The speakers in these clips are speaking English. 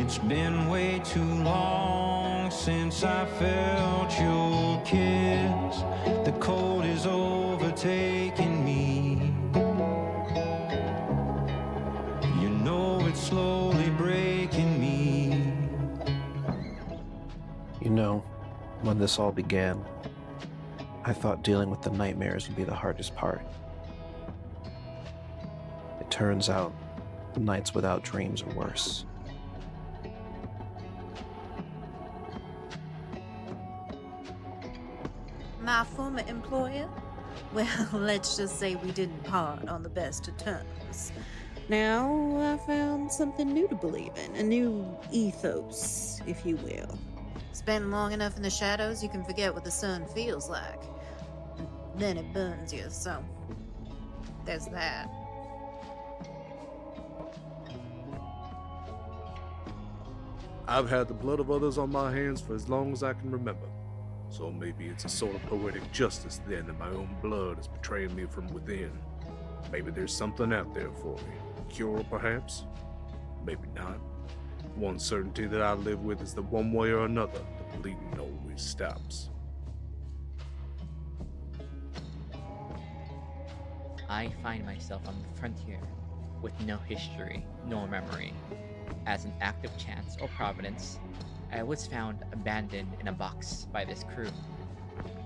It's been way too long since I felt your kiss. The cold is overtaking me. You know it's slowly breaking me. You know, when this all began, I thought dealing with the nightmares would be the hardest part. It turns out, nights without dreams are worse. My former employer? Well, let's just say we didn't part on the best of terms. Now I found something new to believe in, a new ethos, if you will. Spend long enough in the shadows, you can forget what the sun feels like. Then it burns you, so there's that. I've had the blood of others on my hands for as long as I can remember. So maybe it's a sort of poetic justice then that my own blood is betraying me from within. Maybe there's something out there for me. A cure, perhaps? Maybe not. One certainty that I live with is that one way or another, the bleeding always stops. I find myself on the frontier, with no history, nor memory. As an act of chance or providence, I was found abandoned in a box by this crew,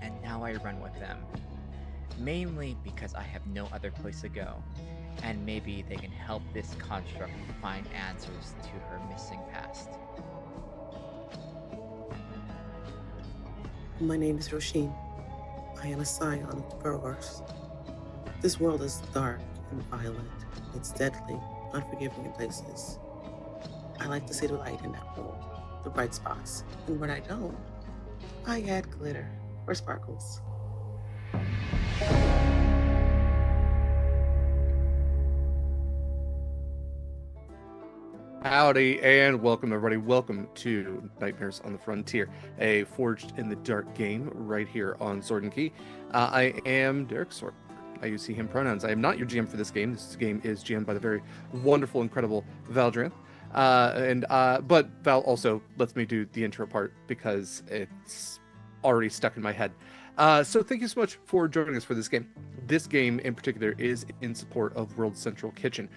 and now I run with them. Mainly because I have no other place to go, and maybe they can help this construct find answers to her missing past. My name is Roisin. I am a scion of the growers. This world is dark and violent. It's deadly, unforgiving in places. I like to see the light in that world, the bright spots. And when I don't, I add glitter or sparkles. Howdy and welcome everybody. Welcome to Nightmares on the Frontier, a Forged in the Dark game right here on Sword and Key. I am Derek Sword. I use he, him pronouns. I am not your GM for this game. This game is GM'd by the very wonderful, incredible Valdrianth. But Val also lets me do the intro part because it's already stuck in my head. So thank you so much for joining us for this game. This game in particular is in support of World Central Kitchen.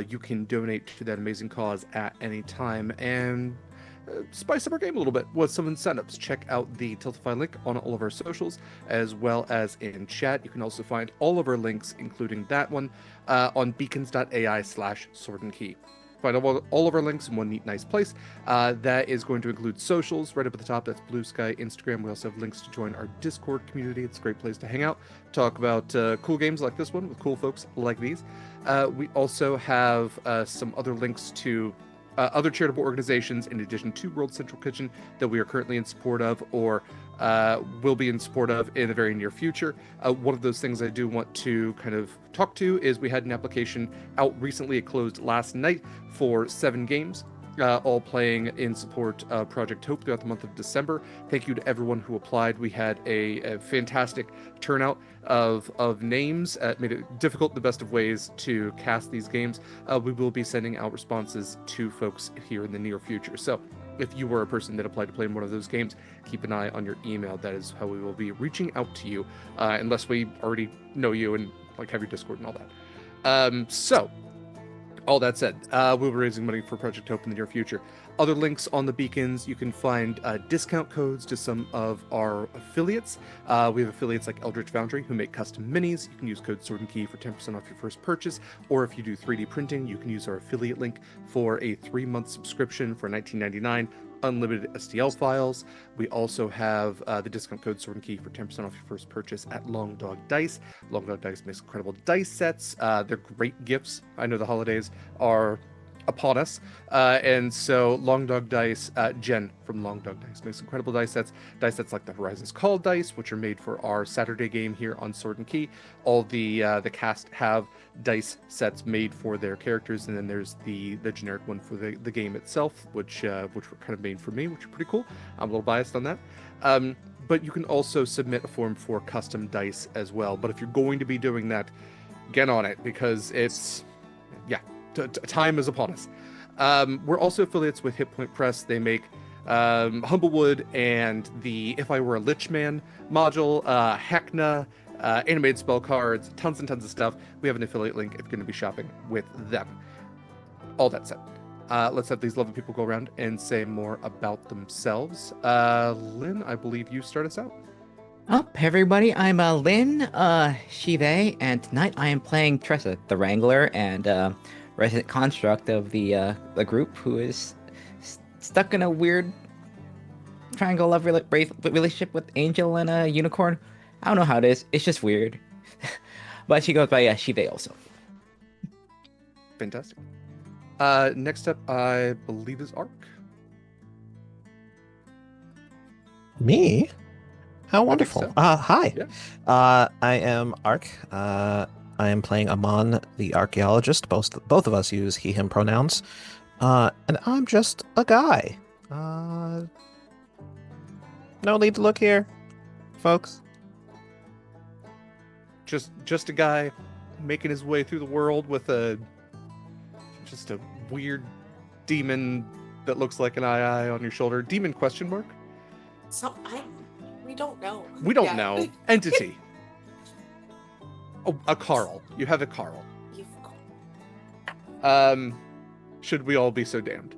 You can donate to that amazing cause at any time and spice up our game a little bit with some incentives. Check out the Tiltify link on all of our socials as well as in chat. You can also find all of our links, including that one, on beacons.ai/swordandkey. Find all of our links in one neat, nice place. That is going to include socials right up at the top. That's BlueSky, Instagram. We also have links to join our Discord community. It's a great place to hang out, talk about cool games like this one with cool folks like these. We also have some other links to other charitable organizations in addition to World Central Kitchen that we are currently in support of or will be in support of in the very near future. One of those things I do want to kind of talk to is we had an application out recently. It closed last night for 7 games, all playing in support of Project Hope throughout the month of December. Thank you to everyone who applied. We had a fantastic turnout of names. Made it difficult in the best of ways to cast these games. We will be sending out responses to folks here in the near future. So if you were a person that applied to play in one of those games, keep an eye on your email. That is how we will be reaching out to you, unless we already know you and like have your Discord and all that. So all that said, we'll be raising money for Project Hope in the near future. Other links on the beacons, you can find discount codes to some of our affiliates. We have affiliates like Eldritch Foundry who make custom minis. You can use code Sword and Key for 10% off your first purchase. Or if you do 3D printing, you can use our affiliate link for a 3-month subscription for $19.99. Unlimited STL files. We also have the discount code Sword and Key for 10% off your first purchase at Long Dog Dice. Long Dog Dice makes incredible dice sets. They're great gifts. I know the holidays are upon us, and so Long Dog Dice, Jen from Long Dog Dice makes incredible dice sets like the Horizons Call dice, which are made for our Saturday game here on Sword and Key. All the cast have dice sets made for their characters, and then there's the generic one for the game itself, which were kind of made for me, which are pretty cool. I'm a little biased on that. But you can also submit a form for custom dice as well. But if you're going to be doing that, get on it because it's time is upon us. We're also affiliates with Hit Point Press. They make Humblewood and the If I Were a Lich Man module, Hackna, animated spell cards, tons and tons of stuff. We have an affiliate link if you're going to be shopping with them. All that said, let's have these lovely people go around and say more about themselves. Lynn, I believe you start us out. Up, everybody. I'm Lynn, she, they, and tonight I am playing Tressa, the Wrangler and resident construct of the group, who is stuck in a weird triangle love relationship with Angel and a unicorn. I don't know how it is. It's just weird. But she goes by she, they also. Fantastic. Next up, I believe is Ark. Me? How I think wonderful. so. Hi. Yeah. I am Ark. I am playing Amon, the archaeologist. Both of us use he, him pronouns. And I'm just a guy. No need to look here, folks. Just a guy making his way through the world with just a weird demon that looks like an eye on your shoulder. Demon question mark? We don't know. We don't know. Entity. Oh, a Carl. You have a Carl. Should we all be so damned?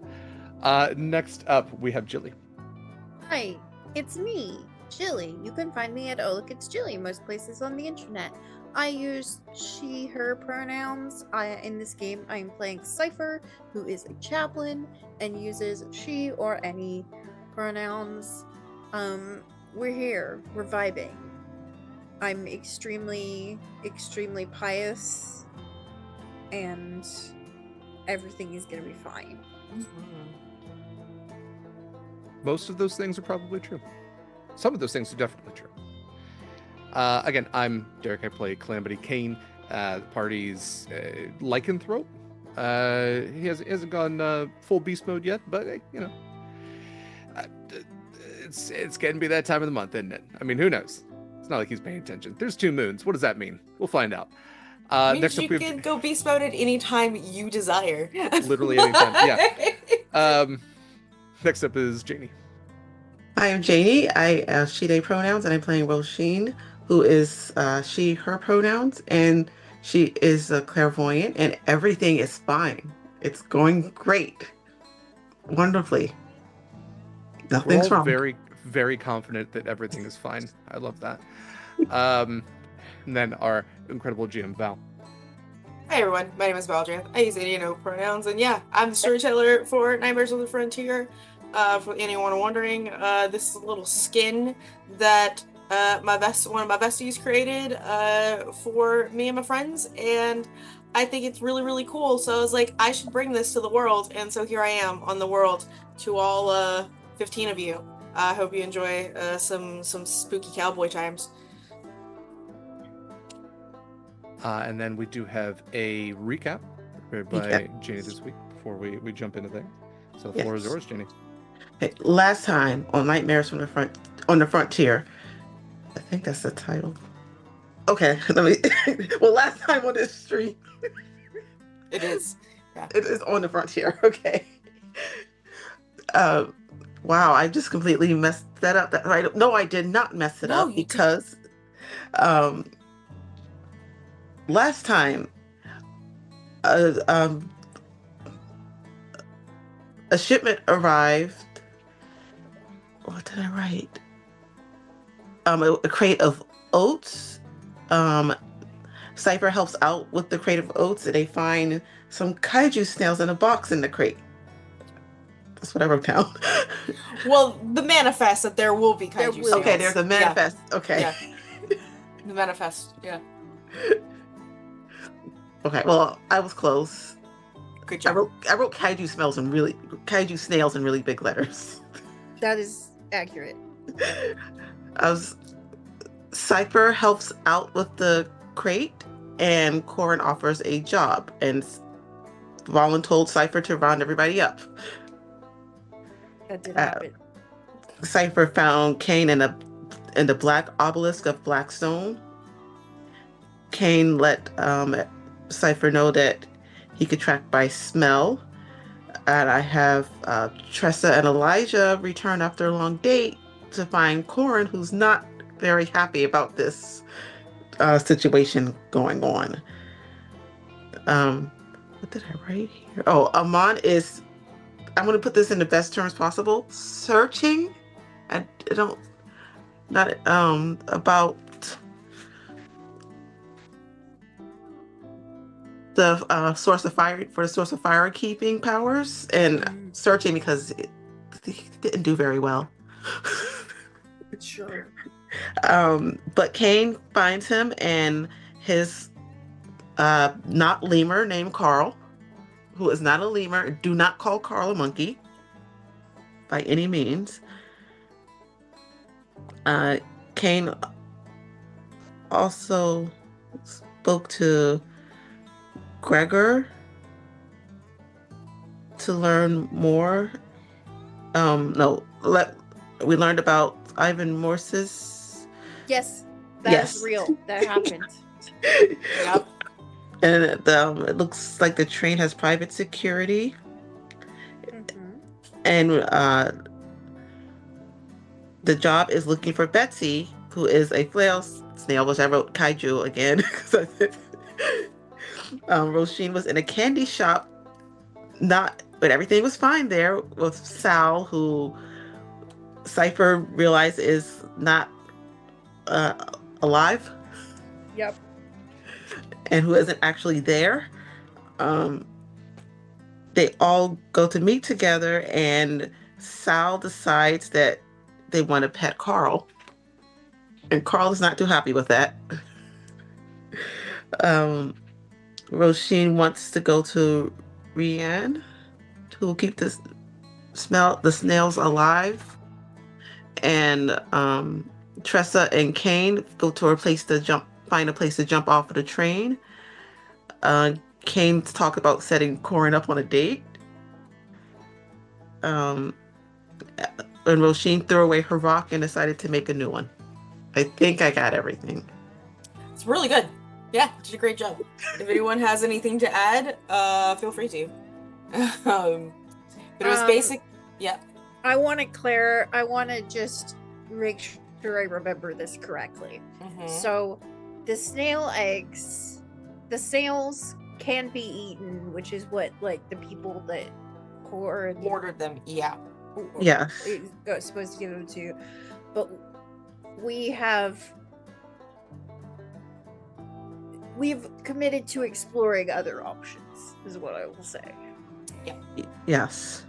Next up, we have Gilly. Hi, it's me, Gilly. You can find me at Oh Look It's Gilly most places on the internet. I use she, her pronouns. In this game, I am playing Cipher, who is a chaplain and uses she or any pronouns. We're here. We're vibing. I'm extremely, extremely pious, and everything is gonna be fine. Most of those things are probably true. Some of those things are definitely true. Again, I'm Derek. I play Calamity Cain, the party's lycanthrope. He hasn't gone full beast mode yet, but you know, it's getting to be that time of the month, isn't it? I mean, who knows? It's not like he's paying attention. There's 2 moons. What does that mean? We'll find out. Next you up, we can go beast mode at any time you desire. literally anytime. Yeah. Next up is Janie. I am Janie. I have she, they pronouns, and I'm playing Roisin, who is she, her pronouns, and she is a clairvoyant, and everything is fine. It's going great. Wonderfully. Nothing's We're all wrong. very, very confident that everything is fine. I love that. And then our incredible GM, Val. Hi everyone, my name is Valdrianth. I use Indian pronouns, and yeah, I'm the storyteller for Nightmares on the Frontier. For anyone wondering, this is a little skin that one of my besties created for me and my friends, and I think it's really, really cool. So I was like, I should bring this to the world, and so here I am on the world to all 15 of you. I hope you enjoy some spooky cowboy times. And then we do have a recap prepared by Janie this week before we jump into things. So the floor is yours, Janie. Okay, last time on Nightmares on the Frontier, I think that's the title. Okay, let me. Well, last time on this stream, It is. Yeah. it is on the Frontier. Okay. Wow, I just completely messed that up. No, I did not mess it No, up you because, last time, a shipment arrived. What did I write? A crate of oats. Cipher helps out with the crate of oats, and they find some kaiju snails in a box in the crate. That's what I wrote down. Well, the manifest that there will be kaiju snails. Okay, there's a manifest. Okay. Yeah. The manifest, yeah. Okay, well, I was close. Good I job. wrote kaiju snails in really big letters. That is accurate. Cipher helps out with the crate, and Corin offers a job, and Valen told Cipher to round everybody up. That did happen. Cipher found Cain in the black obelisk of Blackstone. Cain let Cipher know that he could track by smell. And I have Tressa and Elijah return after a long date to find Corin, who's not very happy about this situation going on. What did I write here? Oh, Amon is, I'm going to put this in the best terms possible, searching. I don't, not, about the source of fire, for the source of fire keeping powers, and searching because it didn't do very well. Sure. But Cain finds him and his not lemur named Carl, who is not a lemur. Do not call Carl a monkey by any means. Cain also spoke to Gregor to learn more. We learned about Ivan Morse's. Yes, Yes. is real. That happened. Yep. And it looks like the train has private security. Mhm. And the job is looking for Betsy, who is a flail snail, which I wrote kaiju again. Roisin was in a candy shop, but everything was fine there with Sal, who Cipher realized is not alive. Yep. And who isn't actually there. They all go to meet together, and Sal decides that they want to pet Carl. And Carl is not too happy with that. Roisin wants to go to Rianne, who will keep the snails alive. And Tressa and Cain go to find a place to jump off of the train. Cain talked about setting Corin up on a date. And Roisin threw away her rock and decided to make a new one. I think I got everything. It's really good. Yeah, you did a great job. If anyone has anything to add, feel free to. But it was basic. Yeah. I want to just make sure I remember this correctly. Mhm. So, the snail eggs, the snails can be eaten, which is what like the people that Ordered them. Yeah. Yeah. Supposed to give them to, but we've committed to exploring other options, is what I will say. Yes.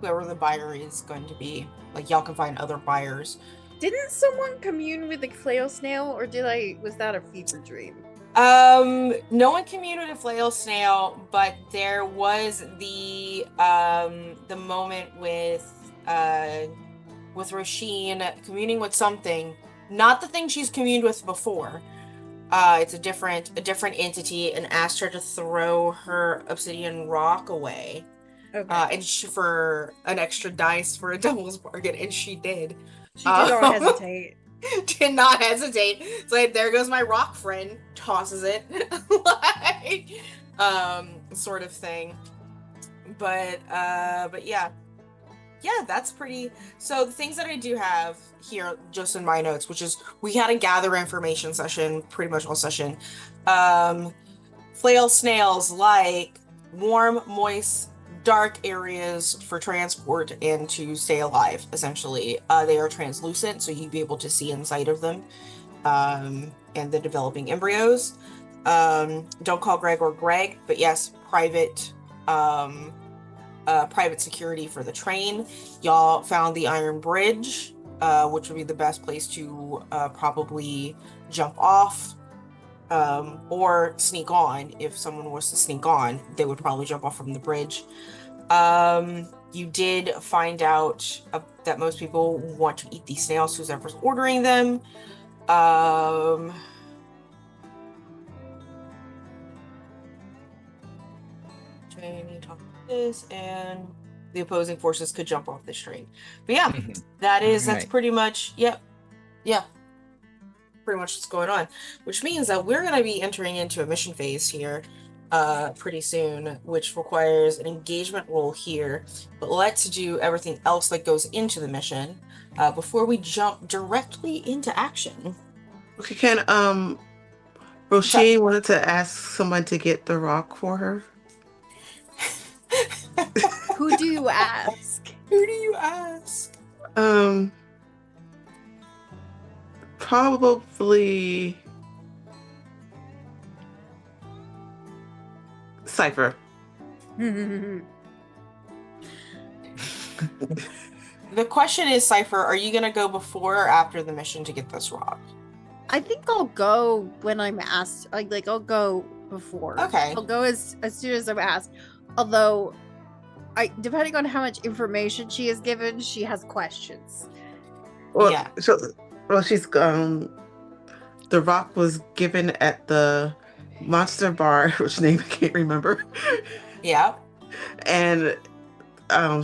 Whoever the buyer is going to be, like, y'all can find other buyers. Didn't someone commune with the flail snail, or was that a fever dream? No one communed with a flail snail, but there was the moment with Roisin communing with something, not the thing she's communed with before. It's a different entity, and asked her to throw her obsidian rock away. Okay. And for an extra dice for a devil's bargain, and she did. She did not hesitate. Did not hesitate. It's like, there goes my rock friend, tosses it, like, sort of thing. But yeah, that's pretty. So the things that I do have here, just in my notes, which is we had a gather information session, pretty much all session. Flail snails like warm, moist, dark areas for transport and to stay alive, essentially. They are translucent, so you'd be able to see inside of them, and the developing embryos. Don't call Gregor Greg, but yes, private security for the train. Y'all found the Iron Bridge, which would be the best place to probably jump off. Or sneak on. If someone was to sneak on, they would probably jump off from the bridge. You did find out that most people want to eat these snails, whoever's ordering them. Janie talked about this, and the opposing forces could jump off this train. But yeah, that's pretty much, pretty much what's going on, which means that we're going to be entering into a mission phase here. pretty soon, which requires an engagement roll here. But let's do everything else that goes into the mission before we jump directly into action. Okay, can Roisin wanted to ask someone to get the rock for her. Who do you ask? Who do you ask? Probably Cipher. The question is, Cipher, are you gonna go before or after the mission to get this rock? I think I'll go when I'm asked. I'll go before. Okay. I'll go as soon as I'm asked. Although, depending on how much information she is given, she has questions. Well, Yeah. she's the rock was given at the monster bar, which name I can't remember. Yeah. And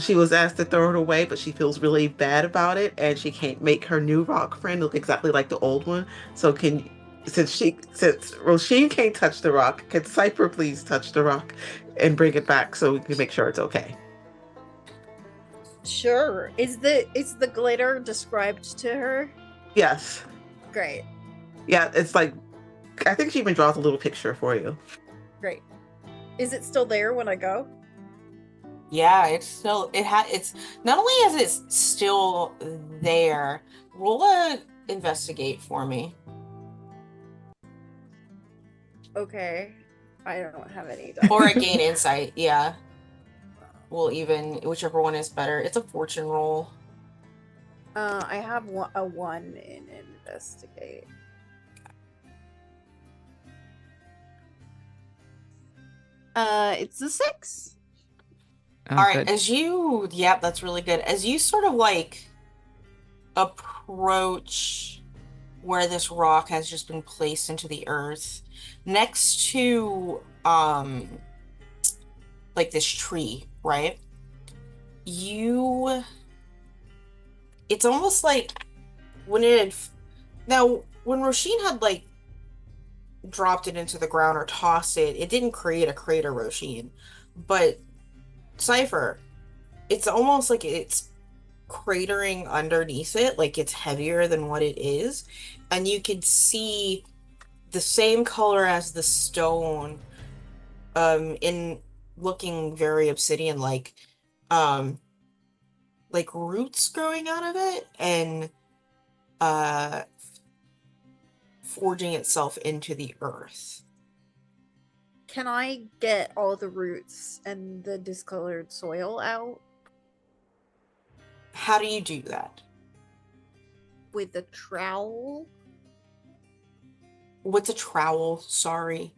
she was asked to throw it away, but she feels really bad about it, and she can't make her new rock friend look exactly like the old one. So since Roisin can't touch the rock, can Cipher please touch the rock and bring it back so we can make sure it's okay? Sure. Is the glitter described to her? Yes. Great. Yeah, it's like, I think she even draws a little picture for you. Great. Is it still there when I go? Yeah, it's not only is it still there, roll a investigate for me. Okay. I don't have any. Or a gain insight, yeah. We'll even, whichever one is better. It's a fortune roll. I have a 1 in investigate. It's a 6. All right, yep, that's really good. As you sort of like approach where this rock has just been placed into the earth, next to like this tree, right? It's almost like when Roisin had like dropped it into the ground or tossed it, it didn't create a crater, Roisin, but Cipher, it's almost like it's cratering underneath it, like it's heavier than what it is, and you can see the same color as the stone, in looking very obsidian like roots growing out of it and forging itself into the earth. Can I get all the roots and the discolored soil out? How do you do that? With a trowel? What's a trowel? Sorry.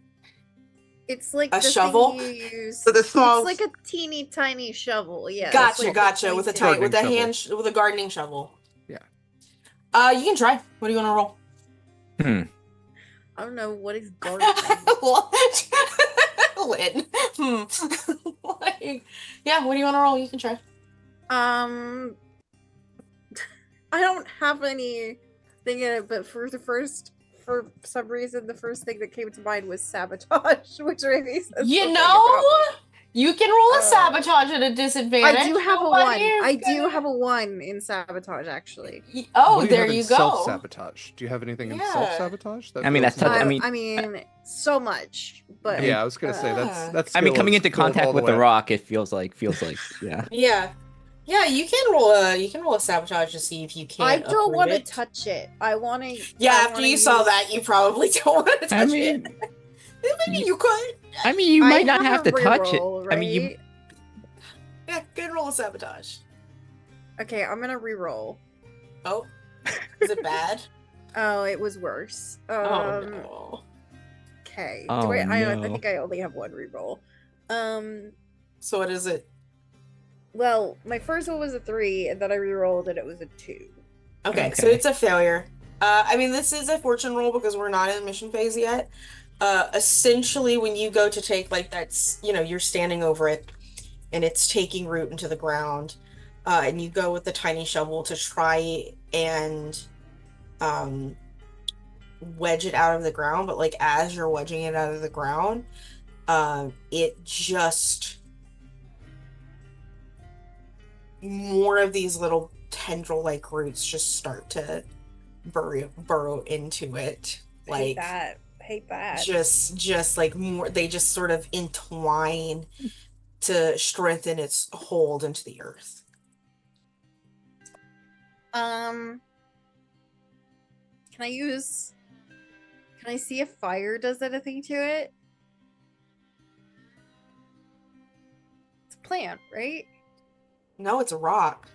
It's like a the shovel? thing you use. So the small. It's like a teeny tiny shovel. Yeah. Gotcha. With Gardening with a gardening shovel. Yeah. You can try. What do you want to roll? I don't know what is gardening. Lynn. Yeah. What do you want to roll? You can try. I don't have anything in it, but for some reason, the first thing that came to mind was sabotage, which maybe says you can roll a sabotage at a disadvantage. I do have a 1. I do have a 1 in sabotage, actually. Oh, there you go. Self-sabotage. Do you have anything in self-sabotage? I mean, that's I mean, so much, but yeah, I was gonna say that's. I mean, coming into contact with the rock, it feels like yeah. Yeah, you can roll a sabotage to see if you can. I don't want to touch it. I want to. Yeah, after you saw that, you probably don't want to touch it. Maybe you could. I mean, you might not have to touch it. Right? I mean, you. Yeah, good roll of sabotage. Okay, I'm gonna re-roll. Oh, is it bad? Oh, it was worse. Oh no. Okay. Oh, I no. think I only have 1 re-roll. So what is it? Well, my first one was a 3, and then I re-rolled and it was a 2. Okay, so it's a failure. I mean, this is a fortune roll because we're not in the mission phase yet. Essentially, when you go to take, like, that's, you're standing over it, and it's taking root into the ground, and you go with the tiny shovel to try and wedge it out of the ground, but, like, as you're wedging it out of the ground, it just more of these little tendril-like roots just start to burrow into it. Hate that. Just like more, they just sort of entwine to strengthen its hold into the earth. Can I see if fire does anything to it? It's a plant, right? No, it's a rock.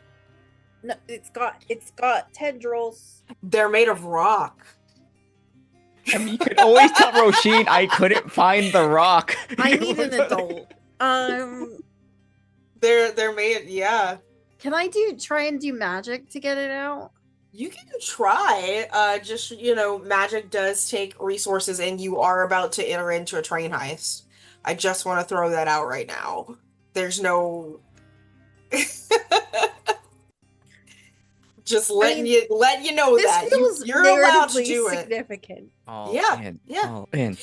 No, it's got tendrils. They're made of rock. I mean, you could always tell Roisin I couldn't find the rock. I need an adult. They're made, yeah. Can I try and do magic to get it out? You can try. Just, magic does take resources, and you are about to enter into a train heist. I just want to throw that out right now. There's no just letting you know this that feels you're allowed to narratively do it. significant. Yeah. I mean,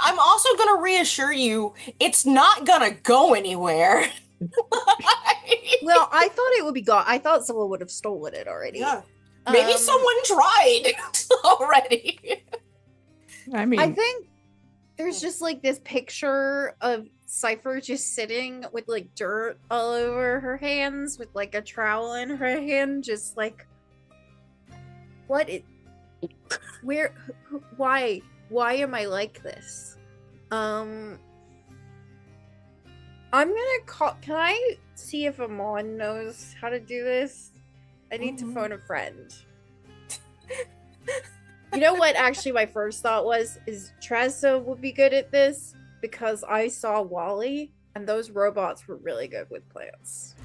I'm also gonna reassure you, it's not gonna go anywhere. Well, I thought it would be gone. I thought someone would have stolen it already. Yeah. Maybe someone tried already. I mean, I think there's just like this picture of Cipher just sitting with like dirt all over her hands with like a trowel in her hand, just like, why am I like this? I'm gonna call. Can I see if Amon knows how to do this? I need to phone a friend. You know what? Actually, my first thought is Tressa would be good at this because I saw Wally and those robots were really good with plants.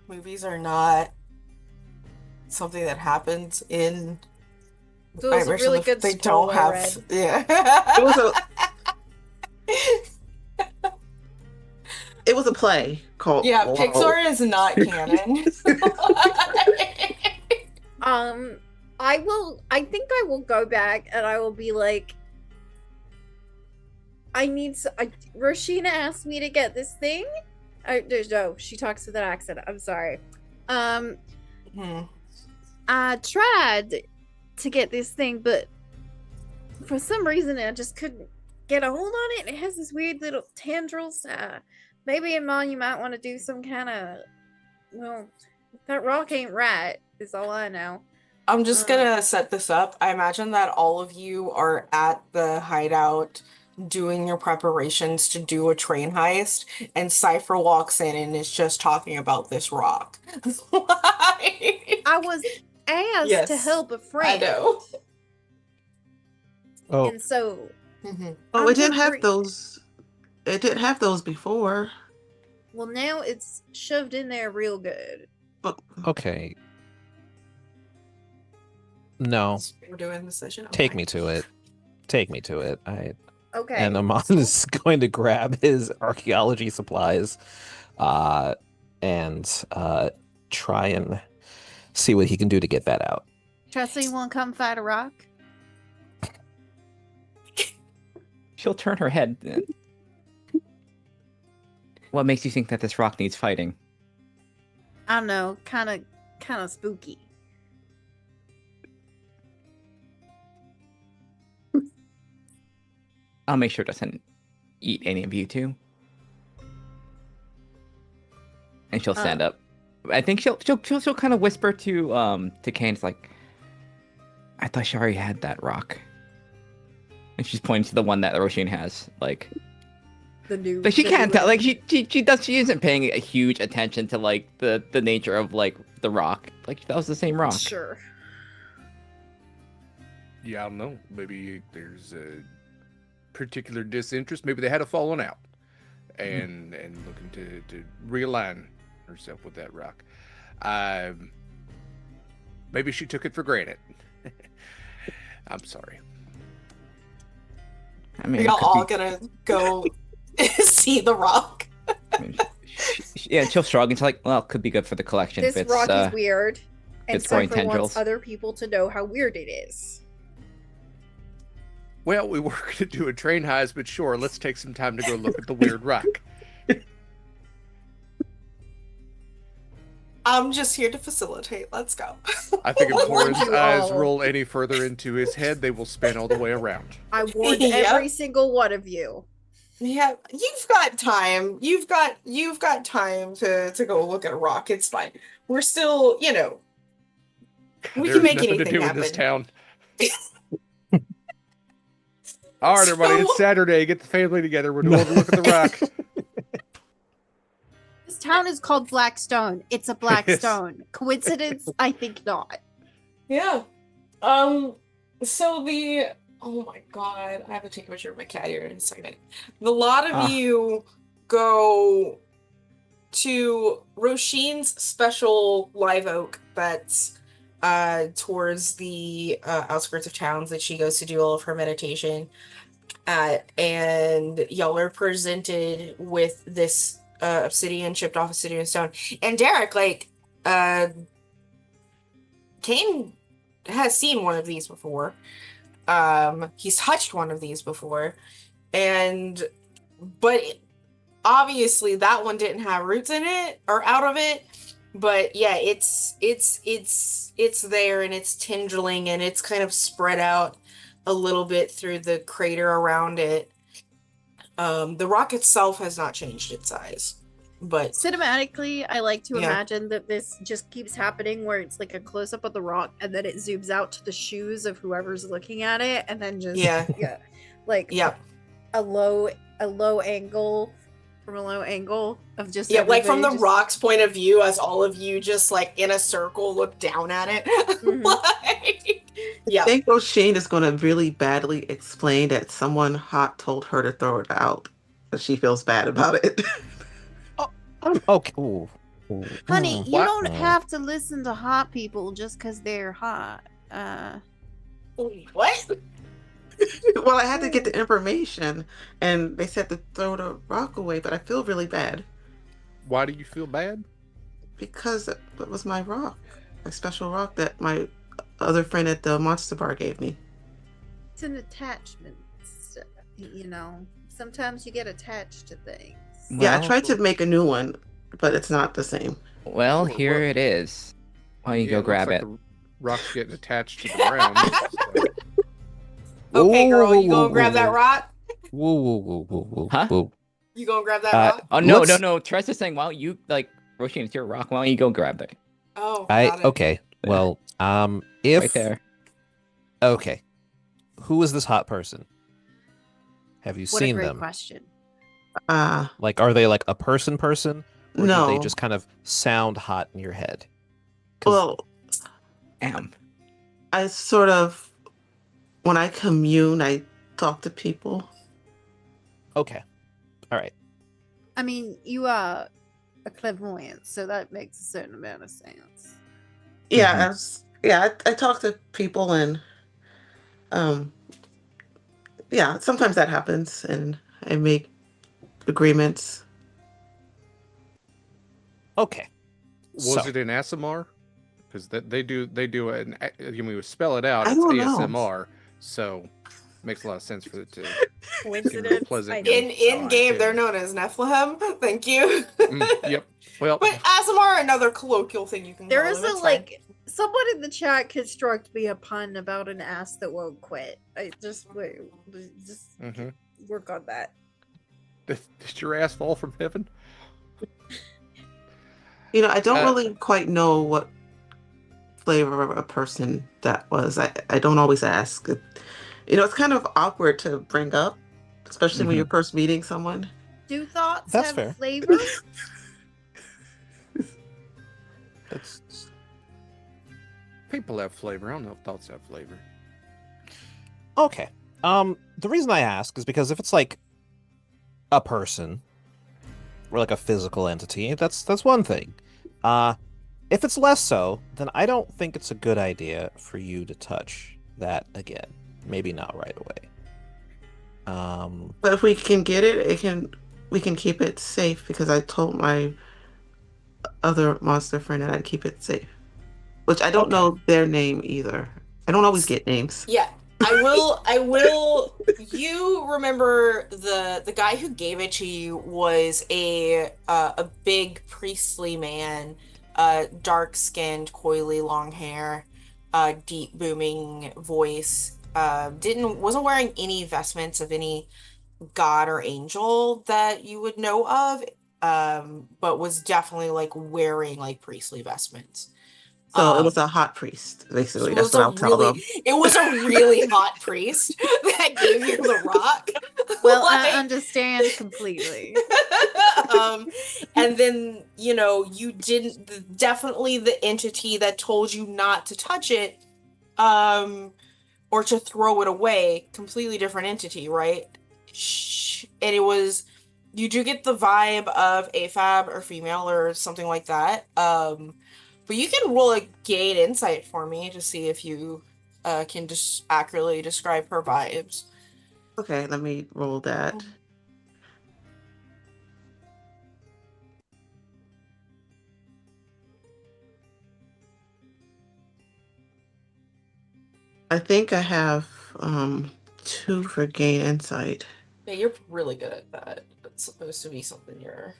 Movies are not something that happens in. So it was a really good They scroll don't I have. read. Yeah. It was a play called. Yeah, Whoa. Pixar is not canon. I think I will go back and I will be like, Roisin asked me to get this thing. She talks with an accent. I'm sorry. I tried to get this thing, but for some reason I just couldn't get a hold on it. It has this weird little tendrils. Maybe, Amon, you might want to do some kind of, that rock ain't right, is all I know. I'm just gonna set this up. I imagine that all of you are at the hideout doing your preparations to do a train heist, and Cipher walks in and is just talking about this rock. I was asked to help a friend. I know. Oh, And so Oh, it didn't have those. It didn't have those before. well, now it's shoved in there real good. But okay. No, We're doing the session. take Okay. me to it. Take me to it. Okay. And Amon is going to grab his archaeology supplies, and try and see what he can do to get that out. Tressa, you want to come fight a rock? she'll turn her head. What makes you think that this rock needs fighting? I don't know, kind of spooky. I'll make sure it doesn't eat any of you two. And she'll stand up. I think she'll kind of whisper to Cain, it's like, I thought she already had that rock. And she's pointing to the one that Roisin has, like. But she can't tell. Like she isn't paying a huge attention to like the nature of like the rock. Like that was the same rock. Sure. Yeah, I don't know. Maybe there's a particular disinterest. Maybe they had a falling out, and looking to realign herself with that rock. Maybe she took it for granted. I'm sorry. I mean, Y'all all gonna go see the rock. She'll shrug and she's like, "Well, it could be good for the collection." This if it's, rock is weird, and it's growing Cipher wants tendrils. other people to know how weird it is. Well, we were going to do a train heist, but sure, let's take some time to go look at the weird rock. I'm just here to facilitate. Let's go. I think if warned Torin's you eyes all. roll any further into his head, they will span all the way around. I warned Yep. every single one of you. Yeah, you've got time. You've got time to go look at a rock. It's fine. We're still, we There's can make nothing anything to do happen. in this town. All right, everybody, it's Saturday. Get the family together. We're going to look at the rock. This town is called Blackstone. It's a black Yes. stone. Coincidence? I think not. Yeah. So oh my god, I have to take a picture of my cat here in a second. A lot of you go to Roisin's special live oak that's towards the outskirts of towns that she goes to do all of her meditation at, and y'all are presented with this chipped off obsidian stone. And Derek, Cain has seen one of these before. He's touched one of these before, but obviously that one didn't have roots in it or out of it. But yeah, it's there, and it's tendriling, and it's kind of spread out a little bit through the crater around it. The rock itself has not changed its size, but Cinematically, I like to Yeah. imagine that this just keeps happening where it's like a close up of the rock and then it zooms out to the shoes of whoever's looking at it, and then just Yeah. like Yep. a low angle from a low angle of just Yeah, like from the everybody just- rock's point of view, as all of you just like in a circle look down at it. Mhm. Like, yeah. I think Roisin is going to really badly explain that someone hot told her to throw it out, but she feels bad about it. Okay. Ooh. Ooh. Honey, you What? don't have to listen to hot people just because they're hot. What? Well, I had to get the information, and they said to throw the rock away, but I feel really bad Why do you feel bad? because that was my rock, my special rock that my other friend at the Monster Bar gave me. It's an attachment. Sometimes you get attached to things. Yeah, I Well- tried to make a new one, but it's not the same. Well, Well, here well- it is. Why don't you Yeah, go looks grab like it? The rock's getting attached to the ground. So. Okay, girl, you Whoa, gonna grab that whoa, rock? Whoa, whoa, whoa, whoa, whoa, Huh? whoa. You gonna grab that Uh, rock? Oh no, Let's- no. Tressa's saying, why don't you Roisin, it's your rock. Why don't you go grab it? Oh, got it. Okay. Well, if Right there. okay, who is this hot person? Have you What a seen great them? question. Like, are they like a person, or do No. they just kind of sound hot in your head? 'Cause- Well, Damn. I sort of, when I commune, I talk to people. okay, all right. I mean, you are a clairvoyant, so that makes a certain amount of sense. Yeah, Mhm. I talk to people, and yeah, sometimes that happens, and I make agreements. Okay. Was So- it in ASMR? Because they do we spell it out. I It's don't know. ASMR, so makes a lot of sense for it to. Coincidence? pleasant. I know. In game, Yeah. they're known as Nephilim. Thank you. Yep. Well, But ASMR, another colloquial thing you can There call is them, a it's fine. someone in the chat construct me a pun about an ass that won't quit. I just mhm. work on that. Did your ass fall from heaven? I don't Uh, really quite know what flavor of a person that was. I don't always ask. It's kind of awkward to bring up, especially when Mhm. you're first meeting someone. Do thoughts That's have fair. flavor? That's People have flavor. I don't know if thoughts have flavor. okay. The reason I ask is because if it's like a person or like a physical entity, that's one thing. If it's less so, then I don't think it's a good idea for you to touch that again. Maybe not right away. But if we can get it, we can keep it safe because I told my other monster friend that I'd keep it safe. Which I don't Okay. know their name either. I don't always get names. Yeah. I will you remember the guy who gave it to you was a big priestly man, dark-skinned, coily long hair, deep booming voice. Didn't wasn't wearing any vestments of any god or angel that you would know of, but was definitely like wearing like priestly vestments. So it Um, was a hot priest, it basically. That's was what a I'll tell them. really hot priest that gave you the rock. Well, I Like, understand completely. um, and then you didn't definitely the entity that told you not to touch it, or to throw it away, completely different entity, right? And it was, you do get the vibe of AFAB or female or something like that. But you can roll a gate insight for me to see if you can just accurately describe her vibes. Okay, let me roll that. I think I have 2 for gain insight. Yeah, you're really good at that. It's supposed to be something you're.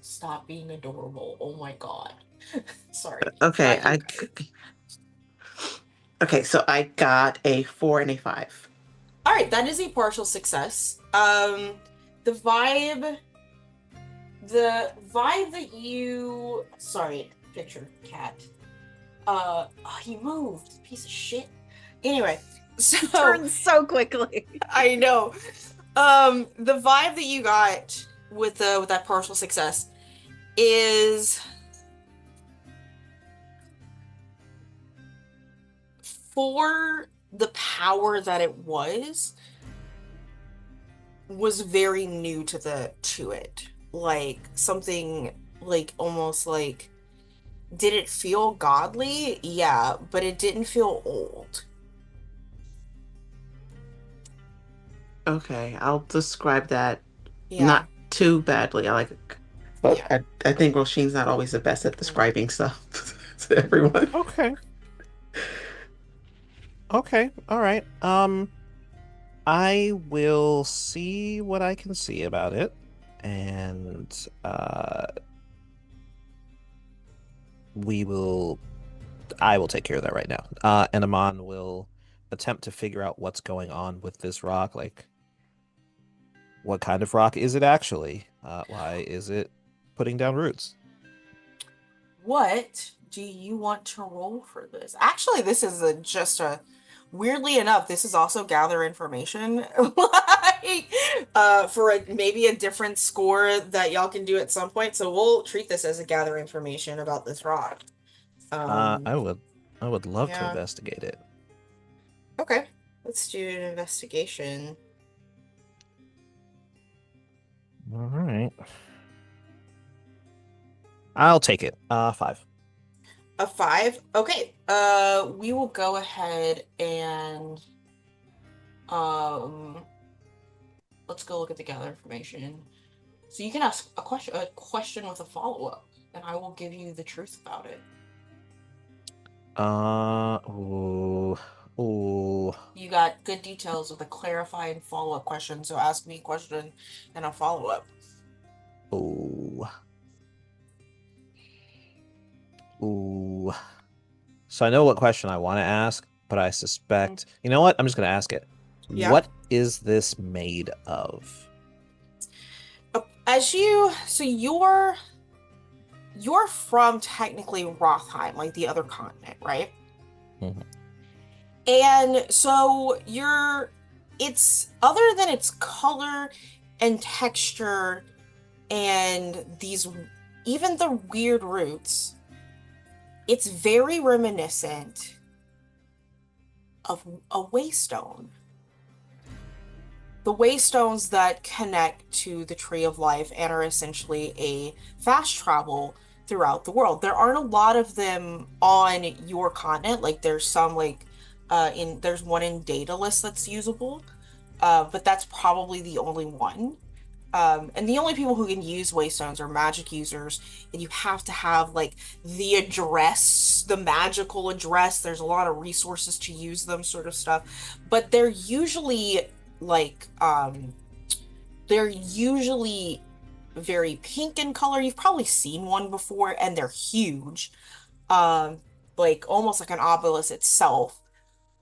Stop being adorable. Oh my god. Sorry. Okay, Keep okay, so I got a 4 and a 5. All right, that is a partial success. The vibe, that you, sorry, picture cat. Oh, he moved, piece of shit. Anyway, so Turns so quickly. I know. The vibe that you got with that partial success is for the power that it was very new to it. Like something like almost like, did it feel godly? Yeah, but it didn't feel old. Okay, I'll describe that Yeah. not too badly. But Yeah. I think Roshin's not always the best at describing stuff to everyone. Okay. Okay. All right. I will see what I can see about it, and we will. I will take care of that right now. And Amon will attempt to figure out what's going on with this rock. Like, what kind of rock is it actually? Why is it putting down roots? What do you want to roll for this? Actually, this is weirdly enough, this is also gather information. Like, for maybe a different score that y'all can do at some point. So we'll treat this as a gather information about this rock. I would love to yeah. investigate it. Okay, let's do an investigation. All right. I'll take it. 5. A 5? Okay. We will go ahead and let's go look at the gather information. So you can ask a question with a follow-up, and I will give you the truth about it. Ooh. You got good details with a clarifying follow-up question, so ask me a question and a follow-up. Ooh. So I know what question I want to ask, but I suspect... You know what? I'm just going to ask it. Yeah. What is this made of? So you're from technically Rothheim, like the other continent, right? Mm-hmm. And so it's other than its color and texture and even the weird roots, it's very reminiscent of a waystone. The waystones that connect to the Tree of Life and are essentially a fast travel throughout the world. There aren't a lot of them on your continent. Like there's some there's one in Daedalus that's usable, but that's probably the only one. And the only people who can use waystones are magic users, and you have to have like the address, the magical address. There's a lot of resources to use them, sort of stuff. But they're usually like they're usually very pink in color. You've probably seen one before, and they're huge. Like almost like an obelisk itself.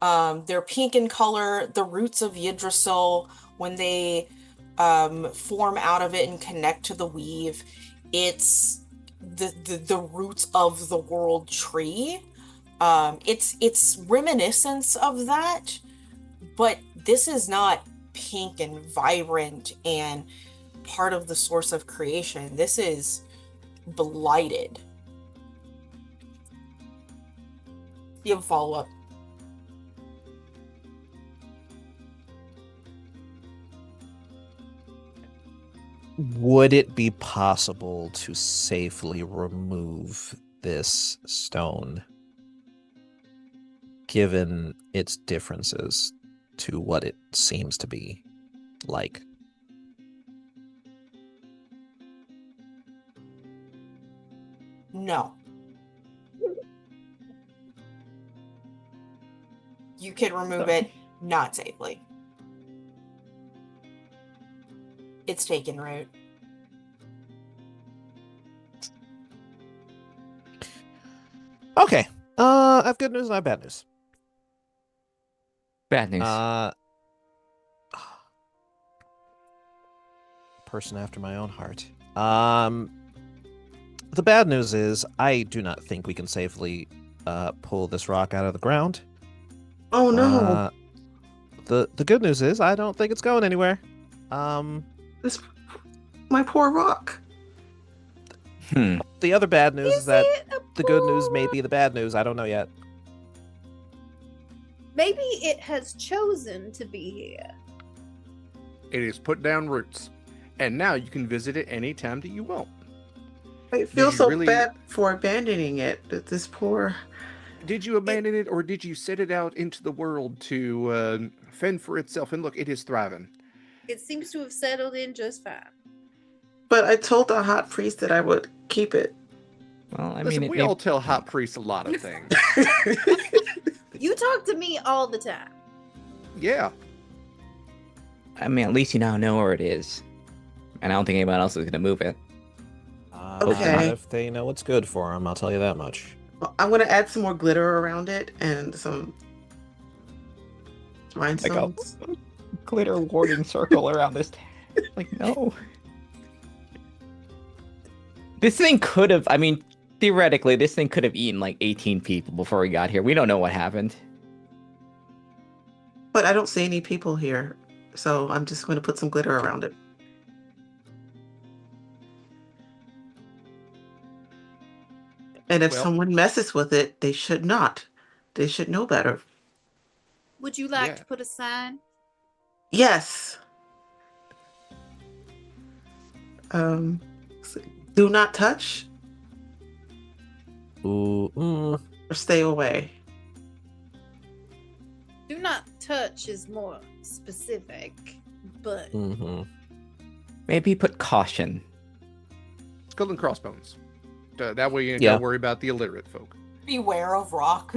They're pink in color. The roots of Yggdrasil, when they form out of it and connect to the weave, it's the roots of the world tree. It's reminiscence of that, but this is not pink and vibrant and part of the source of creation. This is blighted. You have a follow-up. Would it be possible to safely remove this stone, given its differences to what it seems to be like? No. You can remove it, not safely. It's taken root. Okay. I have good news and I have bad news. Bad news. Person after my own heart. The bad news is I do not think we can safely pull this rock out of the ground. Oh no. The good news is I don't think it's going anywhere. This my poor rock. The other bad news is that the good news may be the bad news. I don't know yet. Maybe it has chosen to be here. It is put down roots, and now you can visit it anytime that you want. I feel you so really- bad for abandoning it. This poor. Did you abandon it, or did you set it out into the world to fend for itself? And look, it is thriving. It seems to have settled in just fine. But I told the hot priest that I would keep it. Well, I Listen, mean, we all tell hot priests a lot of things. You talk to me all the time. Yeah. I mean, at least you now know where it is, and I don't think anyone else is gonna move it. Okay. Not if they know what's good for them, I'll tell you that much. I'm going to add some more glitter around it and some rhinestones. Glitter warding circle around this. Like, no. This thing could have. I mean, theoretically, this thing could have eaten like 18 people before we got here. We don't know what happened. But I don't see any people here, so I'm just going to put some glitter around it. And if Well- someone messes with it, they should not. They should know better. Would you like Yeah. to put a sign? Yes. Do not touch Ooh, or stay away. Do not touch is more specific, but Maybe put caution. Skull and crossbones. That way you ain't Yeah. gotta worry about the illiterate folk. Beware of rock.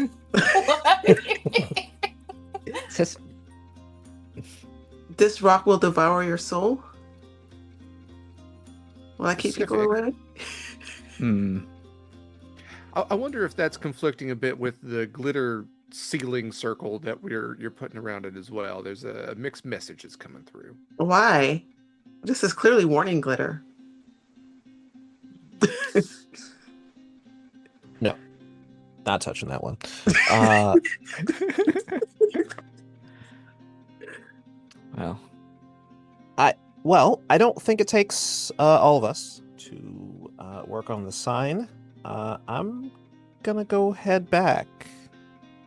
It says This rock will devour your soul. Will I keep people Specific. away? I wonder if that's conflicting a bit with the glitter ceiling circle that you're putting around it as well. There's a mixed messages coming through. Why? This is clearly warning glitter. no. Not touching that one. Well, I don't think it takes all of us to work on the sign. I'm gonna go head back.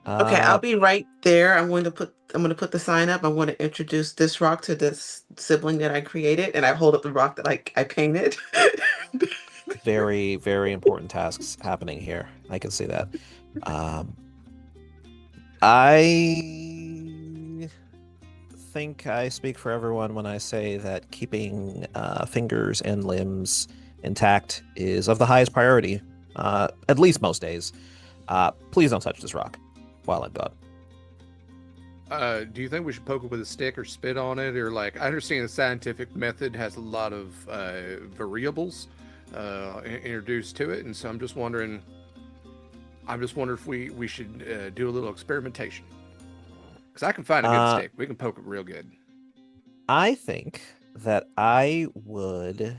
Okay, I'll be right there. I'm going to put the sign up. I want to introduce this rock to this sibling that I created, and I hold up the rock that I painted. Very, very important tasks happening here. I can see that. I think I speak for everyone when I say that keeping fingers and limbs intact is of the highest priority, at least most days. Please don't touch this rock while I'm gone. Do you think we should poke it with a stick or spit on it, or like? I understand the scientific method has a lot of variables introduced to it, and so I'm just wondering. If we should do a little experimentation, because I can find a good stick. We can poke it real good. I think that I would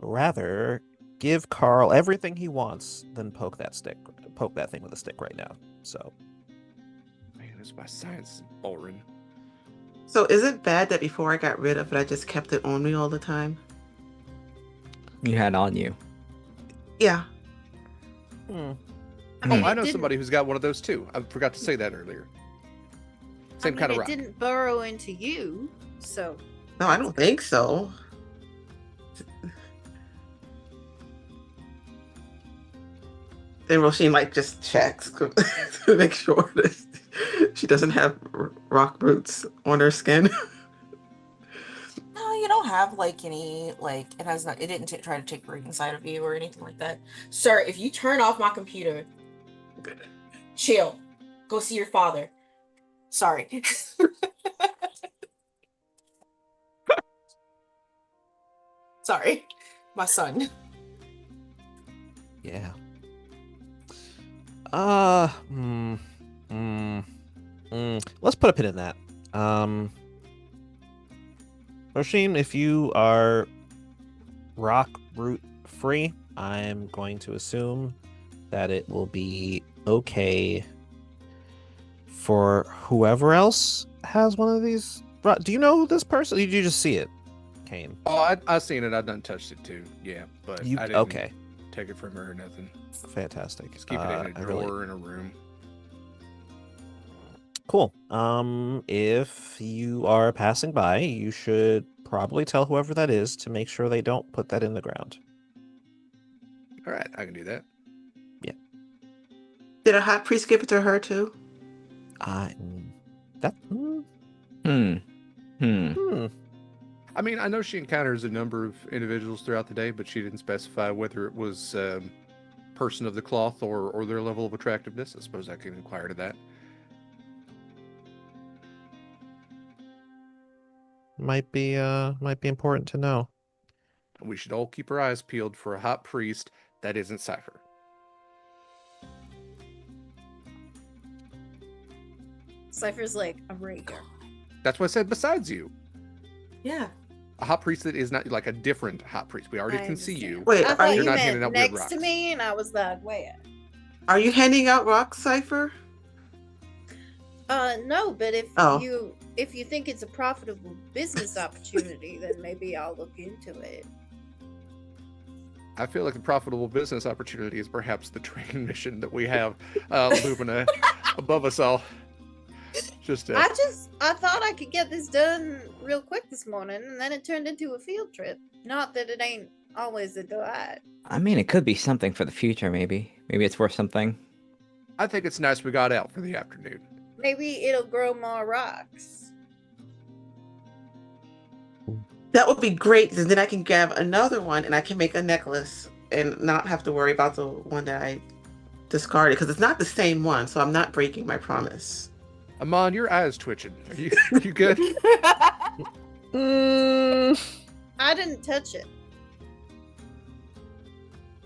rather give Carl everything he wants than poke that thing with a stick right now. So. Man, this my science is boring. So is it bad that before I got rid of it, I just kept it on me all the time? You had on you. Yeah. I know somebody who's got one of those too. I forgot to say that earlier. Same kind of rock. It didn't burrow into you, so. No, I don't think so. Then Roisin like just checks to make sure that she doesn't have rock roots on her skin. No, you don't have like any it didn't try to take root inside of you or anything like that. Sir, if you turn off my computer, chill. Go see your father. Sorry. Sorry. My son. Yeah. Let's put a pin in that. Roisin, if you are rock root free, I'm going to assume that it will be okay for whoever else has one of these. Do you know this person? Or did you just see it, Cain? Oh, I seen it. I done touched it too. Yeah, but I didn't okay. take it from her or nothing. Fantastic. Just keep it in a drawer in a room. Cool. If you are passing by, you should probably tell whoever that is to make sure they don't put that in the ground. All right, I can do that. Yeah. Did a high priest give it to her too? That. I mean, I know she encounters a number of individuals throughout the day, but she didn't specify whether it was person of the cloth or their level of attractiveness. I suppose I can inquire to that. Might be important to know. We should all keep our eyes peeled for a hot priest that isn't Cipher. Cipher's like, I'm right here. That's what I said besides you. Yeah. A hot priest that is not like a different hot priest. We already can see you. Wait, I are thought you you not handing meant out weird next to rocks. me, and I was like, where? Are you handing out rocks, Cipher? No, but if Oh. you think it's a profitable business opportunity, then maybe I'll look into it. I feel like a profitable business opportunity is perhaps the training mission that we have looming above us all. Just I thought I could get this done real quick this morning, and then it turned into a field trip. Not that it ain't always a delight. I mean, it could be something for the future, maybe. Maybe it's worth something. I think it's nice we got out for the afternoon. Maybe it'll grow more rocks. That would be great, and then I can grab another one and I can make a necklace and not have to worry about the one that I discarded because it's not the same one, so I'm not breaking my promise. Amon, your eyes twitching. Are you good? I didn't touch it.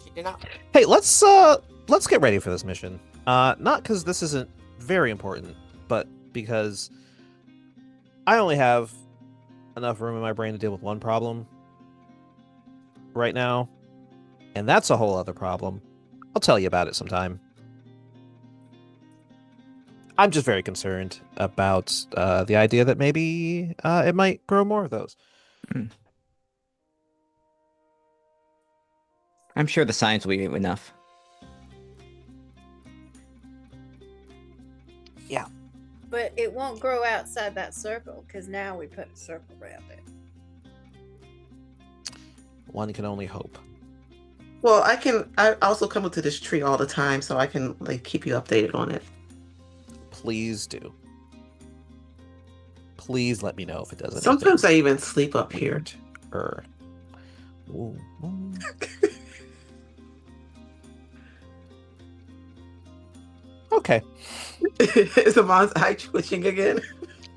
She did not. Hey, let's get ready for this mission. Not because this isn't very important, but because I only have enough room in my brain to deal with one problem right now, and that's a whole other problem. I'll tell you about it sometime. I'm just very concerned about the idea that maybe it might grow more of those. I'm sure the science will be enough. Yeah. But it won't grow outside that circle, because now we put a circle around it. One can only hope. Well, I also come up to this tree all the time, so I can like keep you updated on it. Please do. please let me know if it does anything. Sometimes I even sleep up here. Or... Ooh. Okay. Is Amon's eye twitching again?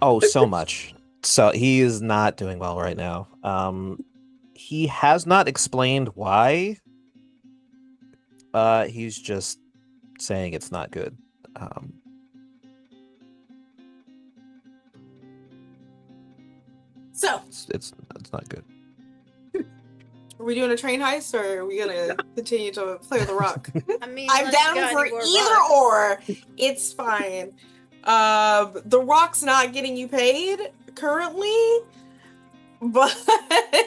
Oh, so much. So he is not doing well right now. He has not explained why. He's just saying it's not good. So, It's not good. are we doing a train heist, or are we gonna continue to play with the rock? I mean, I'm unless you down got for any more either rocks. or. It's fine. The rock's not getting you paid currently, but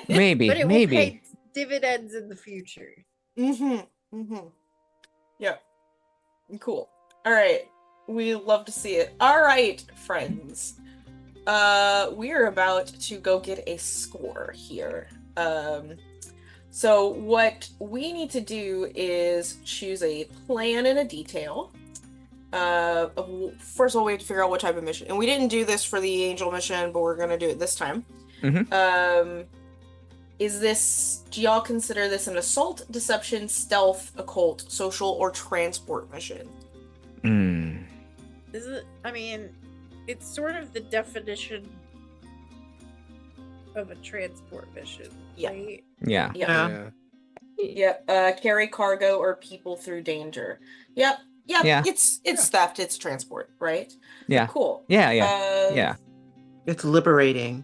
Maybe, But it will maybe. pay dividends in the future. Yeah. Cool. All right. We love to see it. All right, friends. We are about to go get a score here. So what we need to do is choose a plan and a detail. First of all, we have to figure out what type of mission. And we didn't do this for the angel mission, but we're gonna do it this time. Mhm. Do y'all consider this an assault, deception, stealth, occult, social, or transport mission? Is it? I mean, it's sort of the definition of a transport mission, Yeah. right? Yeah. Yeah. Yeah. Yep. Carry cargo or people through danger. Yep. Yeah. It's theft. It's transport, right? Yeah. Cool. Yeah. Yeah. It's liberating.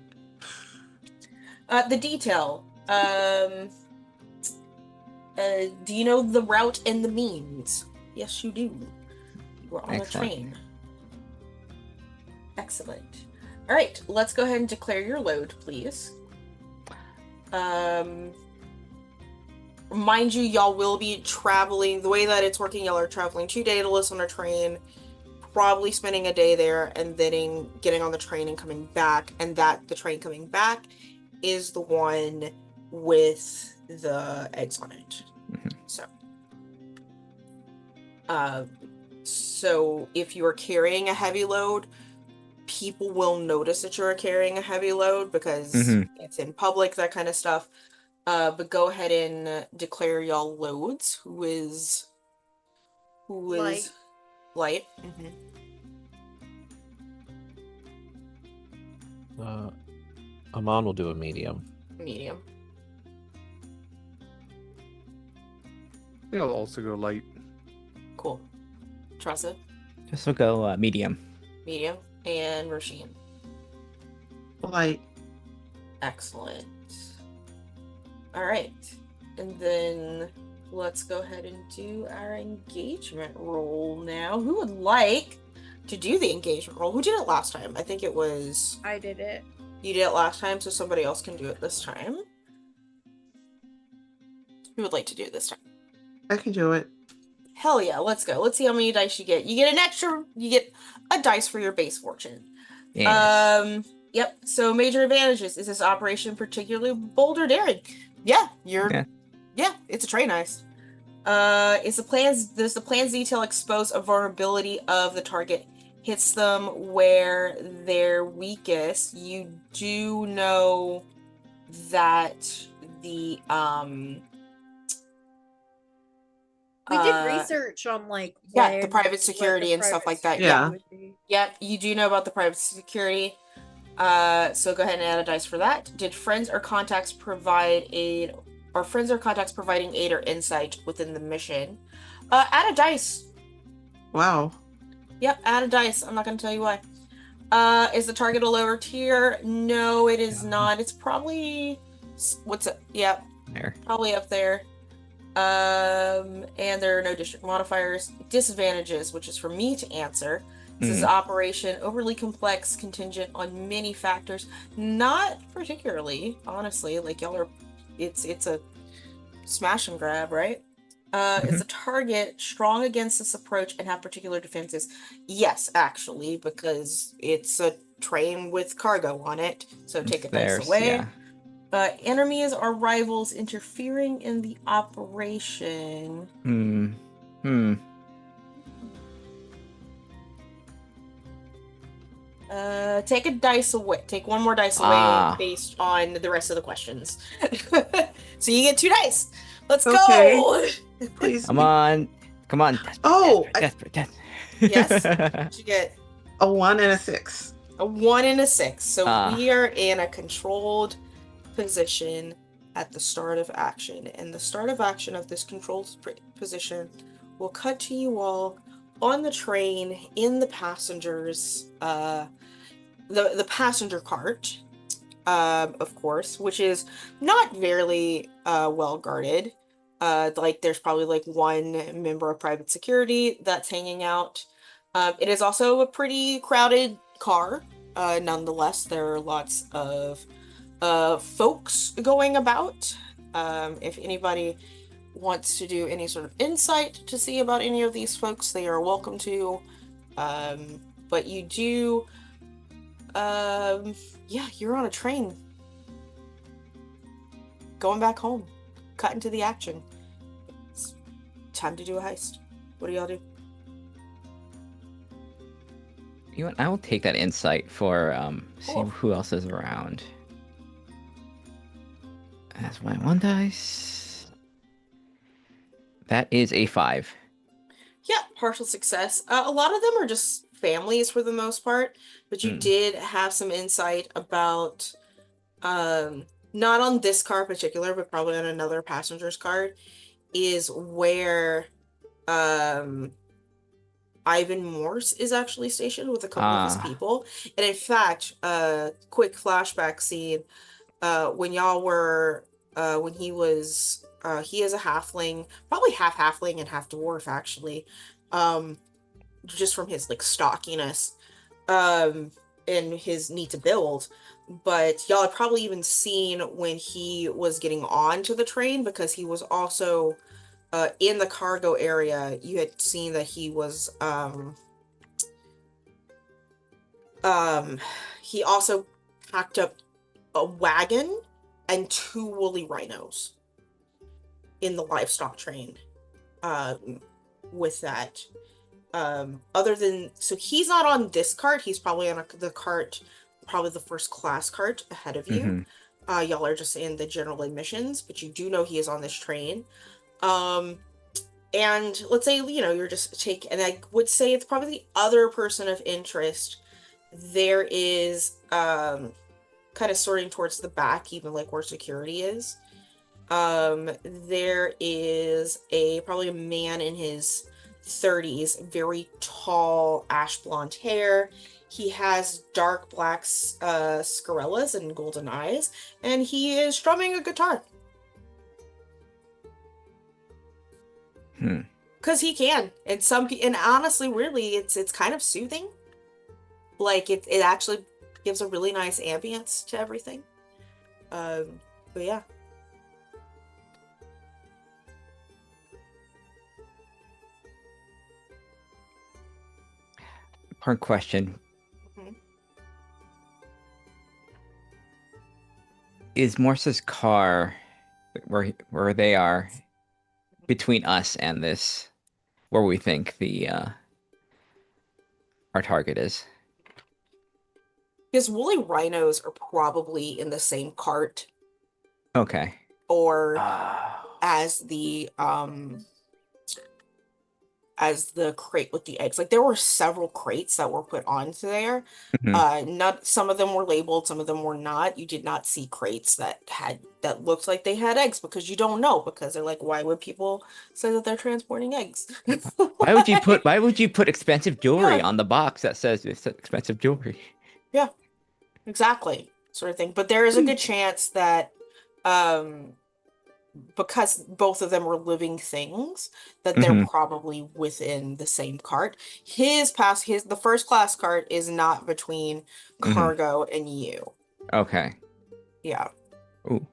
The detail. Do you know the route and the means? Yes, you do. You are on Excellent. a train. Excellent. All right, let's go ahead and declare your load, please. Mind you, y'all will be traveling. The way that it's working, y'all are traveling 2 days on a train, probably spending a day there, and then getting on the train and coming back. And that the train coming back is the one with the eggs on it. So if you are carrying a heavy load, people will notice that you're carrying a heavy load because it's in public, that kind of stuff. But go ahead and declare y'all loads. Who is Light. light? Amon will do a medium. Medium. I'll also go light. Cool. Tressa, Just will go medium. medium, and Roisin. Like, Excellent. All right, and then let's go ahead and do our engagement roll now. Who would like to do the engagement roll? Who did it last time? I think it was I did it. you did it last time, so somebody else can do it this time. Who would like to do it this time? I can do it. Hell yeah, let's go. Let's see how many dice you get. You get a dice for your base fortune. Yes. Yep. So major advantages. Is this operation particularly bold or daring? Yeah, it's a train heist. Does the plan's detail expose a vulnerability of the target hits them where they're weakest? You do know that the We did research on the private security and stuff like that. Yeah. Yep, you do know about the private security. So go ahead and add a dice for that. Did friends or contacts provide aid, or friends or contacts providing aid or insight within the mission? Add a dice. Wow. Yep, add a dice. I'm not going to tell you why. Is the target a lower tier? No, it is not. It's probably what's it? Yep, There. probably up there. And there are no district modifiers. Disadvantages, which is for me to answer. This is operation overly complex, contingent on many factors. Not particularly, honestly. Like y'all are, it's a smash and grab, right? Is the target strong against this approach and have particular defenses? Yes, actually, because it's a train with cargo on it. So take a dice away. Yeah. Enemies or rivals interfering in the operation. Take a dice away. Take one more dice away based on the rest of the questions. So you get 2 dice. Let's go. Please. Come on. Desperate, Oh, desperate. Yes. What'd you get? A 1 and a 6. A 1 and a 6. So we are in a controlled position at the start of action. And the start of action of this controlled position will cut to you all on the train in the passengers, the passenger cart, of course, which is not very well guarded. Like there's probably like one member of private security that's hanging out. It is also a pretty crowded car. Nonetheless, there are lots of folks going about. If anybody wants to do any sort of insight to see about any of these folks, they are welcome to. But you do, yeah, you're on a train. Going back home. Cut into the action. It's time to do a heist. What do y'all do? You know what? I will take that insight for seeing Cool. who else is around. That's my 1 dice. That is a 5. Yeah, partial success. A lot of them are just families for the most part, but you did have some insight about, not on this car in particular, but probably on another passenger's card, is where Ivan Morse is actually stationed with a couple of his people. And in fact, quick flashback scene, when y'all were, when he was, he is a halfling, probably half halfling and half dwarf actually, just from his like stockiness, and his need to build. But y'all had probably even seen when he was getting onto the train, because he was also in the cargo area. You had seen that he was he also packed up a wagon and 2 woolly rhinos in the livestock train. With that, other than, so he's not on this cart, he's probably on the cart, probably the first class cart ahead of you. Y'all are just in the general admissions, but you do know he is on this train. And let's say, you know, you're just and I would say it's probably the other person of interest. There is, kind of sorting towards the back, even like where security is. There is probably a man in his 30s, very tall, ash blonde hair. He has dark black scarellas and golden eyes, and he is strumming a guitar. Cause he can, and and honestly, really, it's kind of soothing. Like it actually gives a really nice ambience to everything. But yeah. Important question. Is Morse's car where they are between us and this, where we think the our target is? His woolly rhinos are probably in the same cart. Okay. Or as the crate with the eggs. Like there were several crates that were put onto there. Not some of them were labeled, some of them were not. You did not see crates that looked like they had eggs, because you don't know, because they're like, why would people say that they're transporting eggs? Why would you put expensive jewelry on the box that says it's expensive jewelry? Yeah, exactly, sort of thing. But there is a good chance that because both of them were living things, that they're probably within the same cart. The first class cart is not between cargo and you. Okay. Yeah. Ooh.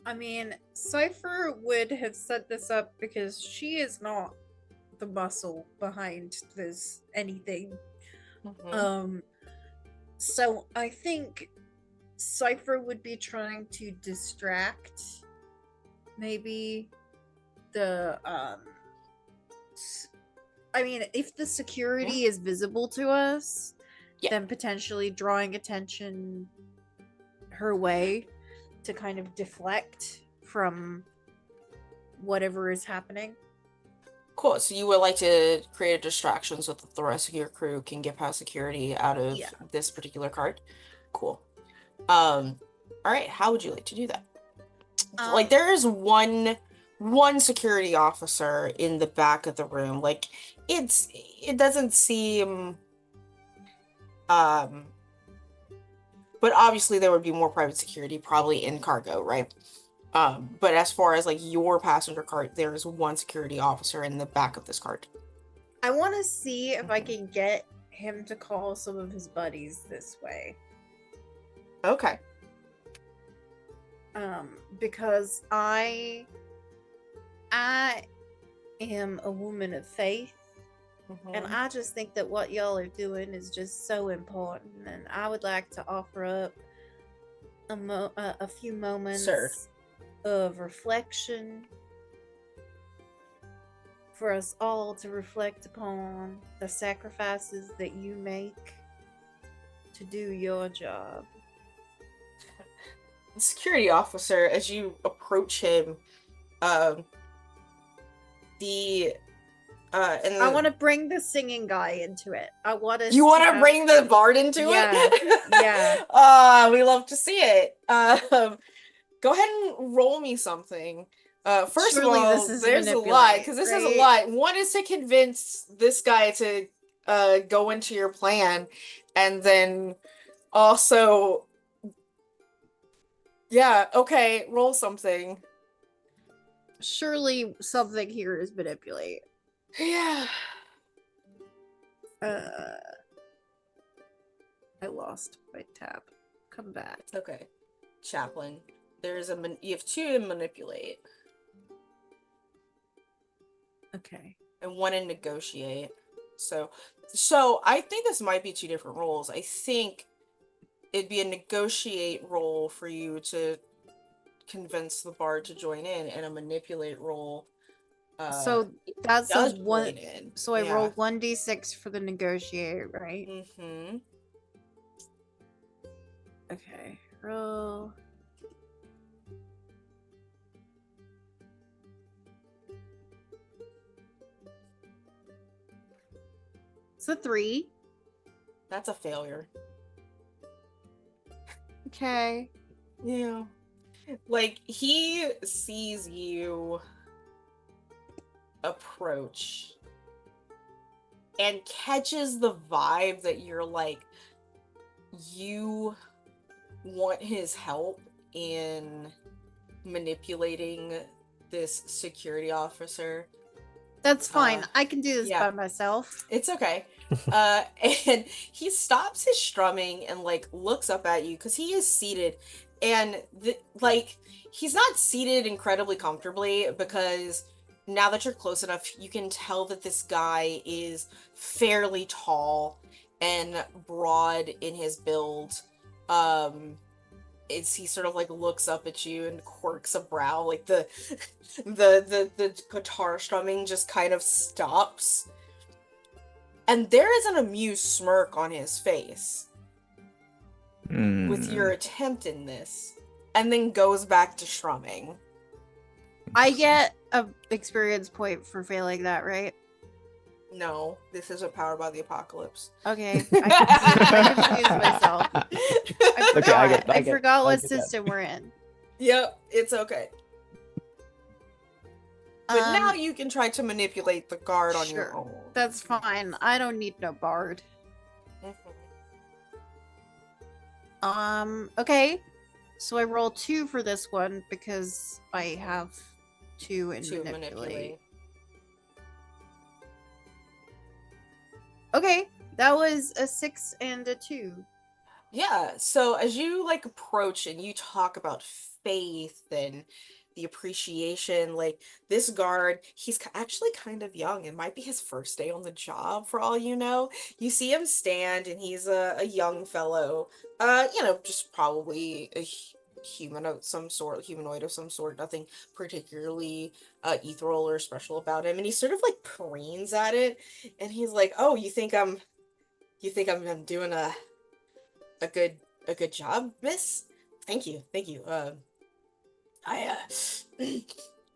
I mean, Cipher would have set this up because she is not the muscle behind this anything. So I think Cipher would be trying to distract maybe the I mean, if the security is visible to us, Yeah. then potentially drawing attention her way to kind of deflect from whatever is happening. Cool. So you would like to create a distraction so that the rest of your crew can get past security out of Yeah. this particular card? Cool. All right. How would you like to do that? Like, there is one security officer in the back of the room. Like, it doesn't seem but obviously there would be more private security probably in cargo, right? But as far as like your passenger cart, there is one security officer in the back of this cart. I want to see if I can get him to call some of his buddies this way. Okay. Because I am a woman of faith, and I just think that what y'all are doing is just so important, and I would like to offer up a few moments Sir. of reflection for us all to reflect upon the sacrifices that you make to do your job. The security officer, as you approach him, and I want to bring the singing guy into it. I want to. You want to bring the bard into it? Yeah. We love to see it. Go ahead and roll me something. First Surely of all, this is there's a lot, manipulate, because this is a right? lot. One is to convince this guy to go into your plan, and then also, yeah, okay, roll something. Surely something here is manipulate. Yeah. I lost my tab. Come back. It's okay. Chaplain. There's you have 2 to manipulate. Okay. And 1 in negotiate. So I think this might be 2 different roles. I think it'd be a negotiate role for you to convince the bard to join in, and a manipulate role. So that's a does one. join in. So I Yeah. roll 1d6 for the negotiate, right? Mm-hmm. Okay. Roll. It's a 3. That's a failure. Okay. Yeah. Like, he sees you approach and catches the vibe that you're like, you want his help in manipulating this security officer. That's fine. I can do this by myself. It's okay. And he stops his strumming and like looks up at you because he is seated, and he's not seated incredibly comfortably, because now that you're close enough, you can tell that this guy is fairly tall and broad in his build. He sort of like looks up at you and quirks a brow, like the guitar strumming just kind of stops, and there is an amused smirk on his face with your attempt in this, and then goes back to strumming. I get a experience point for failing that, right? No, this isn't Powered by the Apocalypse. Okay, I confused myself. I forgot what system we're in. Yep, it's okay. But now you can try to manipulate the guard on your own. That's fine. I don't need no bard. Okay. So I roll 2 for this one because I have 2 in manipulate. Okay, that was a 6 and a 2. Yeah, so as you like approach and you talk about faith and the appreciation, like this guard, he's actually kind of young. It might be his first day on the job for all you know. You see him stand, and he's a young fellow, just probably human of some sort, humanoid of some sort, nothing particularly ethereal or special about him. And he sort of like preens at it, and he's like, "Oh, you think I'm doing a good job, miss? Thank you. I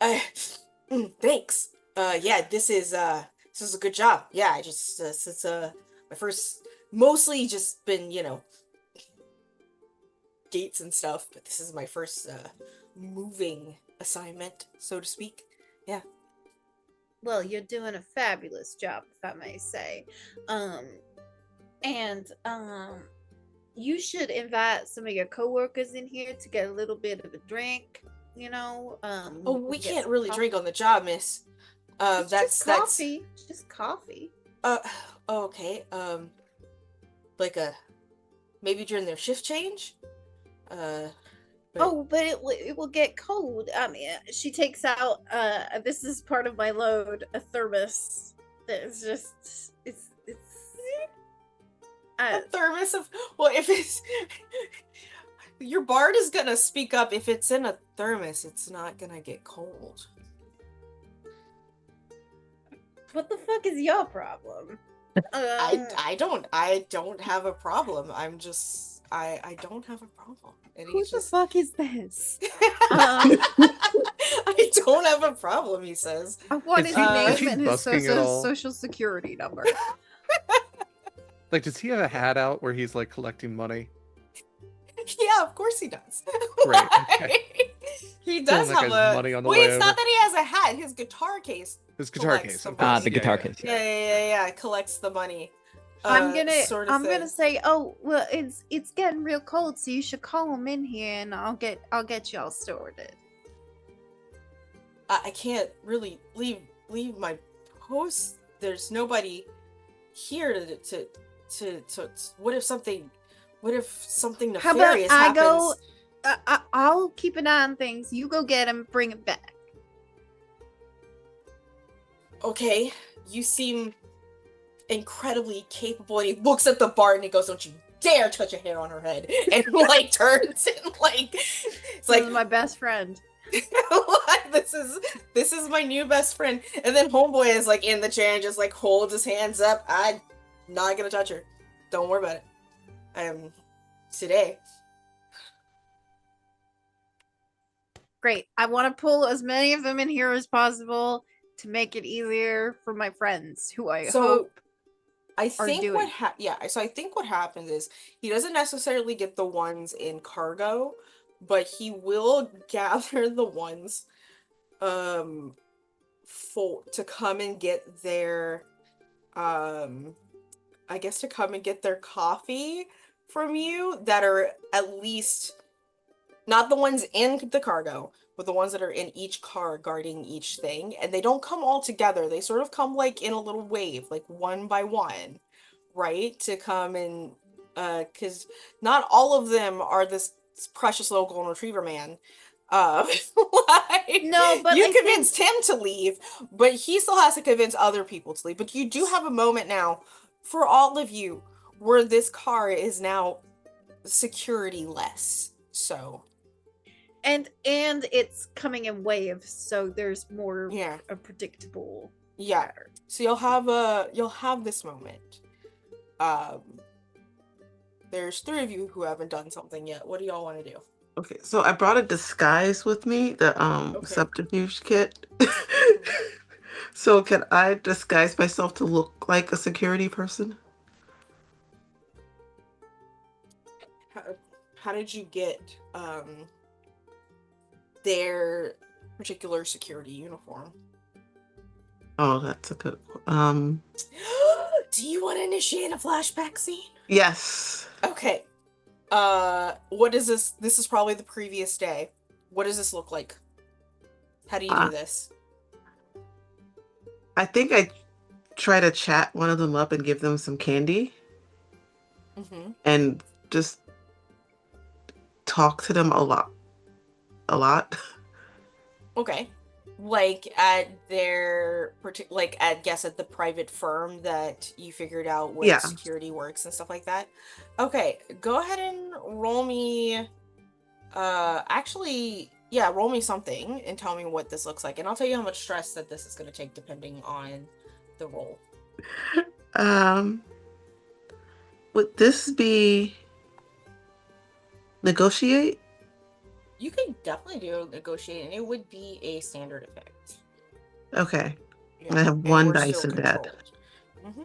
I thanks. Yeah, this is a good job. Yeah, I just it's my first, mostly just been, gates and stuff, but this is my first moving assignment, so to speak. Yeah. Well, you're doing a fabulous job, if I may say. And you should invite some of your coworkers in here to get a little bit of a drink. Oh, we get can't some really coffee. drink on the job, miss. It's That's just coffee. It's just coffee. Okay. Like maybe during their shift change. But- Oh, but it will get cold. I mean, she takes out this is part of my load, a thermos. That's just it's a thermos of, well, if it's your bard is gonna speak up. If it's in a thermos, it's not gonna get cold. What the fuck is your problem? I don't have a problem. I'm just I don't have a problem. And Who he's the just fuck is this? I don't have a problem, he says. I want his Is name he and his busking at all? social security number. Like, does he have a hat out where he's like collecting money? Yeah, of course he does. Great. Okay. He does Sounds like have has a money on the wait. way It's not over. that he has a hat. His guitar case. His guitar collects case. the of money. course. The guitar Yeah. case. Yeah. Collects the money. I'm gonna Sort of thing. say, oh well, it's getting real cold, so you should call him in here, and I'll get y'all sorted. I can't really leave my post. There's nobody here to what if something How about nefarious I happens? go? I'll keep an eye on things. You go get him, bring it back. Okay, you seem incredibly capable. And he looks at the bar and he goes, "Don't you dare touch a hair on her head!" And like turns and like it's like This is my best friend. this is my new best friend. And then homeboy is like in the chair and just like holds his hands up. I'm not gonna touch her. Don't worry about it. Today. Great. I want to pull as many of them in here as possible to make it easier for my friends, who I hope I are think doing. so I think what happens is he doesn't necessarily get the ones in cargo, but he will gather the ones to come and get their I guess to come and get their coffee from you that are at least not the ones in the cargo, but the ones that are in each car guarding each thing. And they don't come all together. They sort of come like in a little wave, like one by one, right? To come and because not all of them are this precious little golden retriever man. No, but you I think- convinced him to leave, but he still has to convince other people to leave. But you do have a moment now for all of you where this car is now security less. So and it's coming in waves, so there's more yeah, a predictable yeah. pattern. So you'll have this moment. There's 3 of you who haven't done something yet. What do y'all want to do? Okay, so I brought a disguise with me, the Okay. subterfuge kit. So can I disguise myself to look like a security person? How did you get their particular security uniform? Oh, that's a good one. Do you want to initiate a flashback scene? Yes. Okay. What is this? This is probably the previous day. What does this look like? How do you do this? I think I try to chat one of them up and give them some candy Mm-hmm. and just talk to them a lot. Okay. Like at their at the private firm that you figured out where Yeah. security works and stuff like that. Okay, go ahead and roll me Actually, yeah, roll me something and tell me what this looks like, and I'll tell you how much stress that this is going to take depending on the roll. Would this be negotiate? You can definitely do negotiate, and it would be a standard effect. Okay. Yeah, I have and one we're dice still in that. controlled. Mm-hmm.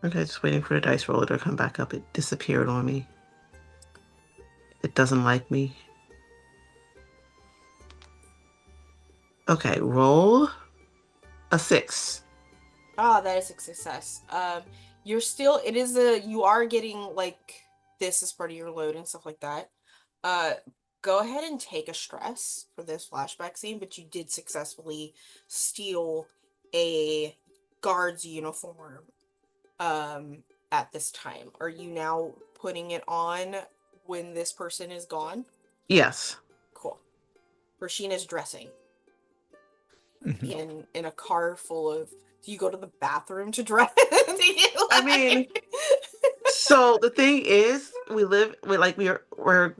Okay, just waiting for the dice roller to come back up. It disappeared on me. It doesn't like me. Okay, roll a 6. Ah, that is a success. You're still, you are getting, like, this is part of your load and stuff like that. Go ahead and take a stress for this flashback scene, but you did successfully steal a guard's uniform, at this time. Are you now putting it on when this person is gone? Yes. Cool. Rashina's dressing Mhm. in a car full of. Do you go to the bathroom to dress? I mean, so the thing is, we're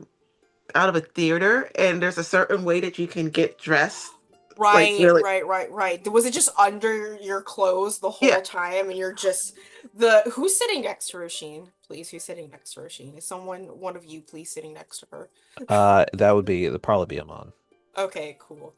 out of a theater, and there's a certain way that you can get dressed. Like right, really, right. Was it just under your clothes the yeah. whole time, and you're just who's sitting next to Rasheen? Please, who's sitting next to Rasheen? Is one of you, please, sitting next to her? That would probably be Amon. Okay, cool.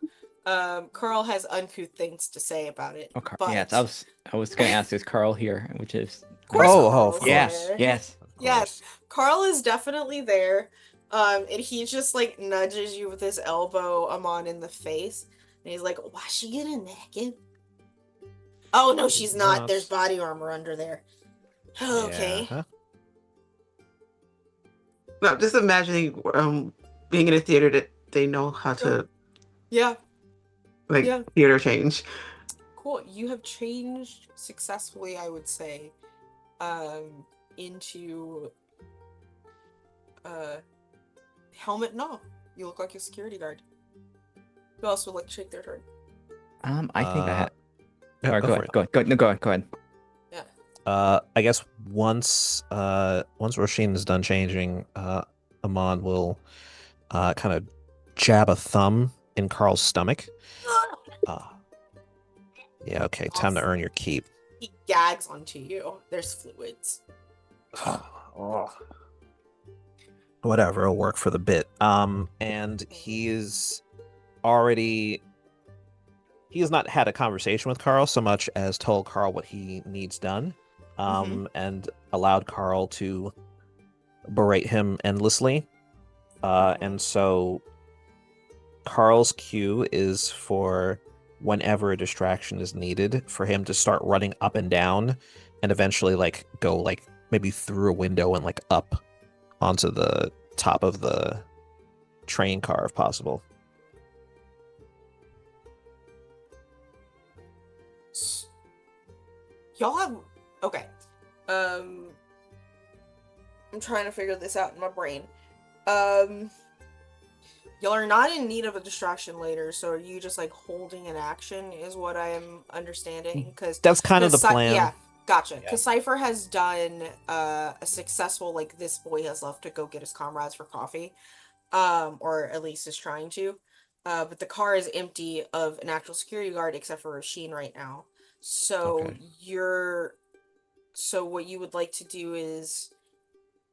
Carl has uncouth things to say about it, Okay. but Yes, I was gonna ask, is Carl here? Which is of course Oh, of Carl's yes, course. there. yes. Of Yeah, course. Carl is definitely there. And he just like nudges you with his elbow, Amon, in the face. And he's like, why is she getting naked? Oh no, she's not. There's body armor under there. Yeah. Okay. Huh? No, just imagining being in a theater that they know how to Yeah, like yeah. theater change. Cool. You have changed successfully, I would say, into helmet and all. You look like a security guard. Who else would like to take their turn? I think I have. Yeah, Or go go for ahead, it. go ahead, go, no, go ahead, go ahead. Yeah. I guess once Roshin is done changing, Amon will kind of jab a thumb in Carl's stomach. Yeah, okay, time to earn your keep. He gags onto you. There's fluids. Oh. Whatever, it'll work for the bit. And he has not had a conversation with Carl so much as told Carl what he needs done. And allowed Carl to berate him endlessly. And so Carl's cue is for whenever a distraction is needed for him to start running up and down and eventually like go like maybe through a window and like up onto the top of the train car if possible. Y'all have okay. I'm trying to figure this out in my brain. Y'all are not in need of a distraction later, so are you just like holding an action is what I am understanding? Because That's kind of the plan. Yeah, gotcha. Yeah. Because Cipher has done a successful like this boy has left to go get his comrades for coffee, or at least is trying to. But the car is empty of an actual security guard except for Rasheen right now. So Okay. so what you would like to do is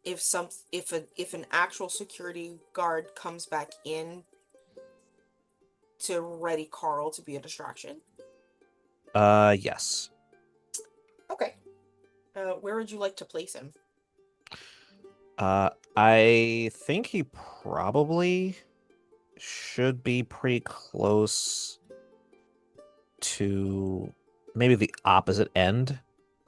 if an actual security guard comes back in to ready Carl to be a distraction. Yes. Okay. Where would you like to place him? I think he probably should be pretty close to maybe the opposite end.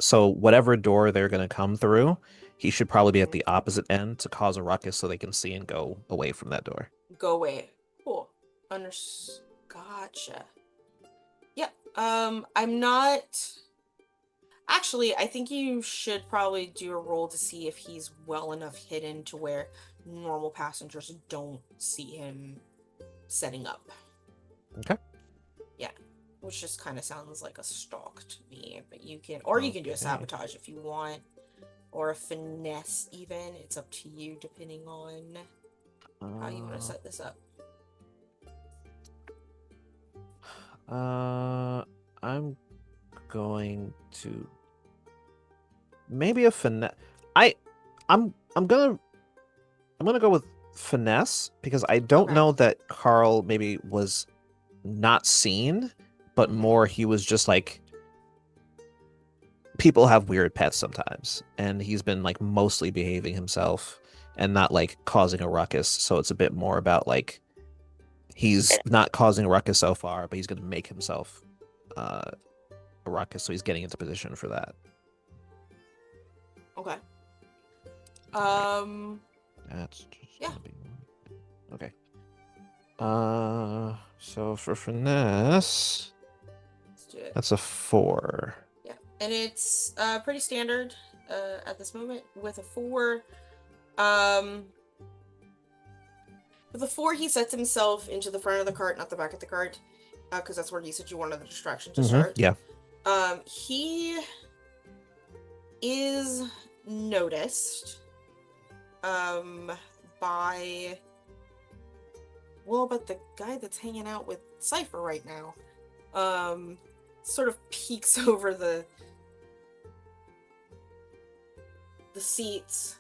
So whatever door they're going to come through, he should probably be at the opposite end to cause a ruckus so they can see and go away from that door. Go away. Cool. Gotcha. Yeah. I'm not. Actually, I think you should probably do a roll to see if he's well enough hidden to where normal passengers don't see him setting up. Okay. Yeah. Which just kind of sounds like a stalk to me, but you can, or you can do a Okay. sabotage if you want, or a finesse even. It's up to you depending on how you want to set this up. I'm going to maybe a finesse. I'm gonna go with finesse because I don't Okay. know that Carl maybe was not seen, but more he was just like people have weird pets sometimes, and he's been like mostly behaving himself and not like causing a ruckus. So it's a bit more about like he's not causing a ruckus so far, but he's gonna make himself a ruckus, so he's getting into position for that. Okay. That's just Yeah. gonna be one. Okay. So for finesse, Let's do it. that's a 4. Yeah, and it's pretty standard at this moment with a 4. With a 4, he sets himself into the front of the cart, not the back of the cart, because that's where you said you wanted the distraction to start. Yeah. He is noticed by but the guy that's hanging out with Cipher right now sort of peeks over the seats.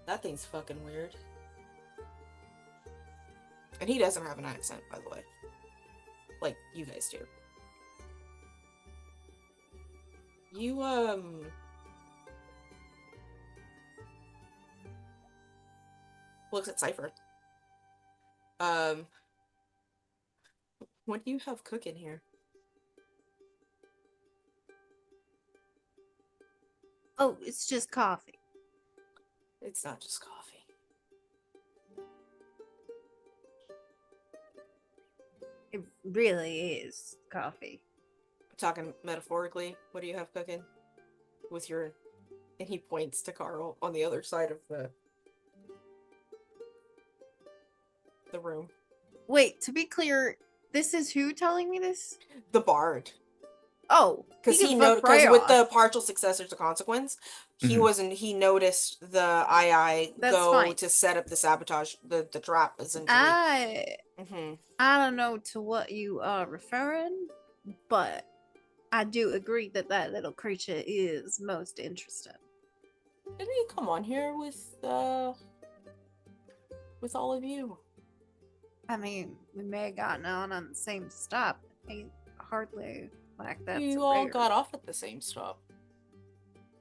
That thing's fucking weird. And he doesn't have an accent, by the way. Like you guys do. You looks at Cipher. What do you have cooking here? Oh, it's just coffee. It's not just coffee. It really is coffee. Talking metaphorically, what do you have cooking? With your... And he points to Carl on the other side of the room. Wait, to be clear, this is who telling me this? The bard. Oh, Because can he fuck because right with off. the partial successors to consequence, he wasn't. He noticed the II That's go fine. to set up the sabotage, the trap essentially. I Mm-hmm. don't know to what you are referring, but I do agree that that little creature is most interesting. Didn't he come on here with all of you? I mean, we may have gotten on the same stop. Ain't hardly like that's You all got off at the same stop,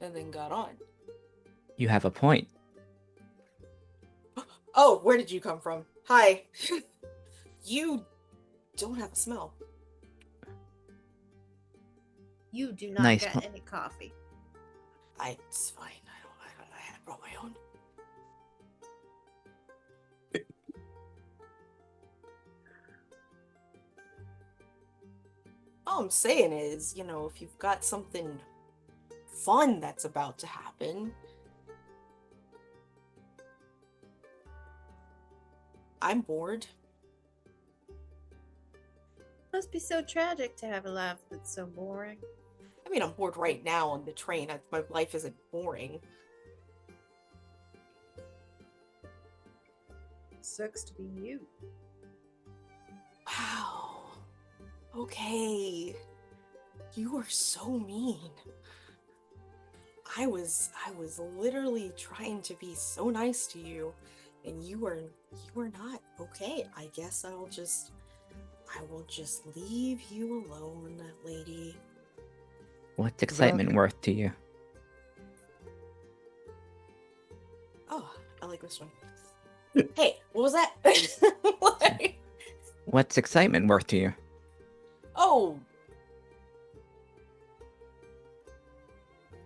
and then got on. You have a point. Oh, where did you come from? Hi. You don't have a smell. You do not Nice get po- any coffee. It's fine. I had brought my own. All I'm saying is, if you've got something fun that's about to happen, I'm bored. Must be so tragic to have a life that's so boring. I mean, I'm bored right now on the train. My life isn't boring. Sucks to be you. Wow. Okay. You are so mean. I was literally trying to be so nice to you, and you were not. Okay, I guess I will just leave you alone, lady. What's excitement worth to you? Oh, I like this one. Hey, what was that? Like, What's excitement worth to you? oh.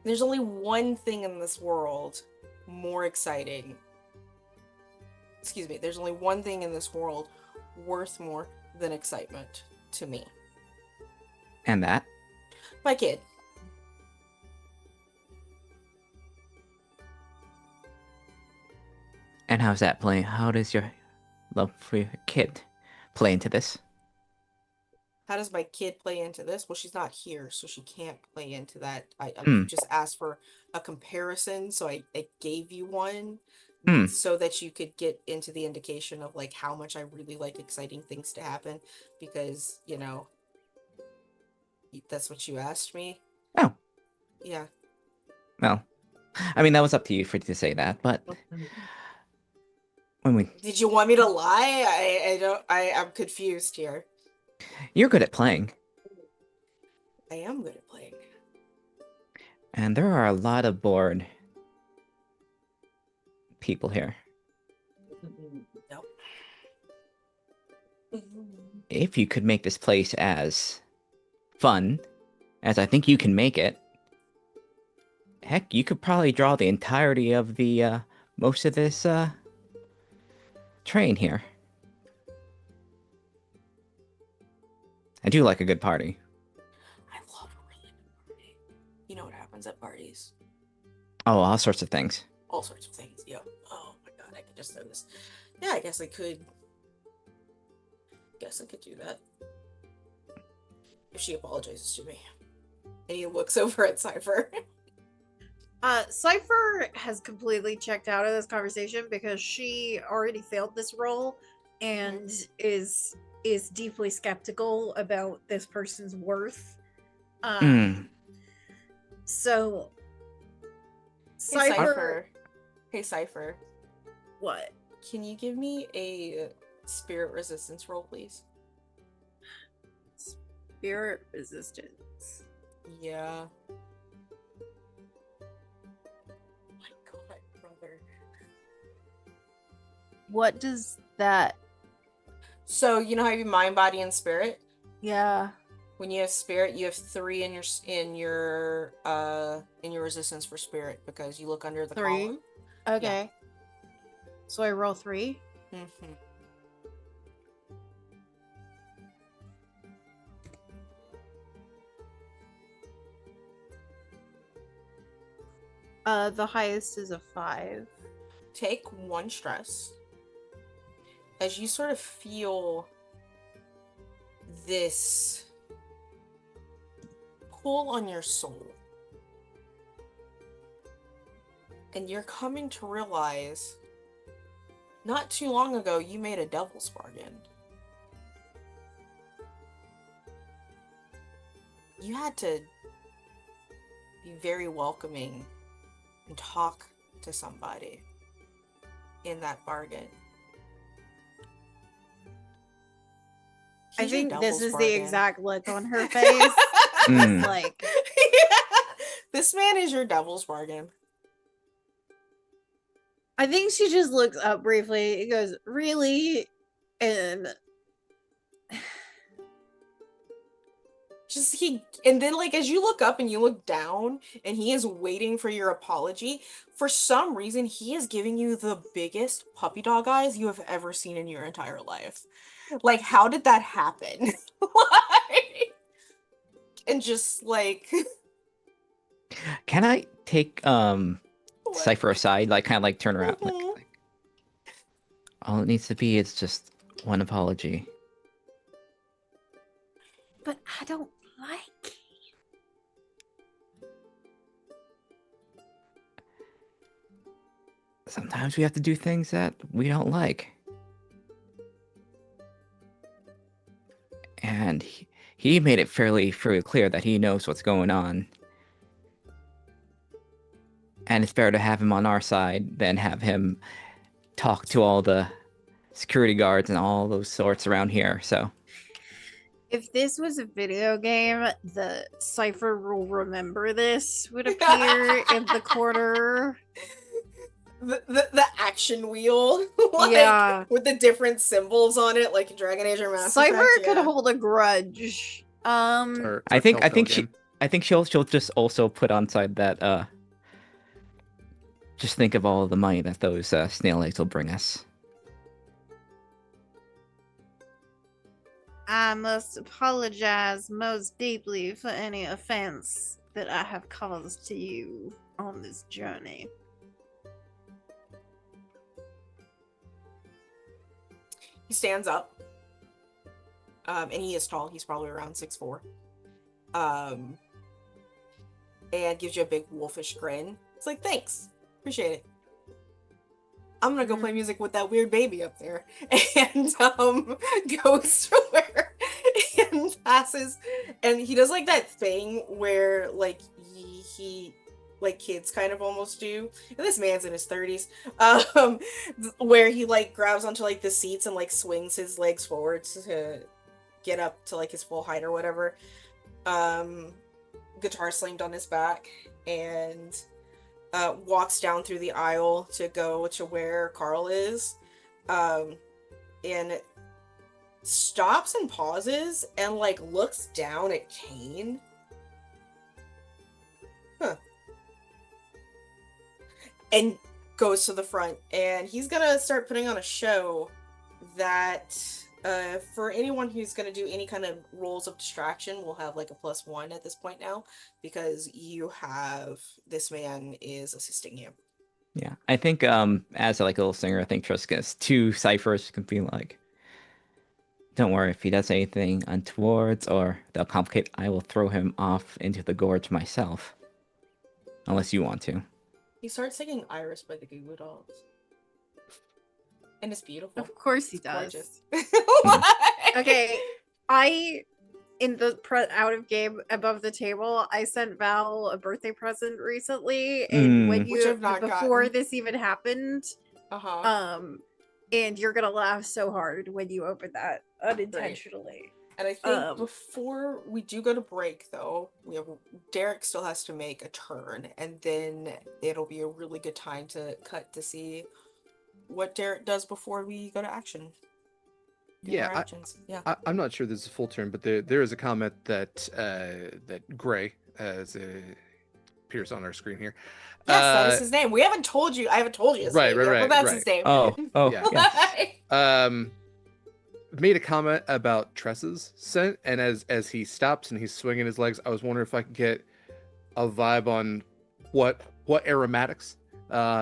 There's only one thing in this world more exciting. Excuse me, there's only one thing in this world worth more than excitement to me. And that? My kid. And how's that playing? How does your love for your kid play into this? how does my kid play into this? Well, she's not here, so she can't play into that. Hmm. You just asked for a comparison, so I gave you one Hmm. so that you could get into the indication of like how much I really like exciting things to happen, because that's what you asked me. Oh, Yeah. well, I mean, that was up to you to say that, but when Did you want me to lie? I'm confused here. you're good at playing, I am good at playing. and there are a lot of bored people here. Nope. If you could make this place as fun as I think you can make it, heck, you could probably draw the entirety of the most of this train here. I do like a good party. I love a really good party. You know what happens at parties? Oh, all sorts of things. All sorts of things. Yep. Oh my god, I could just know this. Yeah, I guess I could. Guess I could do that. If she apologizes to me. And he looks over at Cipher. Cipher has completely checked out of this conversation because she already failed this role and is deeply skeptical about this person's worth. So Cipher, Hey Cipher. what? Can you give me a spirit resistance roll, please? Spirit resistance. Yeah. My god, brother. What does that? So you know how you have mind, body, and spirit? Yeah. When you have spirit, you have 3 in your resistance for spirit because you look under the 3. column. Okay. So I roll 3. Mm-hmm. The highest is a 5. Take 1 stress as you sort of feel this pull on your soul. And you're coming to realize not too long ago you made a devil's bargain. You had to be very welcoming and talk to somebody in that bargain. I He's your think this devil's is the bargain. exact look on her face. Mm. Like, this man is your devil's bargain. I think she just looks up briefly. It goes, really? And And then like as you look up and you look down and he is waiting for your apology, for some reason he is giving you the biggest puppy dog eyes you have ever seen in your entire life. Like, how did that happen? Like, and just like Can I take what? Cipher aside, like kind of like turn around? Mhm. Like, all it needs to be is just one apology. but I don't like it. Sometimes we have to do things that we don't like. And he made it fairly clear that he knows what's going on. And it's better to have him on our side than have him talk to all the security guards and all those sorts around here. So If this was a video game, the Cipher will remember this would appear in the corner. The action wheel, like, Yeah. with the different symbols on it, like in Dragon Age or Mass Cipher Effect, could yeah. hold a grudge. I think she'll just also put on side that just think of all the money that those snail eggs will bring us. I must apologize most deeply for any offense that I have caused to you on this journey. He stands up. And he is tall. He's probably around 6'4". And gives you a big wolfish grin. It's like, thanks, appreciate it. I'm gonna go play music with that weird baby up there, and goes to where and passes, and he does like that thing where like he like kids kind of almost do, and this man's in his 30s, where he like grabs onto like the seats and like swings his legs forward to get up to like his full height or whatever, guitar slammed on his back, and walks down through the aisle to go to where Carl is, and stops and pauses and like looks down at Cain. And goes to the front, and he's gonna start putting on a show that for anyone who's gonna do any kind of roles of distraction will have like a +1 at this point now, because you have this man is assisting you. Yeah, I think as like a little singer, I think Tressa gets 2 ciphers can be like, don't worry, if he does anything untowards or they'll complicate, I will throw him off into the gorge myself. Unless you want to. He starts singing Iris by the Goo Goo Dolls. And it's beautiful. Of course he It's does. gorgeous. Okay, in the out of game above the table, I sent Val a birthday present recently, and when Which I've not before gotten. this even happened, and you're gonna laugh so hard when you open that unintentionally. And I think before we do go to break, though, Derek still has to make a turn, and then it'll be a really good time to cut to see what Derek does before we go to action. Yeah, I'm not sure this is a full turn, but there is a comment that that Gray appears on our screen here. Yes, that is his name. We haven't told you. I haven't told you his name. Right, but that's his name. Oh, yeah. Made a comment about Tressa's scent, and as he stops and he's swinging his legs, I was wondering if I could get a vibe on what aromatics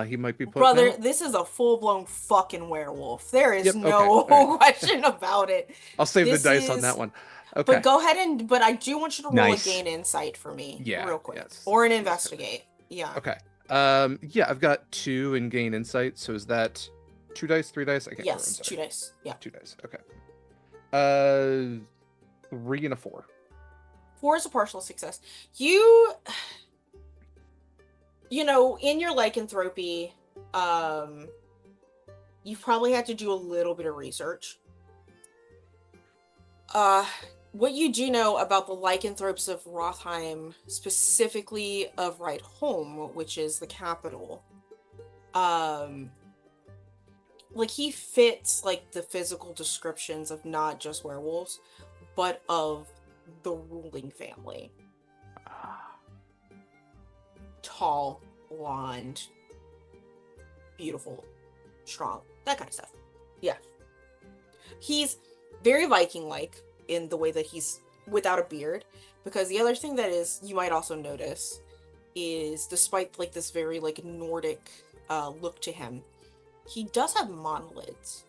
he might be putting Brother, out. this is a full-blown fucking werewolf. There is no question about it. I'll save the dice on that one. Okay. But go ahead but I do want you to roll a gain insight for me real quick. Yes. Or an investigate. Yeah. Okay. Yeah, I've got 2 in gain insight, so is that 2 dice, 3 dice? I can't remember. Yes, 2 dice. Yeah. 2 dice. Okay. 3 and a 4. 4 is a partial success. You know, in your lycanthropy, you've probably had to do a little bit of research. What you do know about the lycanthropes of Rothheim, specifically of Rydholm, which is the capital, like he fits like the physical descriptions of not just werewolves, but of the ruling family. Tall, blonde, beautiful, strong, that kind of stuff. Yeah. He's very Viking-like in the way that he's without a beard, because the other thing that is you might also notice is, despite like this very like Nordic look to him, he does have monolids,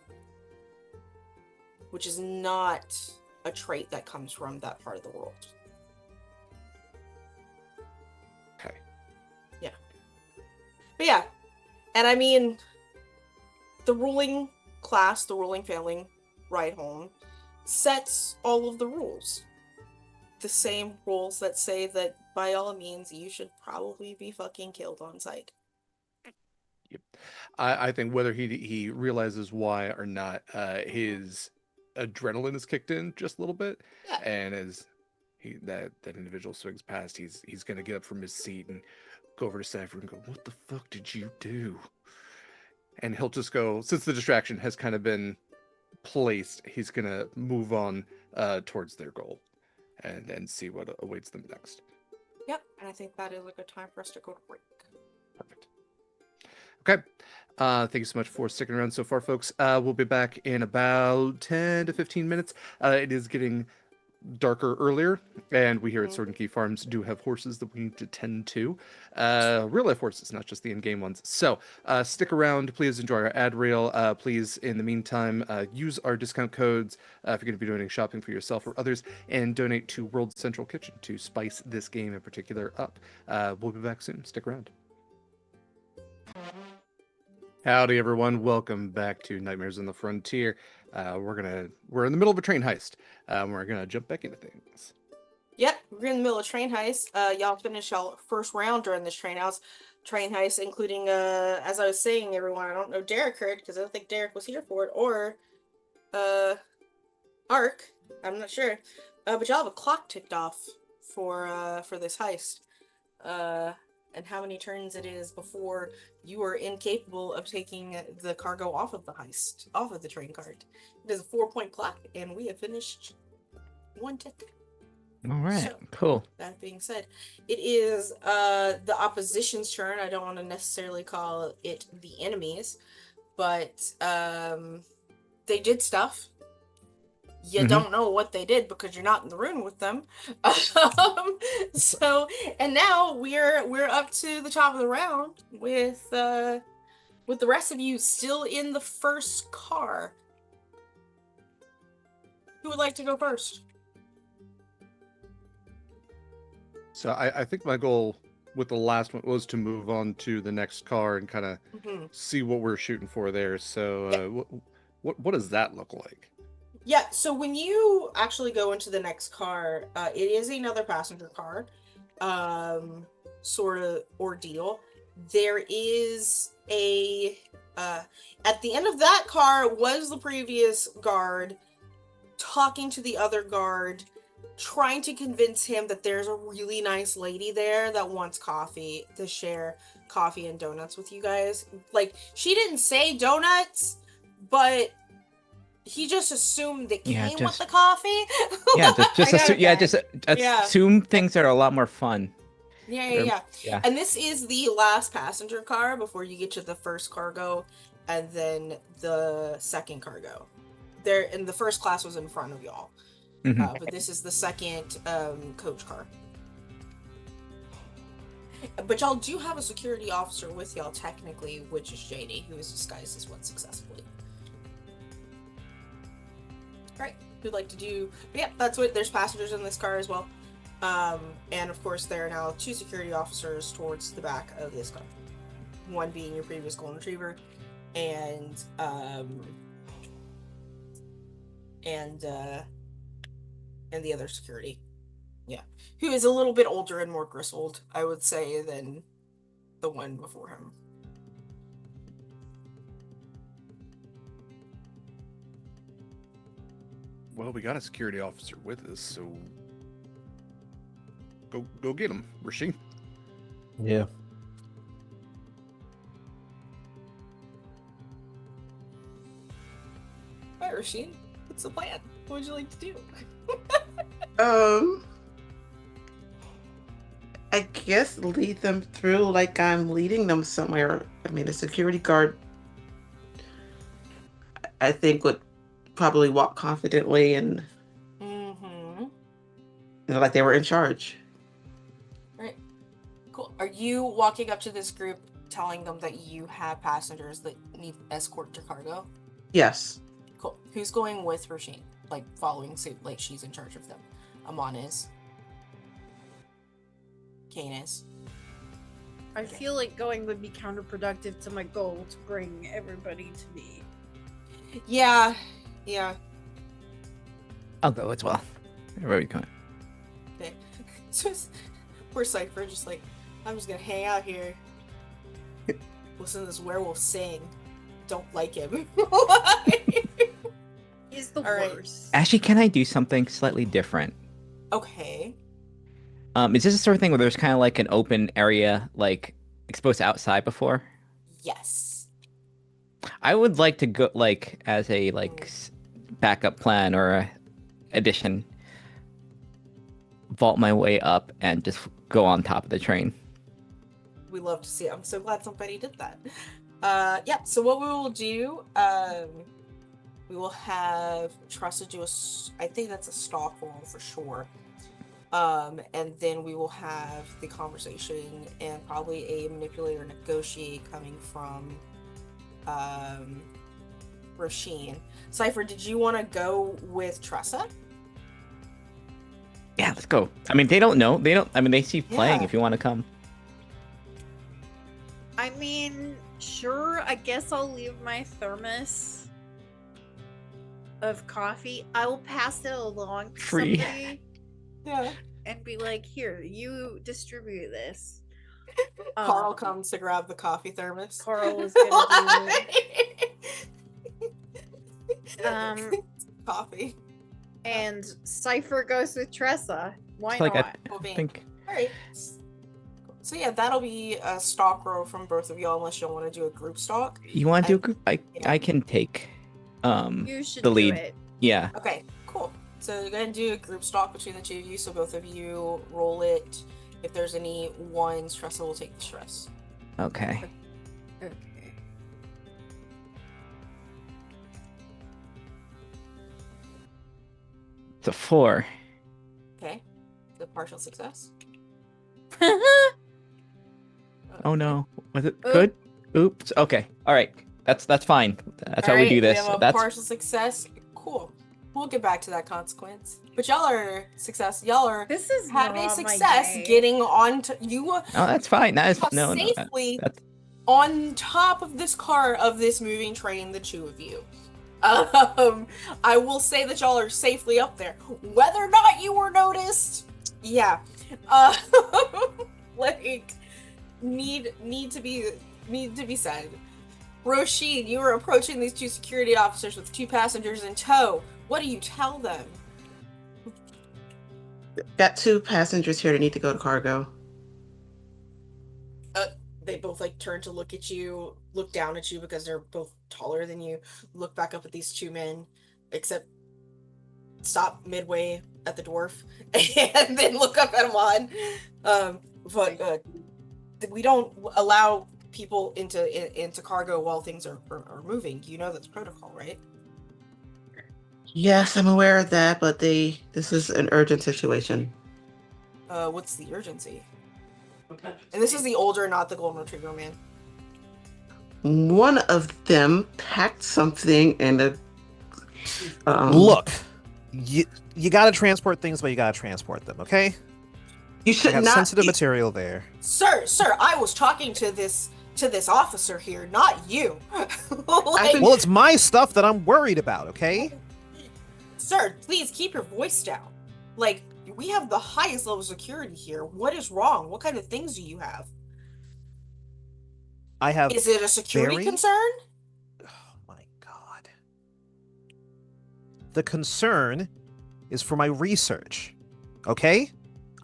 which is not a trait that comes from that part of the world. Okay. Yeah. But yeah, and I mean, the ruling class, the ruling family, Rydholm, sets all of the rules. The same rules that say that by all means you should probably be fucking killed on sight. Yep. I think whether he realizes why or not, his adrenaline is kicked in just a little bit, and as that individual swings past, he's gonna get up from his seat and go over to Cipher and go, "What the fuck did you do?" And he'll just go, since the distraction has kind of been placed, he's gonna move on towards their goal and see what awaits them next. Yep, and I think that is a good time for us to go to break. Perfect. Okay. Thank you so much for sticking around so far, folks. We'll be back in about 10 to 15 minutes. It is getting darker earlier, and we here at Sword and Key Farms do have horses that we need to tend to. Real life horses, not just the in-game ones. So stick around. Please enjoy our ad reel. Please, in the meantime, use our discount codes if you're going to be doing shopping for yourself or others, and donate to World Central Kitchen to spice this game in particular up. We'll be back soon. Stick around. Howdy, everyone. Welcome back to Nightmares on the Frontier. We're in the middle of a train heist. We're gonna jump back into things. Yep, we're in the middle of train heist. Y'all finished y'all first round during this train heist, including as I was saying, everyone. I don't know Derek heard because I don't think Derek was here for it, or Ark. I'm not sure. But y'all have a clock ticked off for this heist. And how many turns it is before you are incapable of taking the cargo off of the train cart. It is a 4-point clock, and we have finished one tick. All right, So, cool. That being said, it is the opposition's turn. I don't want to necessarily call it the enemies, but they did stuff. You don't know what they did because you're not in the room with them. So, and now we're up to the top of the round with the rest of you still in the first car. Who would like to go first? So I think my goal with the last one was to move on to the next car and kind of see what we're shooting for there. So what does that look like? Yeah, so when you actually go into the next car, it is another passenger car, sort of ordeal. There is a, at the end of that car was the previous guard talking to the other guard, trying to convince him that there's a really nice lady there that wants coffee, to share coffee and donuts with you guys. Like, she didn't say donuts, but he just assumed that came with the coffee. Assume things that are a lot more fun. Yeah. And this is the last passenger car before you get to the first cargo, and then the second cargo. There, and the first class was in front of y'all, but this is the second coach car. But y'all do have a security officer with y'all technically, which is Janie, who is disguised as one successfully. Right, who'd like to do? But yeah, that's what. There's passengers in this car as well, and of course there are now 2 security officers towards the back of this car. One being your previous golden retriever, and the other security, who is a little bit older and more grizzled, I would say, than the one before him. Well, we got a security officer with us, so go get him, Roisin. Yeah. Hi, Roisin. What's the plan? What would you like to do? I guess lead them through like I'm leading them somewhere. I mean, a security guard, I think, would probably walk confidently and like they were in charge. Right. Cool. Are you walking up to this group telling them that you have passengers that need escort to cargo? Yes. Cool. Who's going with Roisin? Like following suit, like she's in charge of them. Amon is. Cain is. I feel like going would be counterproductive to my goal to bring everybody to me. Yeah. I'll go as well. Where are we going? Okay. So poor Cipher, just like, I'm just gonna hang out here. Listen to this werewolf sing. Don't like him. He's the All worst. Actually, can I do something slightly different? Okay. Is this the sort of thing where there's kind of like an open area, like exposed to outside before? Yes. I would like to go, like, as a backup plan or a addition, vault my way up and just go on top of the train. We love to see it. I'm so glad somebody did that. Yeah, so what we will do, We will have Tressa do I think that's a stalk roll for sure. And then we will have the conversation and probably a manipulate or negotiate coming from Roisin. Cipher, did you want to go with Tressa? Yeah, let's go. I mean, they don't know. They see playing Yeah. if you want to come. I mean, sure, I guess I'll leave my thermos of coffee. I will pass it along to Free. somebody Yeah. and be like, here, you distribute this. Carl comes to grab the coffee thermos. Carl is gonna do coffee. and Cipher goes with Tressa. Why It's like not? I think. Alright. So yeah, that'll be a stalk row from both of y'all unless y'all want to do a group stalk. You want to do a group? I can take You should the do lead. it. Yeah. Okay, cool. So you're going to do a group stalk between the two of you, so both of you roll it. If there's any ones, Tressa will take the stress. Okay. Okay. It's a 4. Okay. The partial success. Oh no. Was it Oop. good? Oops. Okay. All right. That's fine. That's how we do this. We have a That's partial success. Cool. We'll get back to that consequence. But y'all are Y'all are This is having not my success day. getting on to you. Oh, that's fine. That is no. Safely That's on top of this car of this moving train, the two of you. I will say that y'all are safely up there. Whether or not you were noticed, yeah. Like need to be said. Roisin, you are approaching these two security officers with 2 passengers in tow. What do you tell them? Got 2 passengers here that need to go to cargo. They both like turn to look at you, look down at you because they're both taller than you, look back up at these 2 men, except stop midway at the dwarf and then look up at Amon. But we don't allow people into cargo while things are moving. You know that's protocol, right? Yes, I'm aware of that, but this is an urgent situation. What's the urgency? And this is the older, not the golden retriever man. One of them packed something in a Look, you gotta transport things, but you gotta transport them, okay? You I should got not. sensitive material there. Sir, I was talking to this officer here, not you. Well, it's my stuff that I'm worried about, okay? Sir, please keep your voice down. Like, we have the highest level of security here. What is wrong? What kind of things do you have? I have. Is it a security very- concern? Oh my god. The concern is for my research, okay?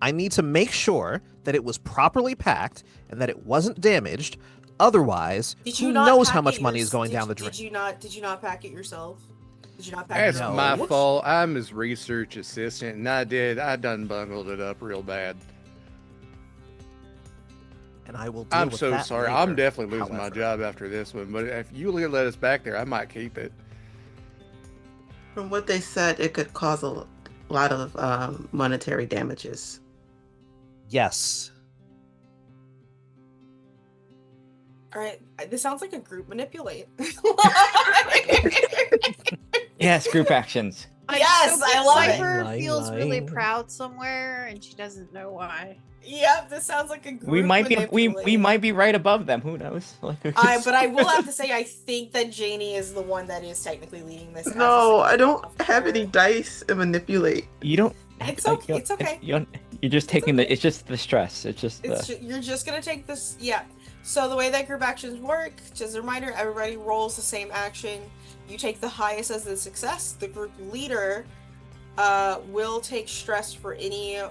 I need to make sure that it was properly packed and that it wasn't damaged. Otherwise, Did you who not knows pack how it much money is going did down you- the drain? Did you not pack it yourself? Did you not pack That's it No. my yourself? fault. I'm his research assistant, and I done bungled it up real bad. And I will deal I'm with so that sorry. later, I'm definitely losing my however. job after this one, but if you let us back there, I might keep it. From what they said, it could cause a lot of monetary damages. Yes. All right, this sounds like a group manipulate. yes. Group actions. Yes, I love it. Cipher Lying, feels really lying. proud somewhere, and she doesn't know why. Yep, this sounds like a group We might be manipulate. we might be right above them. Who knows? Like, But I will have to say, I think that Janie is the one that is technically leading this. as a No, I don't security have officer. any dice to manipulate. You don't. It's okay. It's okay. You're just taking the. It's just the stress. It's just the. You're just gonna take this. Yeah. So the way that group actions work, just a reminder, everybody rolls the same action. You take the highest as the success. The group leader will take stress for any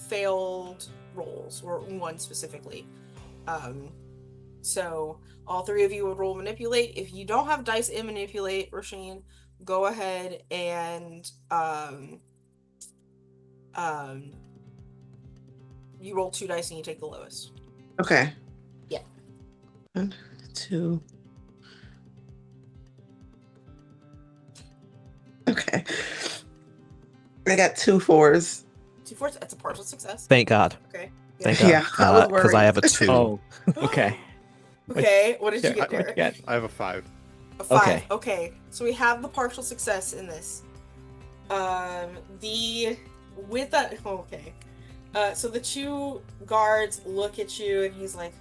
failed rolls, or one specifically. So all 3 of you would roll manipulate. If you don't have dice in manipulate, Roisin, go ahead and you roll 2 dice and you take the lowest. Okay. Yeah. 1, 2. I got 2 4s. 2 4s. That's a partial success. Thank God. Okay. Thank Yeah, I was God. Because I worried. have a 2. Oh, okay. Okay. What did you Yeah, get, what'd you Derek? get? I have a 5. A 5. Okay. Okay. So we have the partial success in this. So the 2 guards look at you, and he's like,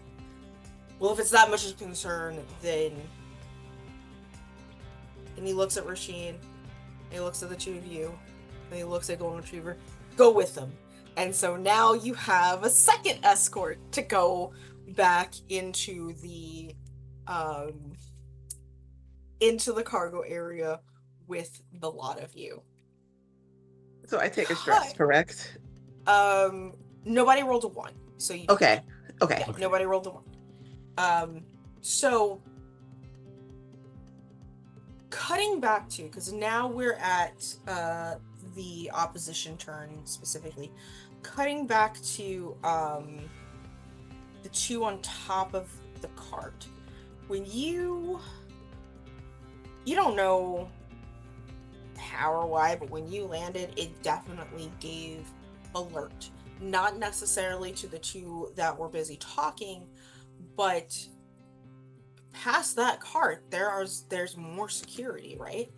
"Well, if it's that much of a concern, then." And he looks at Roisin. He looks at the 2 of you. And he looks at Golden Retriever. Go with them. And so now you have a second escort to go back into the cargo area with the lot of you. So I take a stress, correct? Nobody rolled a 1, so you. Okay. Yeah, nobody rolled a 1. So cutting back to, because now we're at the opposition turn specifically. Cutting back to the 2 on top of the cart. When you don't know how or why, but when you landed, it definitely gave alert. Not necessarily to the 2 that were busy talking, but past that cart, there's more security, right?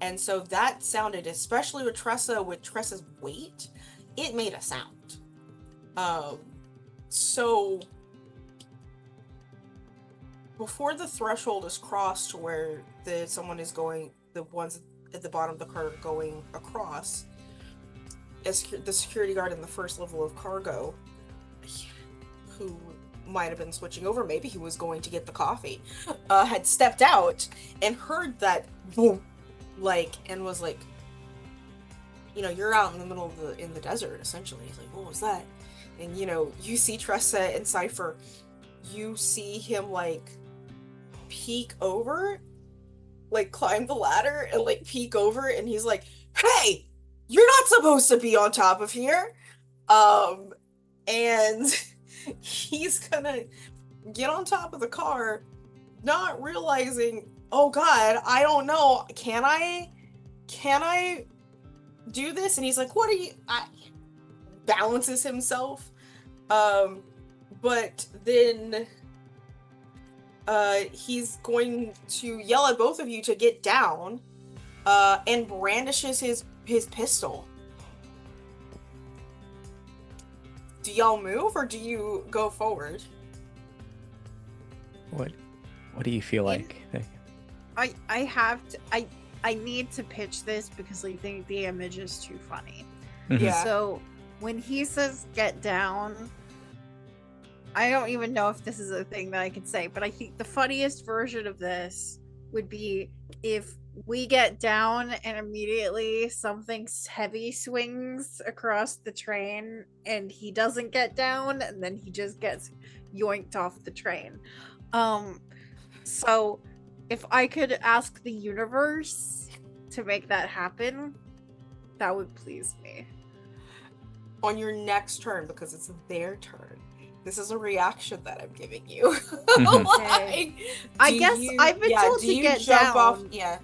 And so that sounded, especially with Tressa's weight, it made a sound. So before the threshold is crossed to where someone is going, the ones at the bottom of the cart are going across, the security guard in the first level of cargo, who might have been switching over, maybe he was going to get the coffee, had stepped out and heard that boom, and was like, you're out in the middle of the desert, essentially. He's like, what was that? And you see Tressa and Cipher, you see him peek over, climb the ladder and peek over, and he's like, hey, you're not supposed to be on top of here. And he's gonna get on top of the car, not realizing, oh god, I don't know, can I do this? And he's like, what are you, balances himself, but then he's going to yell at both of you to get down, and brandishes his pistol. Do y'all move or do you go forward? What do you feel like? I have to. I need to pitch this because I think the image is too funny. Yeah. So when he says "get down," I don't even know if this is a thing that I can say, but I think the funniest version of this would be if we get down and immediately something heavy swings across the train and he doesn't get down and then he just gets yoinked off the train. So if I could ask the universe to make that happen, that would please me. On your next turn, because it's their turn, this is a reaction that I'm giving you. Okay. I guess I've been told to get down. Off, yeah,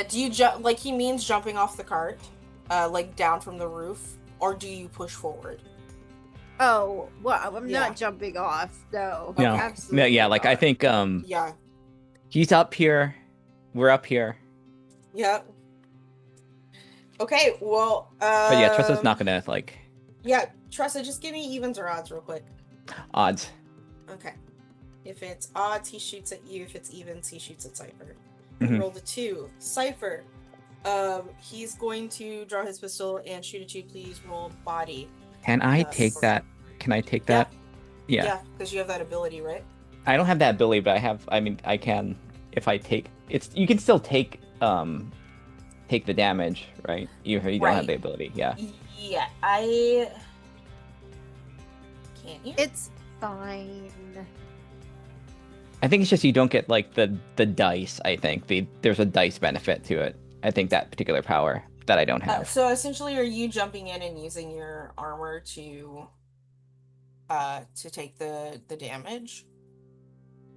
do you jump, he means jumping off the cart, down from the roof, or do you push forward? Oh, well, I'm not jumping off. No. No. Absolutely No, yeah, not. I think Yeah. he's up here, we're up here. Yep. Okay, well, But yeah, Tressa's not gonna Yeah, Tressa, just give me evens or odds real quick. odds. Okay. If it's odds, he shoots at you. If it's evens, he shoots at Cipher. Mhm. Roll the 2. Cipher. He's going to draw his pistol and shoot at you. Please roll body. Can I take that? Can I take that? Yeah. Yeah, because you have that ability, right? I don't have that ability, but I can if I take it's you can still take the damage, right? You don't have the ability, yeah. Yeah, can't you? It's fine. I think it's just you don't get the dice, I think. There's a dice benefit to it. I think that particular power that I don't have. So essentially, are you jumping in and using your armor to take the damage?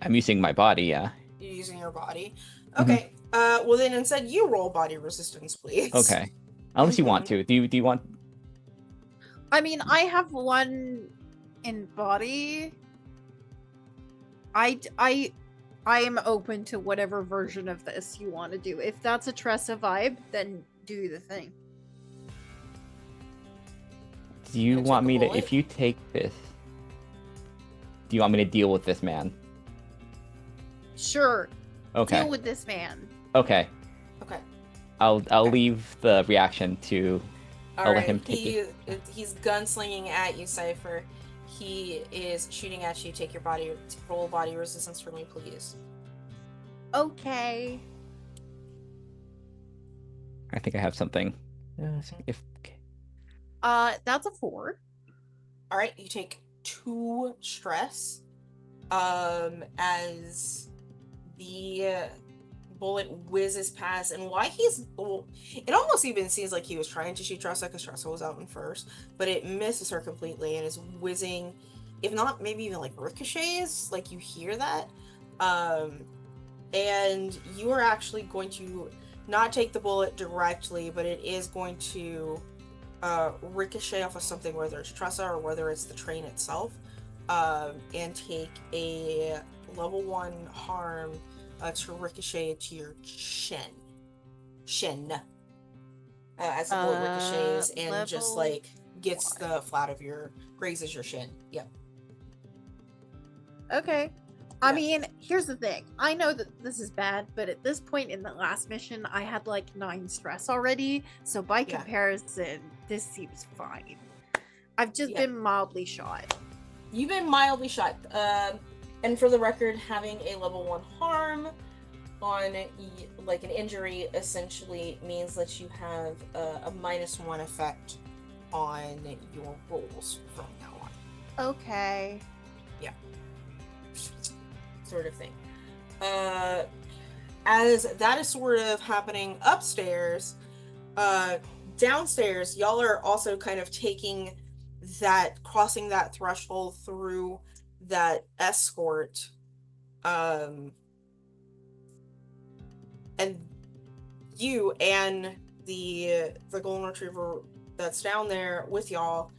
I'm using my body, yeah. You're using your body. Okay. Well then instead you roll body resistance, please. Okay. Unless you want to. Do you want? I mean, I have one in body. I am open to whatever version of this you want to do. If that's a Tressa vibe, then do the thing. Do you Gonna want take a me to? bullet? If you take this, do you want me to deal with this man? Sure. Okay. Deal with this man. Okay. Okay. I'll Okay. leave the reaction to. All I'll let right. him take He's gunslinging at you, Cipher. He is shooting at you. Take your roll body resistance for me, please. Okay. I think I have something. If That's a 4. All right. You take 2 stress. As the bullet whizzes past, and why it almost even seems like he was trying to shoot Tressa because Tressa was out in first, but it misses her completely and is whizzing, if not maybe even like ricochets, like you hear that. And you are actually going to not take the bullet directly, but it is going to ricochet off of something, whether it's Tressa or whether it's the train itself, and take a level 1 harm to ricochet to your shin. As the bullet ricochets and just level like gets the flat of grazes your shin. Yep. Okay. I Yeah. mean, here's the thing. I know that this is bad, but at this point in the last mission, I had like 9 stress already. So by Yeah. comparison, this seems fine. I've just Yeah. been mildly shot. You've been mildly shot. And for the record, having a level 1 harm on like an injury essentially means that you have a -1 effect on your rolls from now on. Okay. Sort of thing. As that is sort of happening upstairs, downstairs, y'all are also kind of crossing that threshold through that escort. And you and the golden retriever that's down there with y'all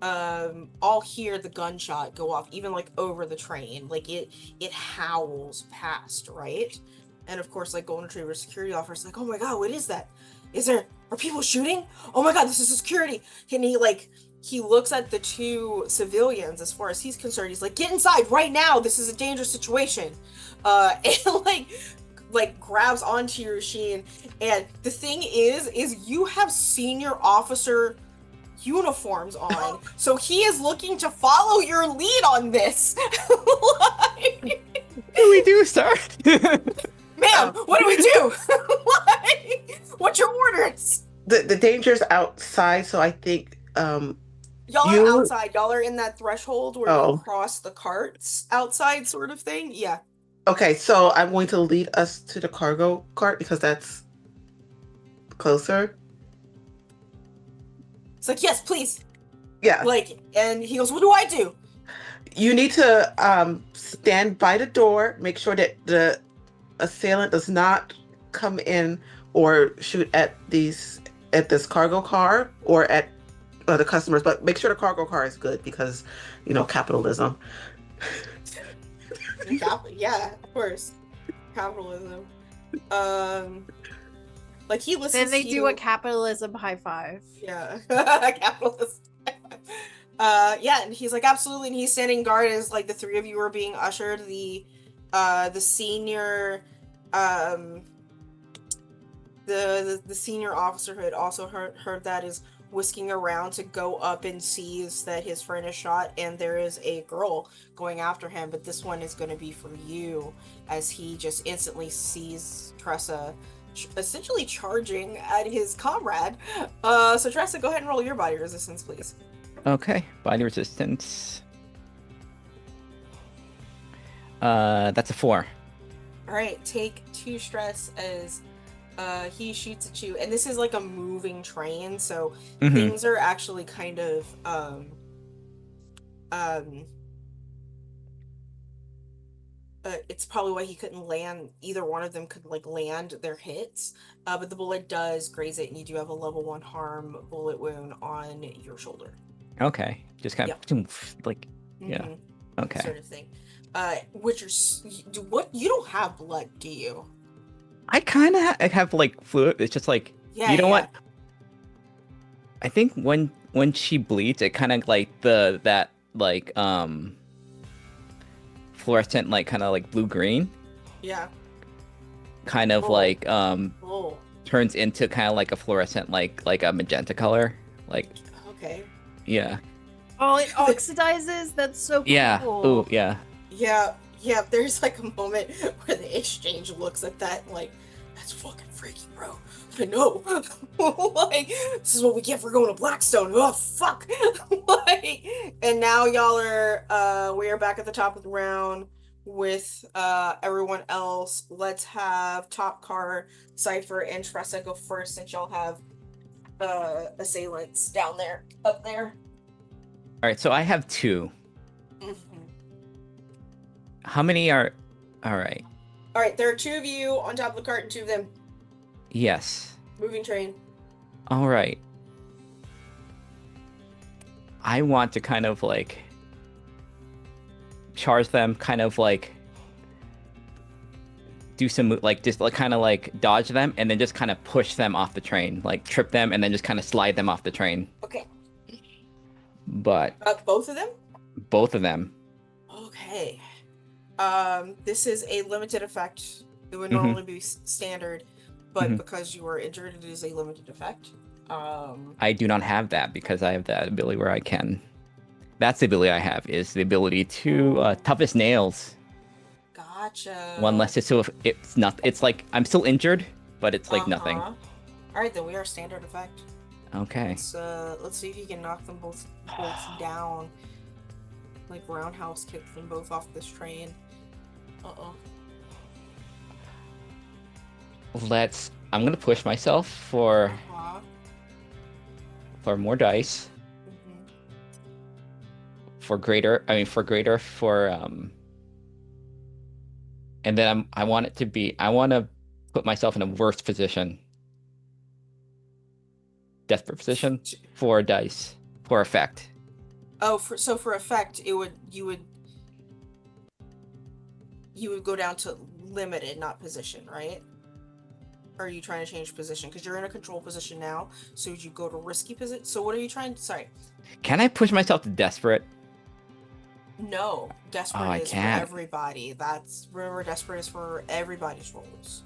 all hear the gunshot go off, even like over the train. Like it howls past, right? And of course, like golden retriever security officer's like, oh my god, what is that? Are people shooting? Oh my god, this is security. And he looks at the 2 civilians. As far as he's concerned, he's like, get inside right now, this is a dangerous situation. And like grabs onto your machine. And the thing is you have senior officer uniforms on, so he is looking to follow your lead on this. Like, what do we do, sir? ma'am, what do we do? Like, what's your orders? The danger's outside, so I think Y'all You- are outside. Y'all are in that threshold where Oh. you cross the carts outside, sort of thing. Yeah. okay, so I'm going to lead us to the cargo cart because that's closer. It's like, yes, please. Yeah. Like, and he goes, what do I do? You need to stand by the door, make sure that the assailant does not come in or shoot at this cargo car or at the customers, but make sure the cargo car is good because, capitalism. Yeah, of course. Capitalism. Like he listens Then they to do you. a capitalism high five. Yeah. Capitalist. Yeah, and he's like, absolutely, and he's standing guard as like the 3 of you are being ushered. The senior the senior officer who had also heard that is whisking around to go up and sees that his friend is shot, and there is a girl going after him, but this one is going to be for you, as he just instantly sees Tressa essentially charging at his comrade. So Tressa, go ahead and roll your body resistance, please. Okay, body resistance. That's a 4. All right, take 2 stress as he shoots at you, and this is like a moving train, so Mhm. things are actually kind of it's probably why he couldn't land. Either one of them could like land their hits, but the bullet does graze it, and you do have a level 1 harm bullet wound on your shoulder. Okay, just kind of like yeah. Mhm, Okay. sort of thing. Which what you don't have blood, do you? I kind of have like fluid. It's just like Yeah, you know yeah. what? I think when she bleeds, it kind of like that like fluorescent like kind of like blue green Yeah. kind of Oh. like Oh, turns into kind of like a fluorescent like a magenta color. Like okay. yeah. Oh, it oxidizes? That's so cool. Yeah. Ooh, yeah. Yeah, there's like a moment where the exchange looks at that like, that's fucking freaky, bro. I know. Like, this is what we get for going to Blackstone. Oh, fuck. Like, and now y'all are, we are back at the top of the round with everyone else. Let's have top card, Cipher, and Tressa go first since y'all have assailants up there. All right. So I have 2. Mhm. How many are? All right. All right, there are 2 of you on top of the cart and 2 of them. Yes. Moving train. All right. I want to kind of like charge them, kind of like do some like just like kind of like dodge them, and then just kind of push them off the train, like trip them, and then just kind of slide them off the train. Okay. But Both of them? both of them. Okay. This is a limited effect. It would Mhm. normally be standard, but Mhm. because you were injured, it is a limited effect. I do not have that because I have that ability where I can. That's the ability I have is the ability to tough as nails. Gotcha. One less. So if it's not. It's like I'm still injured, but it's like nothing. All right, then we are standard effect. Okay. Let's see if you can knock them both down. Like roundhouse kick them both off this train. I'm gonna push myself for Uh-huh. more dice. Mhm. And then I want to put myself in a worse position. Desperate position for dice for effect. Oh, for effect, you would go down to limited, not position, right? Or are you trying to change position? Because you're in a control position now, so would you go to risky position? So what are you trying to... Sorry. Can I push myself to desperate? No. Desperate I is can't. for everybody. Remember, desperate is for everybody's roles.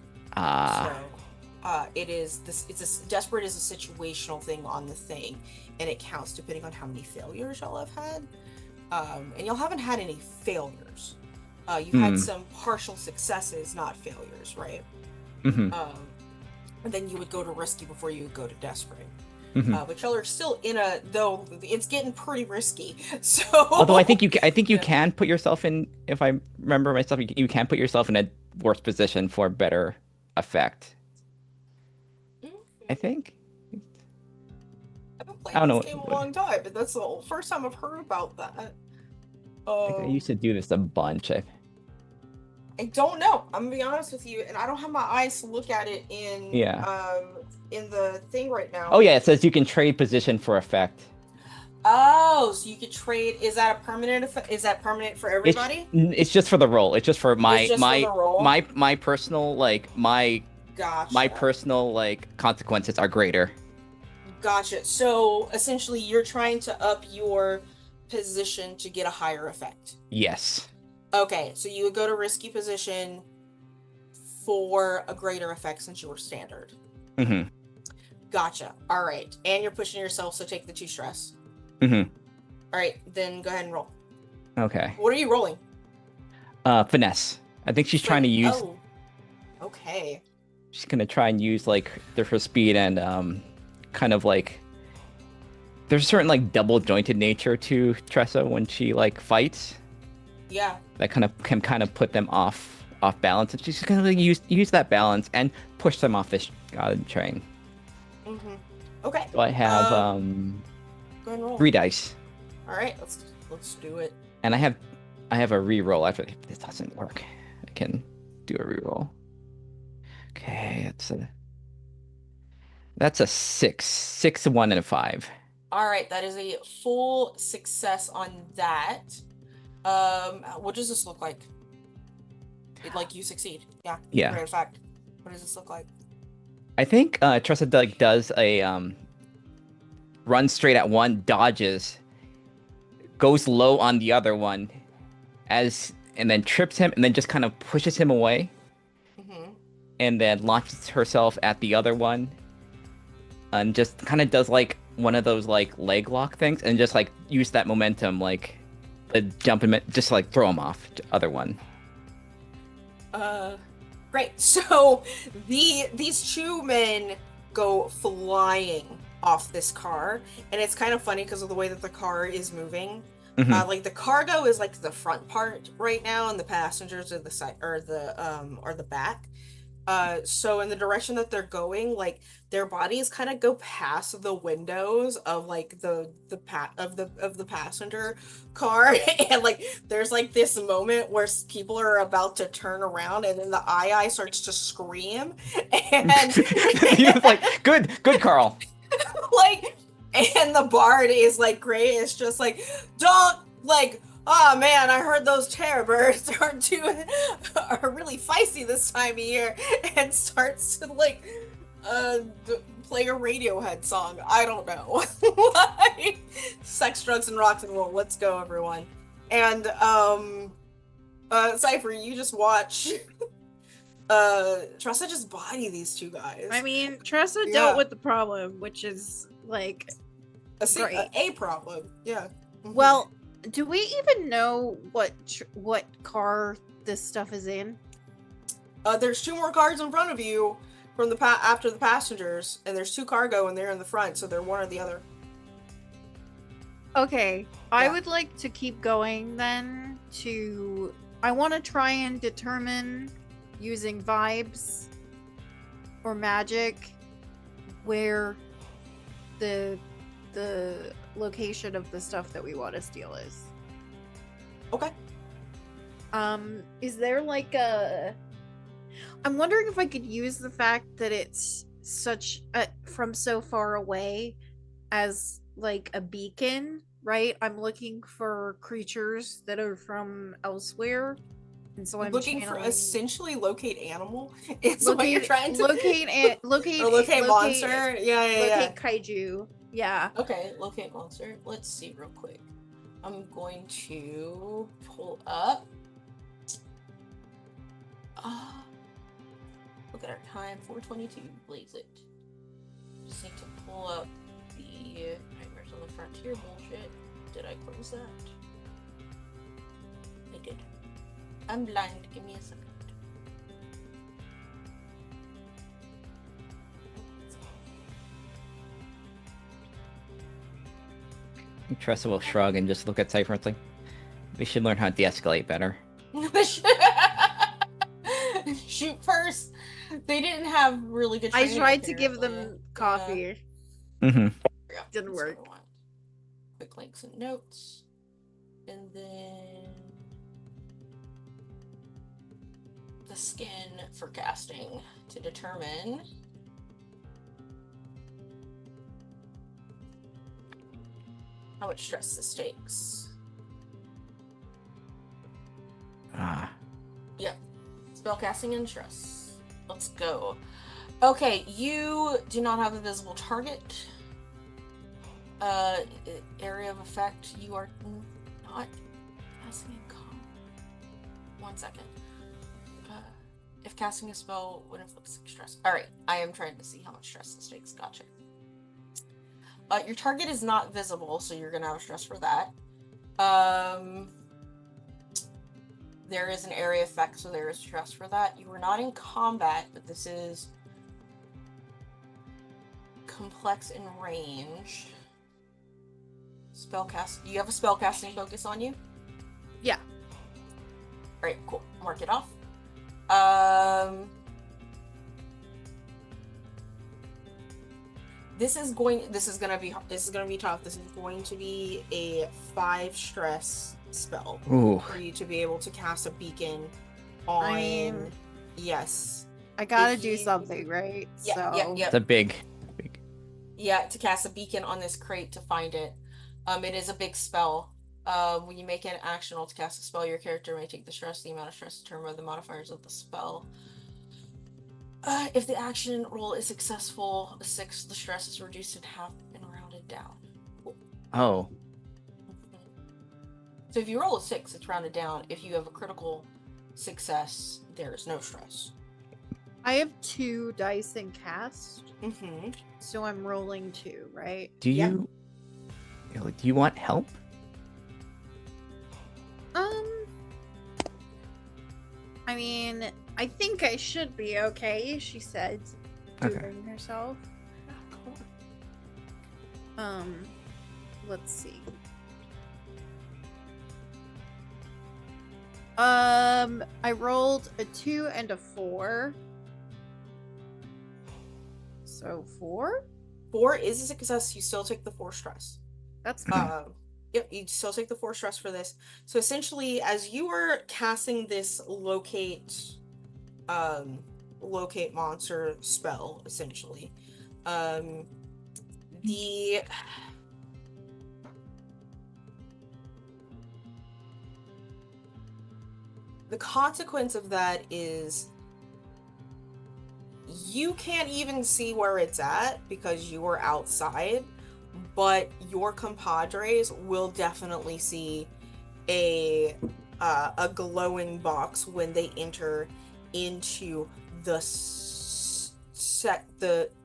Desperate is a situational thing on the thing, and it counts depending on how many failures y'all have had. And y'all haven't had any failures. You've had some partial successes, not failures, right? Mm-hmm. And then you would go to risky before you would go to desperate. Mm-hmm. But y'all are still though it's getting pretty risky. So Although I think you can put yourself in. If I remember myself, you can put yourself in a worse position for better effect. I think. I've been I don't playing know this game a long time, but that's the first time I've heard about that. I used to do this a bunch. I don't know. I'm gonna be honest with you, and I don't have my eyes to look at it in the thing right now. Oh yeah, it says you can trade position for effect. Oh, so you could trade. Is that a permanent effect? Is that permanent for everybody? It's just for the roll. It's just for my for the roll? my personal Gotcha. my personal consequences are greater. Gotcha. So essentially, you're trying to up your position to get a higher effect. Yes. Okay, so you would go to risky position for a greater effect since you were standard. Mm-hmm. Gotcha. All right, and you're pushing yourself, so take the 2 stress. Mm-hmm. All right, then go ahead and roll. Okay. What are you rolling? Finesse. I think she's trying to use. Oh. Okay. She's gonna try and use her speed and kind of there's a certain double jointed nature to Tressa when she fights. Yeah. That can put them off balance, and she's gonna use that balance and push them off this train. Mm-hmm. Okay. So I have go ahead and roll. 3 dice. All right, let's do it. And I have a re-roll after if this doesn't work. can do a reroll. Okay, that's a 6. 6, a 1, and a 5. All right, that is a full success on that. What does this look like? Like you succeed. Yeah. Yeah. Great fact. What does this look like? I think Tressa does a run straight at one, dodges, goes low on the other one, and then trips him, and then just kind of pushes him away, and then launches herself at the other one, and just kind of does like one of those like leg lock things, and just like use that momentum, like the jump and just like throw him off the other one. Great. So these two men go flying off this car, and it's kind of funny because of the way that the car is moving. Like the cargo is like the front part right now, and the passengers are the side or the back. So in the direction that they're going, like their bodies kind of go past the windows of like the passenger car, and like there's like this moment where people are about to turn around, and then the eye starts to scream, and He was like, "Good, Carl." like, and the bard is like great. It's just like, don't like. Oh man, I heard those terror birds are really feisty this time of year, and starts to like play a Radiohead song. I don't know. Like, sex, drugs, and rock and roll. Let's go, everyone. And Cipher, you just watch Tressa just body these two guys. I mean, Tressa dealt with the problem, which is like a problem. Yeah. Well, do we even know what car this stuff is in? There's 2 more cars in front of you from the after the passengers, and there's 2 cargo, and they're in the front, so they're one or the other. Okay, I would like to keep going then. I want to try and determine using vibes or magic where the location of the stuff that we want to steal is. Okay. Is there like I'm wondering if I could use the fact that it's such from so far away as like a beacon, right? I'm looking for creatures that are from elsewhere. And so I'm looking for essentially locate animal. It's locate, what you're trying to locate monster. Yeah. Locate kaiju. Yeah. Okay, locate monster. Let's see real quick. I'm going to pull up. Look at our time, 4:22. Blaze it. Just need to pull up the Nightmares on the Frontier bullshit. Did I close that? I did. I'm blind. Give me a second. Tressa will shrug and just look at Cipher and think, we should learn how to de-escalate better. Shoot first. They didn't have really good training. I tried to give them coffee. Didn't work. Quick links and notes. And then the skin for casting to determine how much stress this takes. Yep. Spellcasting and stress. Let's go. Okay, you do not have a visible target. Area of effect, you are not casting in combat. 1 second. If casting a spell would inflict stress. Alright, I am trying to see how much stress this takes. Gotcha. Your target is not visible, so you're gonna have a stress for that. There is an area effect, so there is stress for that. You are not in combat, but this is complex in range. Spellcast. Do you have a spellcasting focus on you? Yeah. Alright, cool. Mark it off. This is gonna be tough. This is going to be a 5 stress spell. Ooh. For you to be able to cast a beacon on. I mean, yes. I gotta If do you- something, right? Yeah. It's a big. Yeah, to cast a beacon on this crate to find it. It is a big spell. When you make an action roll to cast a spell, your character may take the stress, the amount of stress determined by the modifiers of the spell. If the action roll is successful, a 6, the stress is reduced in half and rounded down. Oh, So if you roll a 6, it's rounded down. If you have a critical success, there is no stress. I have 2 dice in cast, Mm-hmm. so I'm rolling 2, right? do Yeah. you want help? I mean, I think I should be okay, she said, Okay. doing herself. Let's see. I rolled a 2 and a 4. So 4? 4 is a success. You still take the 4 stress. That's good. Yep, you still take the 4 stress for this. So essentially, as you were casting this locate monster spell, essentially, the consequence of that is you can't even see where it's at because you are outside, but your compadres will definitely see a glowing box when they enter into the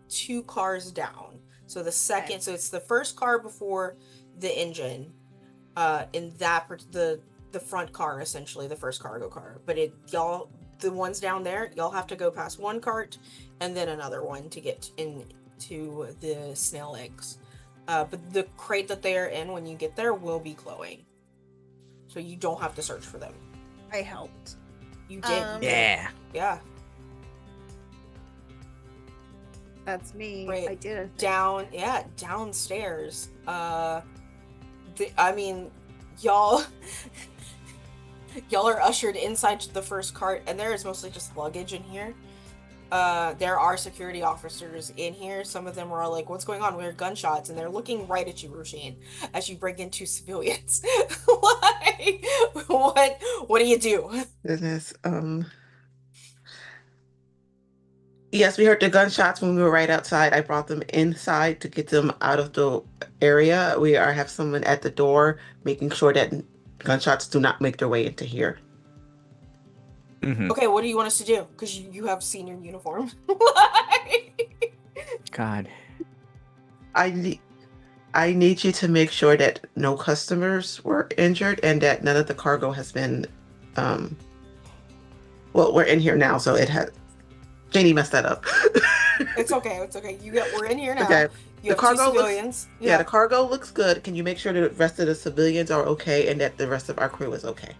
2 cars down. So the second, Okay. so it's the first car before the engine, in that the front car, essentially the first cargo car. But the ones down there, y'all have to go past one cart and then another one to get into the snail eggs. But the crate that they are in when you get there will be glowing, so you don't have to search for them. I helped. You did. Yeah. Yeah. That's me. Right. I did it. Downstairs. I mean, y'all are ushered inside the first cart, and there is mostly just luggage in here. There are security officers in here. Some of them are like, "What's going on? We heard gunshots," and they're looking right at you, Roisin, as you bring in 2 civilians. Like, what do you do? Goodness. Yes, we heard the gunshots when we were right outside. I brought them inside to get them out of the area. Have someone at the door making sure that gunshots do not make their way into here. Hmm. Okay, what do you want us to do? Because you have senior uniform. God. I need you to make sure that no customers were injured and that none of the cargo has been. Well, we're in here now, so it has. Janie messed that up. It's okay. We're in here now. Okay. You have 2 cargo looks- civilians. Yeah, the cargo looks good. Can you make sure the rest of the civilians are okay and that the rest of our crew is okay?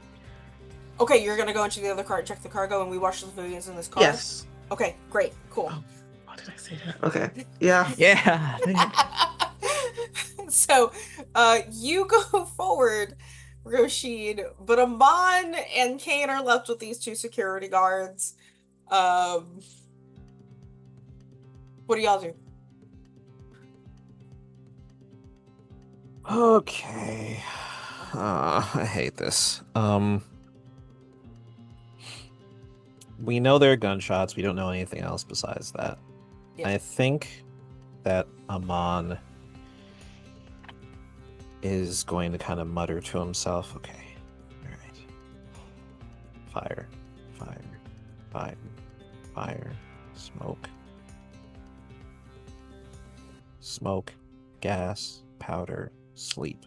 Okay, you're gonna go into the other car, check the cargo, and we watch the civilians in this car? Yes. Okay, great, cool. Oh. Why did I say that? Okay. Yeah. Yeah. So, you go forward, Roisin, but Amon and Cain are left with these 2 security guards. What do y'all do? Okay. I hate this. We know there are gunshots. We don't know anything else besides that. Yeah. I think that Amon is going to kind of mutter to himself, okay, all right. Fire, fire, fire, fire, smoke. Smoke, gas, powder, sleep.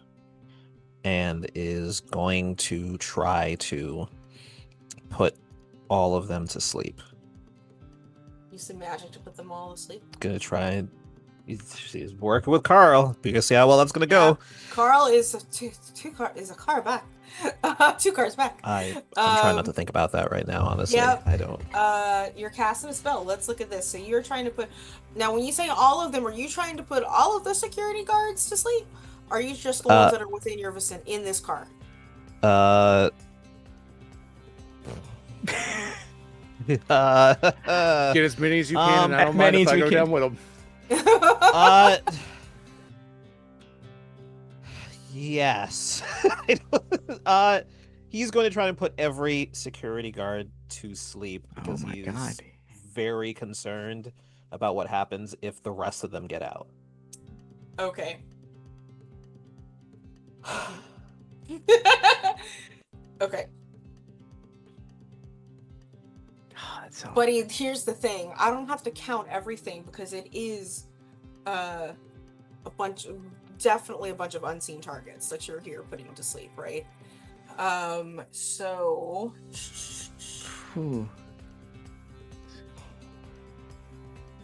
And is going to try to put all of them to sleep. Use some magic to put them all asleep. Gonna try. He's working with Carl. You can see how well that's gonna go. Carl is a car back. 2 cars back. I'm trying not to think about that right now, honestly. Yep. I don't. You're casting a spell. Let's look at this. So you're trying to put. Now, when you say all of them, are you trying to put all of the security guards to sleep? Or are you just the ones that are within your vicinity in this car? Get as many as you can, and I don't mind many if as I we go can. down with them. Yes. He's going to try and put every security guard to sleep because Oh my he's God. very concerned about what happens if the rest of them get out. Okay. Okay. Oh, that's so... But here's the thing. I don't have to count everything because it is definitely a bunch of unseen targets that you're here putting to sleep, right? So Whew.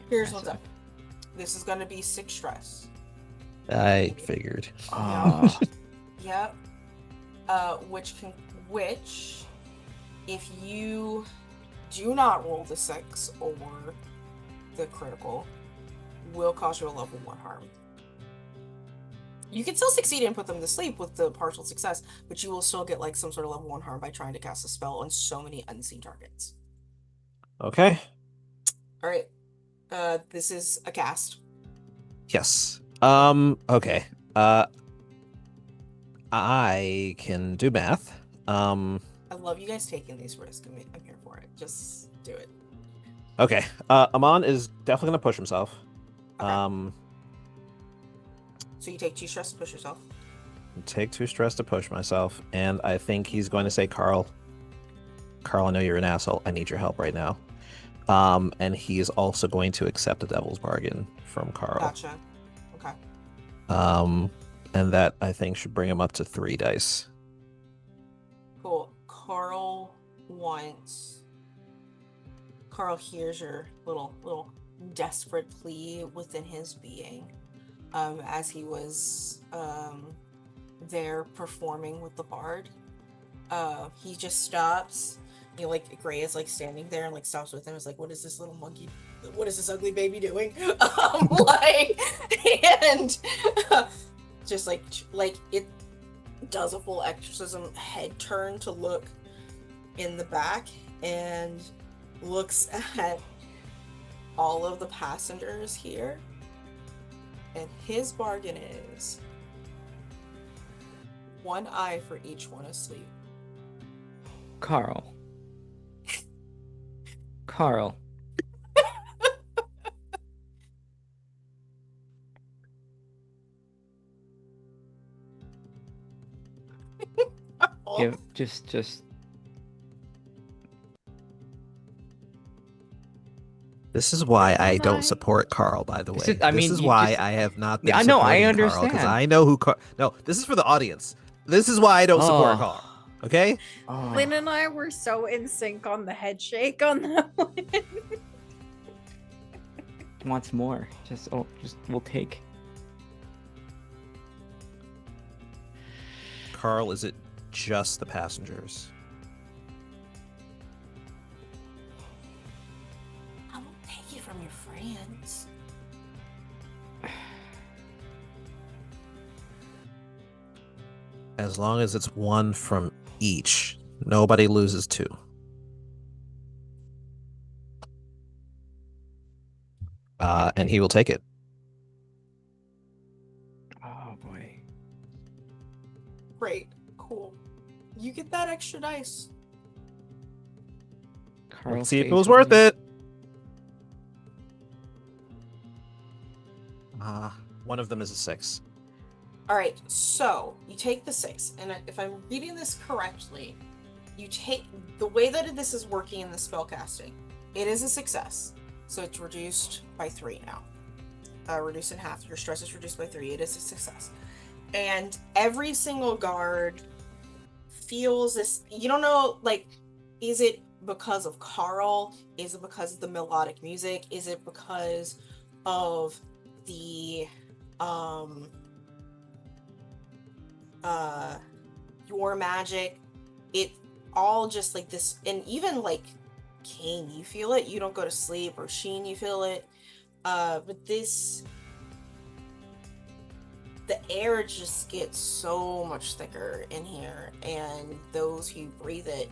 here's what's up. This is gonna be 6 stress. I figured. Oh. Yep. Which, if you do not roll the 6 or the critical, will cause you a level 1 harm. You can still succeed and put them to sleep with the partial success, but you will still get like some sort of level 1 harm by trying to cast a spell on so many unseen targets. Okay. All right. This is a cast. Yes. Okay. I can do math. I love you guys taking these risks. I'm here for it. Just do it. Okay. Amon is definitely gonna push himself. Okay. So you take 2 stress to push yourself. Take 2 stress to push myself, and I think he's going to say, Carl, I know you're an asshole. I need your help right now. And he is also going to accept a devil's bargain from Carl. Gotcha. Okay. And that I think should bring him up to 3 dice. Cool. Carl hears your little desperate plea within his being, as he was there performing with the bard. He just stops. Gray is standing there and stops with him. Is like, what is this little monkey? What is this ugly baby doing? And just it does a full exorcism head turn to look in the back and looks at all of the passengers here, and his bargain is 1 eye for each one asleep. Carl. Give just This is why I don't support Carl, by the way. This is why I have not been I know, I supporting understand. Carl, because I know who No, this is for the audience. This is why I don't support Carl. Okay? Oh. Lynn and I were so in sync on the head shake on that one. Wants more. Just we'll take. Carl, is it just the passengers? I won't take it from your friends. As long as it's 1 from each, nobody loses 2. And he will take it. Oh boy. Great. Cool. You get that extra dice. Let's see if it was worth it. One of them is a 6. All right, so you take the 6, and if I'm reading this correctly, you take the way that this is working in the spellcasting. It is a success, so it's reduced by 3 now. Reduced in half. Your stress is reduced by 3. It is a success, and every single guard feels this. You don't know, is it because of Carl? Is it because of the melodic music? Is it because of the your magic? It all just this, and even Cain, you feel it. You don't go to sleep, or Sheen, you feel it. But this, the air just gets so much thicker in here, and those who breathe it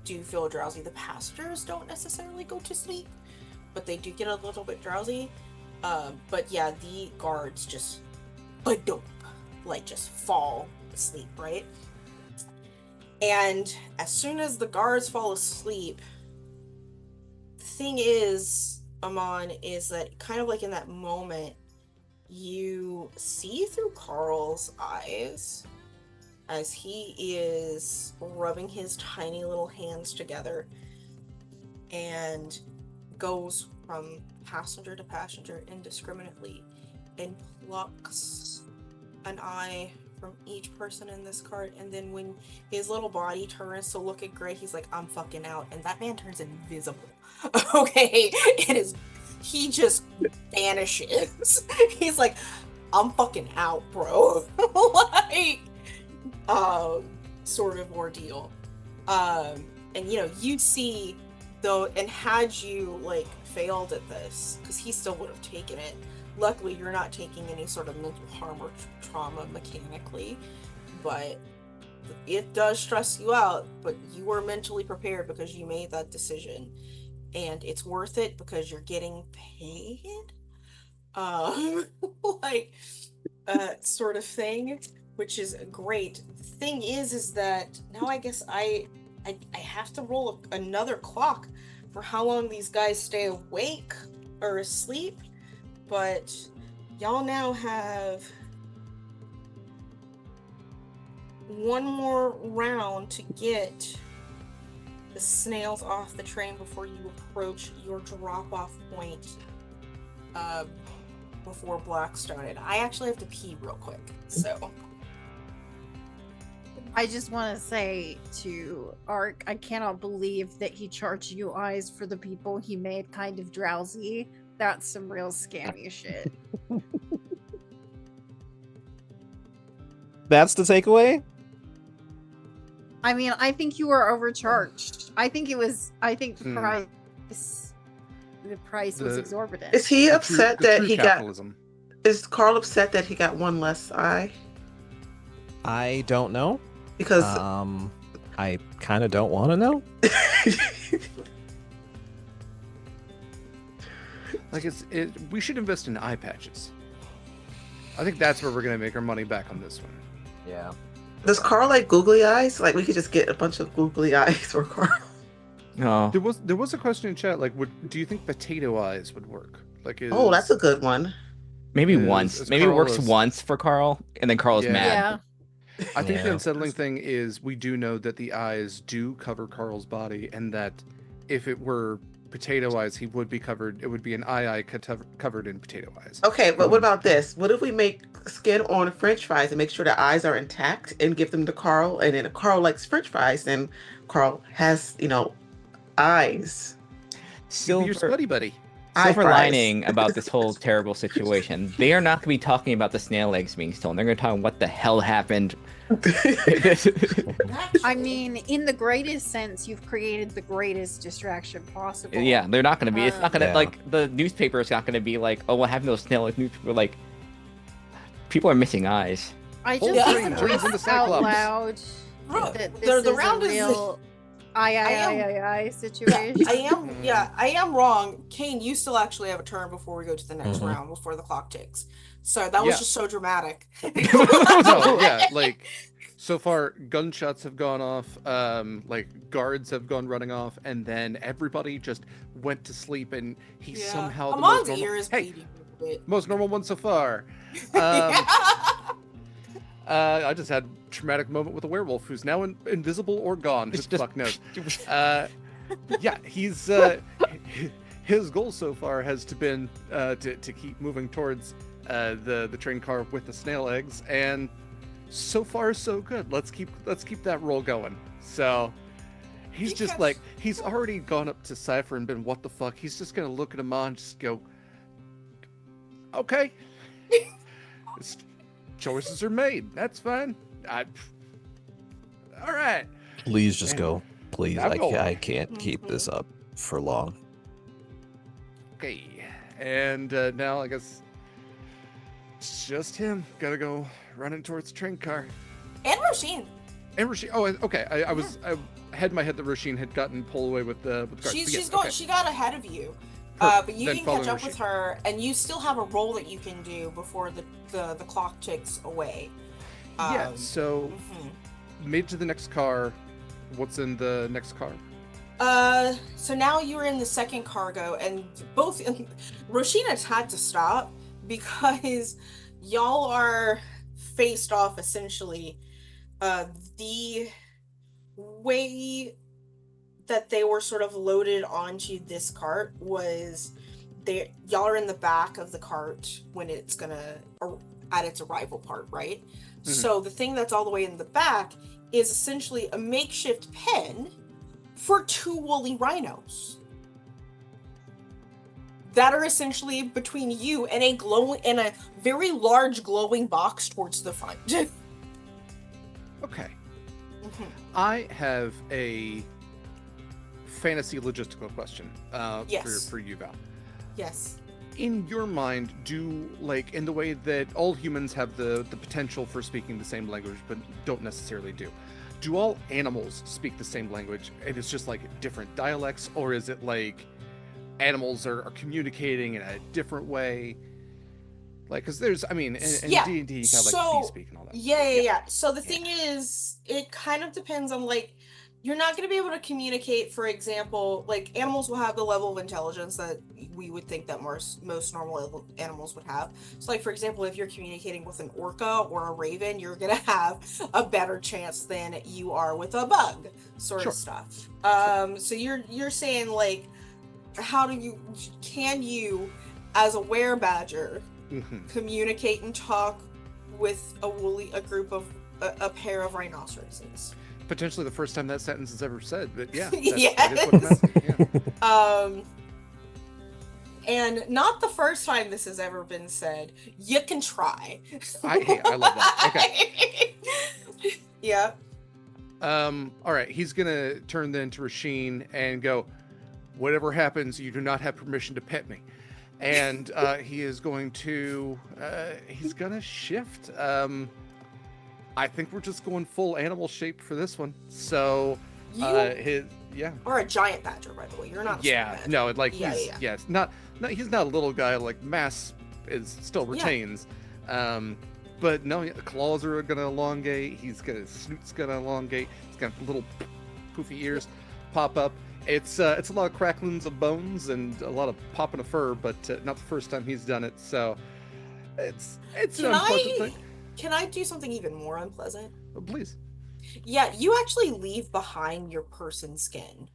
do feel drowsy. The passengers don't necessarily go to sleep, but they do get a little bit drowsy. But yeah, the guards just ba-dump, like just fall asleep, right? And as soon as the guards fall asleep, the thing is, Amon, is that kind of like in that moment, you see through Carl's eyes as he is rubbing his tiny little hands together and goes from passenger to passenger indiscriminately and plucks an eye from each person in this cart. And then when his little body turns to look at Gray, he's like, I'm fucking out. And that man turns invisible. Okay? He just vanishes. He's like, I'm fucking out, bro. Like, sort of ordeal. And you see though, and had you like failed at this, because he still would have taken it. Luckily, you're not taking any sort of mental harm or trauma mechanically, but it does stress you out. But you were mentally prepared because you made that decision, and it's worth it because you're getting paid, sort of thing, which is great. The thing is that now I guess I have to roll another clock for how long these guys stay awake or asleep. But y'all now have one more round to get the snails off the train before you approach your drop-off point before Black started. I actually have to pee real quick, so... I just want to say to Ark, I cannot believe that he charged you eyes for the people he made kind of drowsy. That's some real scammy shit. That's the takeaway? I mean, I think you were overcharged. I think the price was exorbitant. Is he upset that he capitalism. Is Carl upset that he got one less eye? I don't know. Because I kind of don't want to know. We should invest in eye patches. I think that's where we're gonna make our money back on this one. Yeah. Does Carl like googly eyes? Like we could just get a bunch of googly eyes for Carl. No. There was a question in chat. Like, do you think potato eyes would work? Like, oh, that's a good one. Maybe once. Maybe it works once for Carl, and then Carl's mad. Yeah. I think the unsettling thing is we do know that the eyes do cover Carl's body, and that if it were potato eyes, he would be covered. It would be an eye covered in potato eyes. Okay, but what about this? What if we make skin on French fries and make sure the eyes are intact and give them to Carl, and then if Carl likes French fries, then Carl has, eyes. Your buddy. Silver lining about this whole terrible situation. They are not going to be talking about the snail eggs being stolen. They're going to talk about what the hell happened. I mean, in the greatest sense, you've created the greatest distraction possible. Yeah, they're not going to be. It's not going to, like, the newspaper is not going to be like, oh, what happened to those snail eggs? We're like, people are missing eyes. I just out loud that this is a real... I situation. I am wrong. Cain, you still actually have a turn before we go to the next round, before the clock ticks. So that was just so dramatic. Like so far gunshots have gone off, like guards have gone running off, and then everybody just went to sleep, and he's somehow the Amon's ear is bleeding a bit. Most normal one so far. I just had a traumatic moment with a werewolf who's now invisible or gone. Who the fuck knows? He's his goal so far has been to keep moving towards the train car with the snail eggs, and so far so good. Let's keep that roll going. So he's just like, he's already gone up to Cipher and been, what the fuck? He's just gonna look at him on, just go, okay. Choices are made. That's fine. All right. Please just go. Please. I can't Mm-hmm. keep this up for long. Okay. And now I guess it's just him. Gotta go running towards the train car. And Roisin. Oh, okay. I had in my head that Roisin had gotten pulled away with the guards. She's going. She got ahead of you, Perfect. but you Then can follow catch up with Roisin. her, and you still have a roll that you can do before the clock ticks away. Yeah. So mhm. made to the next car. What's in the next car? So now you're in the second cargo, and both Roshina's had to stop because y'all are faced off essentially. The way that they were sort of loaded onto this cart was y'all are in the back of the cart when it's gonna at its arrival part, right? Mm-hmm. So the thing that's all the way in the back is essentially a makeshift pen for 2 woolly rhinos that are essentially between you and a very large glowing box towards the front. Okay. Mhm. I have a fantasy logistical question Yes. for you, Val. Yes. In your mind, in the way that all humans have the potential for speaking the same language but don't necessarily do all animals speak the same language and it's just like different dialects, or is it like animals are communicating in a different way? Like, because there's, in D&D, you kind of like speak and all that. Yeah. So the thing is, it kind of depends on, like, you're not going to be able to communicate, for example, like, animals will have the level of intelligence that we would think that most normal animals would have. So, like, for example, if you're communicating with an orca or a raven, you're going to have a better chance than you are with a bug, sort of stuff. So you're saying, like, can you, as a werebadger, communicate and talk with a group of a pair of rhinoceroses? Potentially the first time that sentence is ever said, but yeah. Yes. That is what I'm asking, yeah. And not the first time this has ever been said. You can try. I love that. Okay. Yeah. All right. He's gonna turn then to Roisin and go, whatever happens, you do not have permission to pet me. And he is going to he's gonna shift. I think we're just going full animal shape for this one. So or a giant badger, by the way. You're not a small badger. No, like it's not he's not a little guy, like mass is still retains. But no, claws are gonna elongate, his snoot's gonna elongate, he's got little poofy ears pop up. It's a lot of cracklings of bones and a lot of popping of fur, but not the first time he's done it, so it's an unpleasant thing. Can I do something even more unpleasant? Oh, please. Yeah, you actually leave behind your person skin.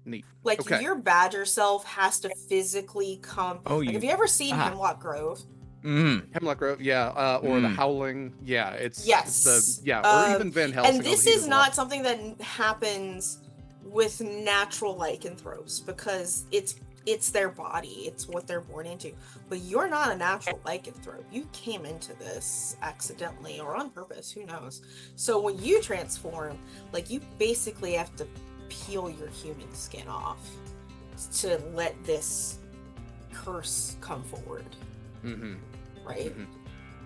Neat. Like, Okay. your badger self has to physically come. Oh, like, have you ever seen Hemlock Grove? Hemlock Grove, yeah, or the Howling, yeah, it's Yes. or even Van Helsing. And this is not something that happens with natural lycanthropes because it's their body, it's what they're born into. But you're not a natural lycanthrope. You came into this accidentally or on purpose, who knows. So when you transform, like, you basically have to peel your human skin off to let this curse come forward. Right?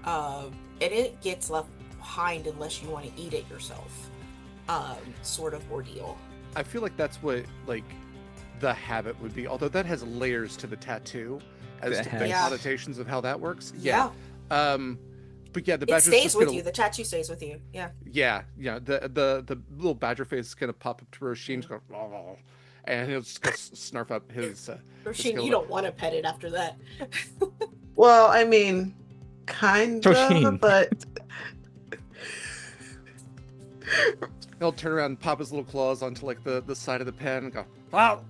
And it gets left behind unless you want to eat it yourself. Sort of ordeal. I feel like that's what, like, the habit would be, although that has layers to the tattoo as to the connotations of how that works. Yeah. But yeah, the it badger stays with you. The tattoo stays with you. Yeah. Yeah. The little badger face is gonna pop up to Roisin, go, and he'll just go snarf up his. Roisin, you don't want to pet it after that. Well, I mean, kind of, but he'll turn around and pop his little claws onto like the side of the pen and go, wow.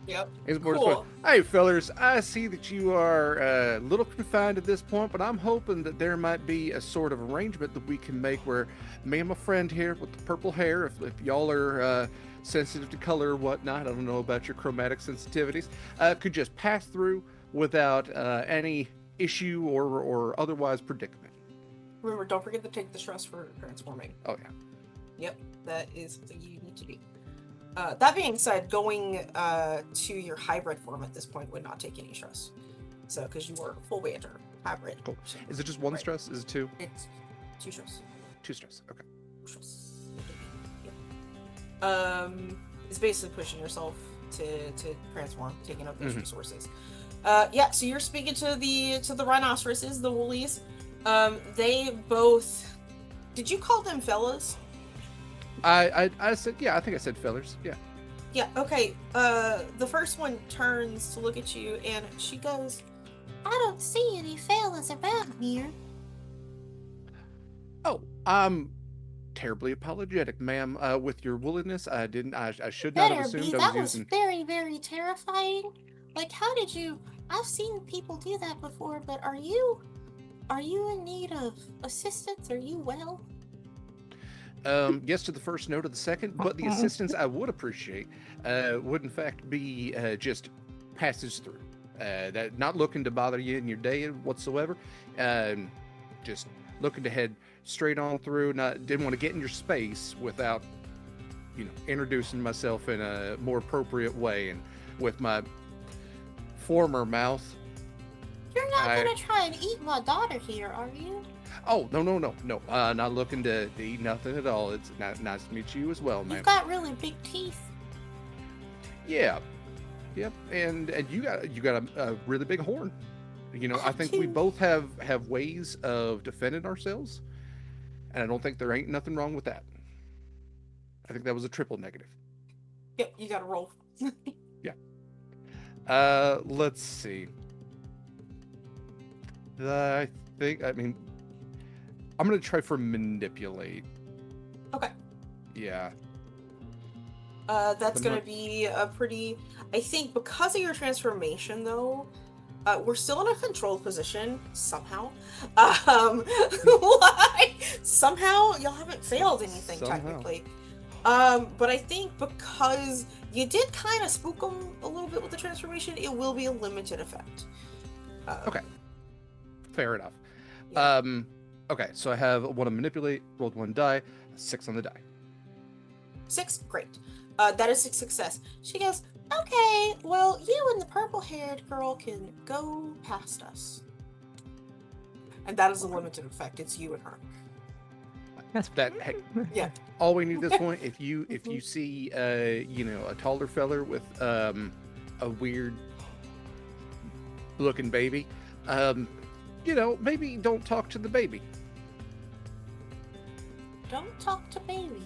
Yep. Cool. Hey, fellers, I see that you are a little confined at this point, but I'm hoping that there might be a sort of arrangement that we can make where me and my friend here with the purple hair, if y'all are sensitive to color or whatnot, I don't know about your chromatic sensitivities, could just pass through without any issue or otherwise predicament. Remember, don't forget to take the stress for transforming. Oh, yeah. Yep, that is something you need to do. That being said, going to your hybrid form at this point would not take any stress. So, because you were full banter hybrid. Cool. Is it just one stress? Is it two? It's 2 stress. 2 stress. Okay. It's basically pushing yourself to transform, taking up those Mhm. resources. Yeah, so you're speaking to the rhinoceroses, the woolies. They both. Did you call them fellas? I said, yeah, I think I said fellers. Yeah. Yeah, okay. The first one turns to look at you and she goes, I don't see any fellas about here. Oh, I'm terribly apologetic, ma'am. With your wooliness, I should not have assumed I was using. very, very terrifying. Like, how did you... I've seen people do that before, but are you in need of assistance? Are you well? Yes to the first, no to the second, but the assistance I would appreciate would in fact be just passage through. That not looking to bother you in your day whatsoever. Just looking to head straight on through. Didn't want to get in your space without, introducing myself in a more appropriate way and with my former mouth. You're not gonna try and eat my daughter here, are you? Oh, no. Not looking to eat nothing at all. It's nice to meet you as well, man. You've got really big teeth. Yeah. Yep. And you got a really big horn. I think we both have ways of defending ourselves. And I don't think there ain't nothing wrong with that. I think that was a triple negative. Yep, you gotta roll. Yeah. Let's see. I'm gonna try for manipulate. Okay. Yeah. That's gonna be a pretty... I think because of your transformation, though, we're still in a controlled position, somehow. Somehow, y'all haven't failed anything, technically. But I think because you did kind of spook them a little bit with the transformation, it will be a limited effect. Okay. Fair enough. Yeah. Okay, so I have one to manipulate, rolled 1 die, 6 on the die. 6? Great. That is a success. She goes, okay, well, you and the purple-haired girl can go past us. And that is a limited effect. It's you and her. That's That heck, Yeah. all we need at this point, if you see a taller feller with a weird looking baby, maybe don't talk to the baby. Don't talk to babies.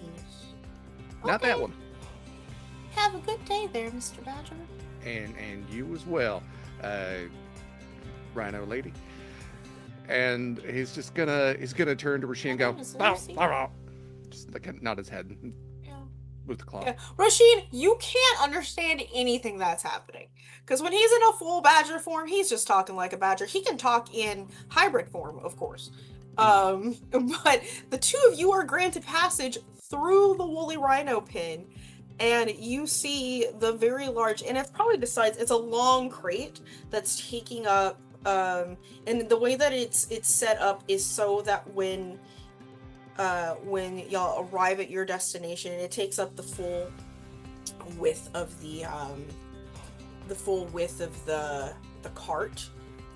Not that Okay. one. Have a good day there, Mr. Badger. And you as well, Rhino lady. And he's gonna turn to Roisin and go, My name is Lucy. just like nod his head Yeah. with the claw. Yeah. Roisin, you can't understand anything that's happening. Because when he's in a full badger form, he's just talking like a badger. He can talk in hybrid form, of course. But the two of you are granted passage through the woolly rhino pin, and you see the very large, and it's probably it's a long crate that's taking up, and the way that it's set up is so that when y'all arrive at your destination, it takes up the full width of the cart,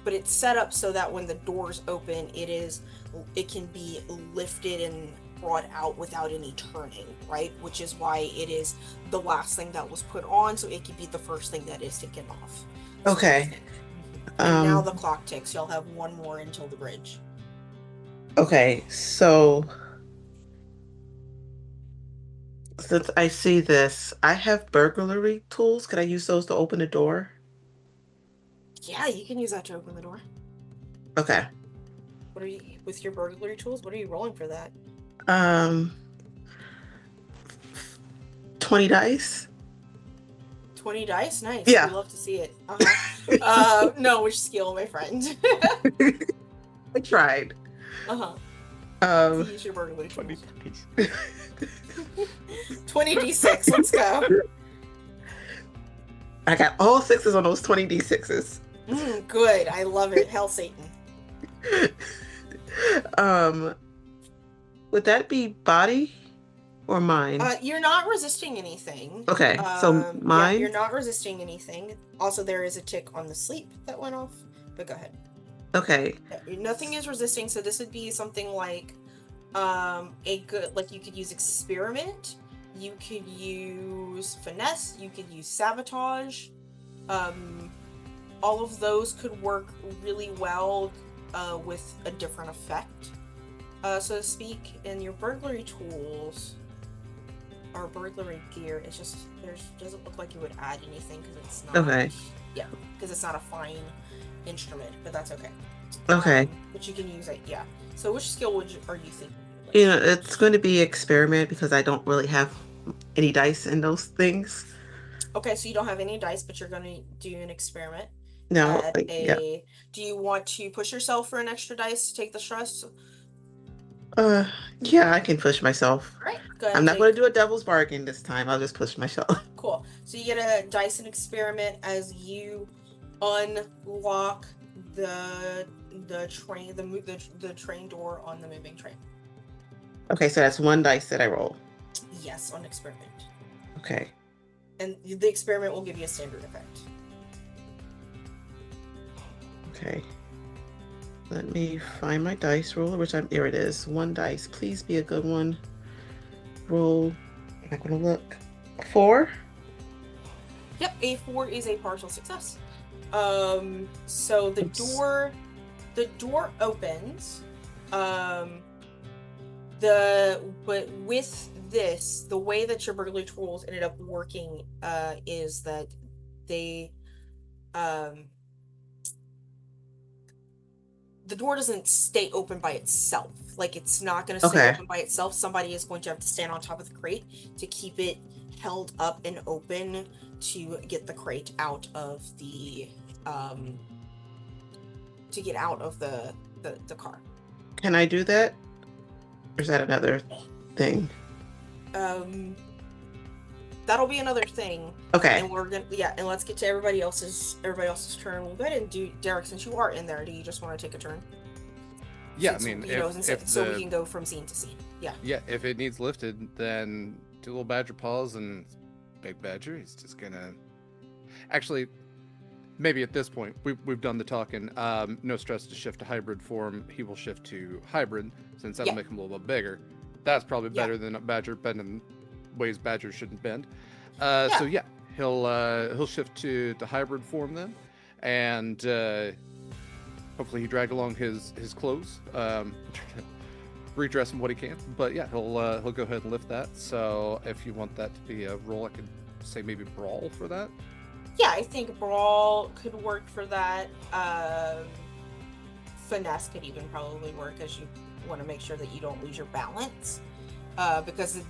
but it's set up so that when the doors open, it can be lifted and brought out without any turning, right? Which is why it is the last thing that was put on, so it could be the first thing that is taken off. Okay. And now the clock ticks. Y'all have one more until the bridge. Okay, so since I see this, I have burglary tools. Could I use those to open the door? Yeah, you can use that to open the door. Okay. What are you with your burglary tools? What are you rolling for that? 20 dice. 20 dice? Nice. Yeah. We love to see it. No, which skill, my friend? I tried. Use your burglary tools. 20d6, let's go. I got all 6s on those 20 d6s. Good. I love it. Hell Satan. Would that be body or mind? You're not resisting anything. Okay, so Yeah, mind? you're not resisting anything. Also, there is a tick on the sleep that went off, but go ahead. Okay. Nothing is resisting, so this would be something like A good, like, you could use experiment, you could use finesse, you could use sabotage. All of those could work really well with a different effect, so to speak. And your burglary tools or burglary gear, it's just doesn't look like you would add anything because it's not. Okay. Yeah, because it's not a fine instrument, but that's okay. Okay. But you can use it. Yeah. So which skill are you thinking? It's going to be experiment because I don't really have any dice in those things. Okay, so you don't have any dice, but you're going to do an experiment. No. Yeah. Do you want to push yourself for an extra dice to take the stress? Yeah, I can push myself. All right. Go ahead. I'm not going to do a devil's bargain this time. I'll just push myself. Cool. So you get a dice and experiment as you unlock the train, the train door on the moving train. Okay, so that's one dice that I roll. Yes, on experiment. Okay. And the experiment will give you a standard effect. Okay. Let me find my dice roller, here it is. One dice. Please be a good one. Roll. I'm not gonna look. 4? Yep, a 4 is a partial success. So the door opens. But with this, the way that your burglary tools ended up working is that they the door doesn't stay open by itself. Like, it's not going to stay open by itself. Somebody is going to have to stand on top of the crate to keep it held up and open to get the crate out of the car. Can I do that? Or is that another thing? That'll be another thing. Okay. And and let's get to everybody else's turn. We'll go ahead and do Derek, since you are in there. Do you just want to take a turn? Yeah, Since, I mean, we can go from scene to scene. Yeah. Yeah, if it needs lifted, then do little badger paws, and big badger, he's just gonna. Actually, maybe at this point we've done the talking. No stress to shift to hybrid form. He will shift to hybrid since that'll make him a little bit bigger. That's probably better than a badger bending ways badgers shouldn't bend. So yeah, he'll shift to hybrid form then, and hopefully he drag along his clothes, redress him what he can. But yeah, he'll go ahead and lift that. So if you want that to be a roll, I could say maybe brawl for that. Yeah, I think brawl could work for that. Finesse could even probably work, as you want to make sure that you don't lose your balance. Because,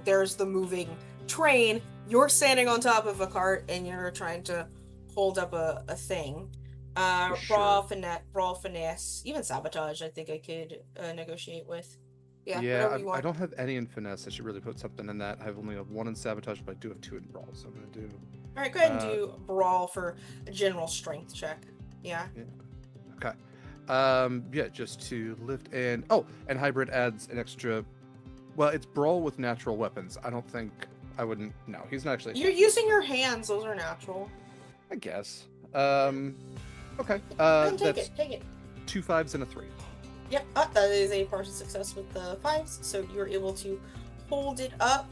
there's the moving train, you're standing on top of a cart, and you're trying to hold up a thing. Brawl, finesse, even sabotage, I think I could negotiate with. Yeah, I don't have any in finesse. I should really put something in that. I have only 1 in sabotage, but I do have 2 in brawl, so I'm going to do... All right, go ahead and do brawl for a general strength check. Yeah. Okay. Just to lift and... Oh, and hybrid adds an extra... Well, it's brawl with natural weapons. I don't think... I wouldn't... No, he's not actually... You're using your hands. Those are natural. I guess. Okay. Take it. 2 5s and a 3. Yep, that is a partial success with the 5s, so you're able to hold it up.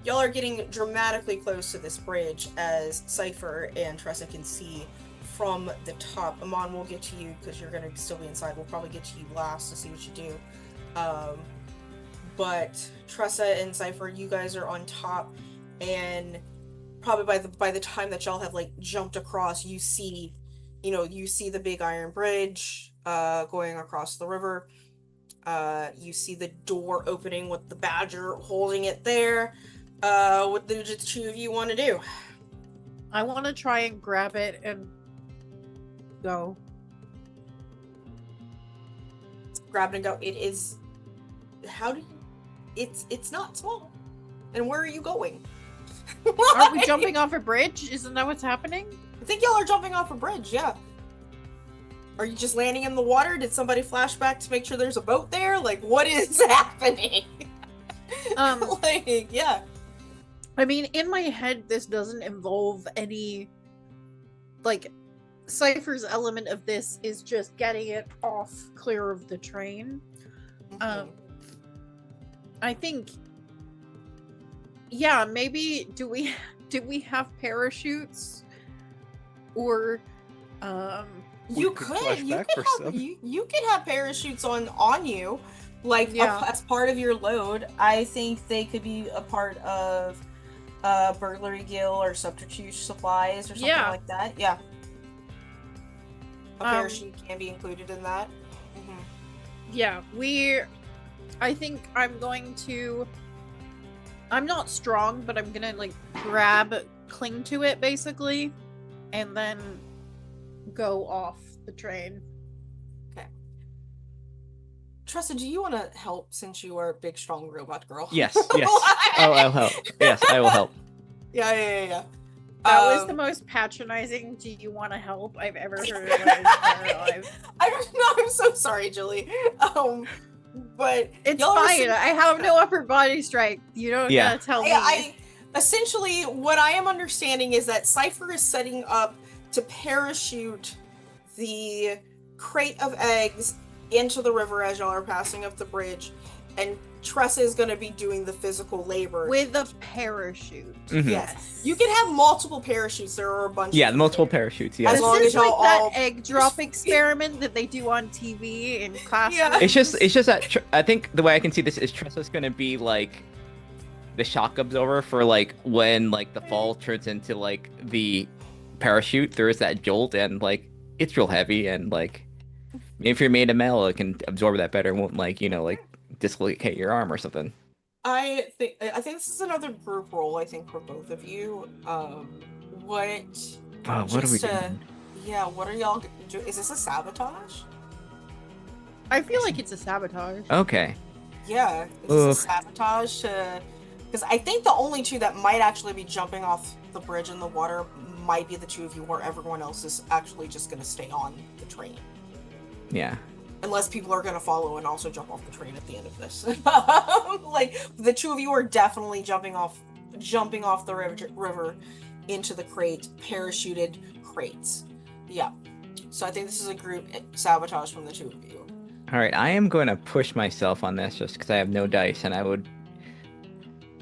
Y'all are getting dramatically close to this bridge as Cipher and Tressa can see from the top. Amon, we'll get to you because you're going to still be inside. We'll probably get to you last to see what you do. But Tressa and Cipher, you guys are on top, and probably by the time that y'all have jumped across, you see the big iron bridge going across the river. You see the door opening with the badger holding it there. What do the two of you want to do? I want to try and grab it and go. Grab it and go. It is... How do you... It's not small. And where are you going? Aren't we jumping off a bridge? Isn't that what's happening? I think y'all are jumping off a bridge, yeah. Are you just landing in the water? Did somebody flash back to make sure there's a boat there? What is happening? Yeah. I mean, in my head, this doesn't involve any... Cipher's element of this is just getting it off clear of the train. I think, yeah, maybe do we have parachutes, or We You could could, flash you back could for have, some. you could have parachutes on you, like Yeah. as part of your load. I think they could be a part of burglary gill or subterfuge supplies or something Yeah. like that. Yeah, a Um, parachute can be included in that. Mhm. yeah, I think I'm not strong, but I'm gonna like cling to it basically, and then go off the train. Tressa, do you want to help since you are a big, strong robot girl? Yes, yes. Oh, I'll help. Yes, I will help. Yeah. That was the most patronizing "do you want to help" I've ever heard in my entire life. I don't know. I'm so sorry, Gilly. But It's y'all are fine. I have no upper body strength. You don't Yeah. gotta tell me. I essentially what I am understanding is that Cipher is setting up to parachute the crate of eggs into the river as y'all are passing up the bridge, and Tressa is going to be doing the physical labor with a parachute. Mhm. Yes, you can have multiple parachutes. There are a bunch. Yeah, of the them multiple there. parachutes. Yeah. As This long is as y'all like that all egg drop experiment that they do on TV in classrooms. Yeah. It's just that I think the way I can see this is Tressa's gonna be like the shock absorber for like when like the fall turns into like the parachute. There is that jolt and like it's real heavy and like if you're made of metal, it can absorb that better. It won't like like dislocate your arm or something. I think this is another group role. I think for both of you. What? Oh, what are we just, doing? Yeah, what are y'all doing? Is this a sabotage? I feel like it's a sabotage. Okay. Yeah, is this a sabotage? Because I think the only two that might actually be jumping off the bridge in the water might be the two of you, where everyone else is actually just going to stay on the train. Yeah. Unless people are going to follow and also jump off the train at the end of this. Like, the two of you are definitely jumping off the river into the crate, parachuted crates. Yeah. So I think this is a group sabotage from the two of you. All right, I am going to push myself on this just because I have no dice, and I would.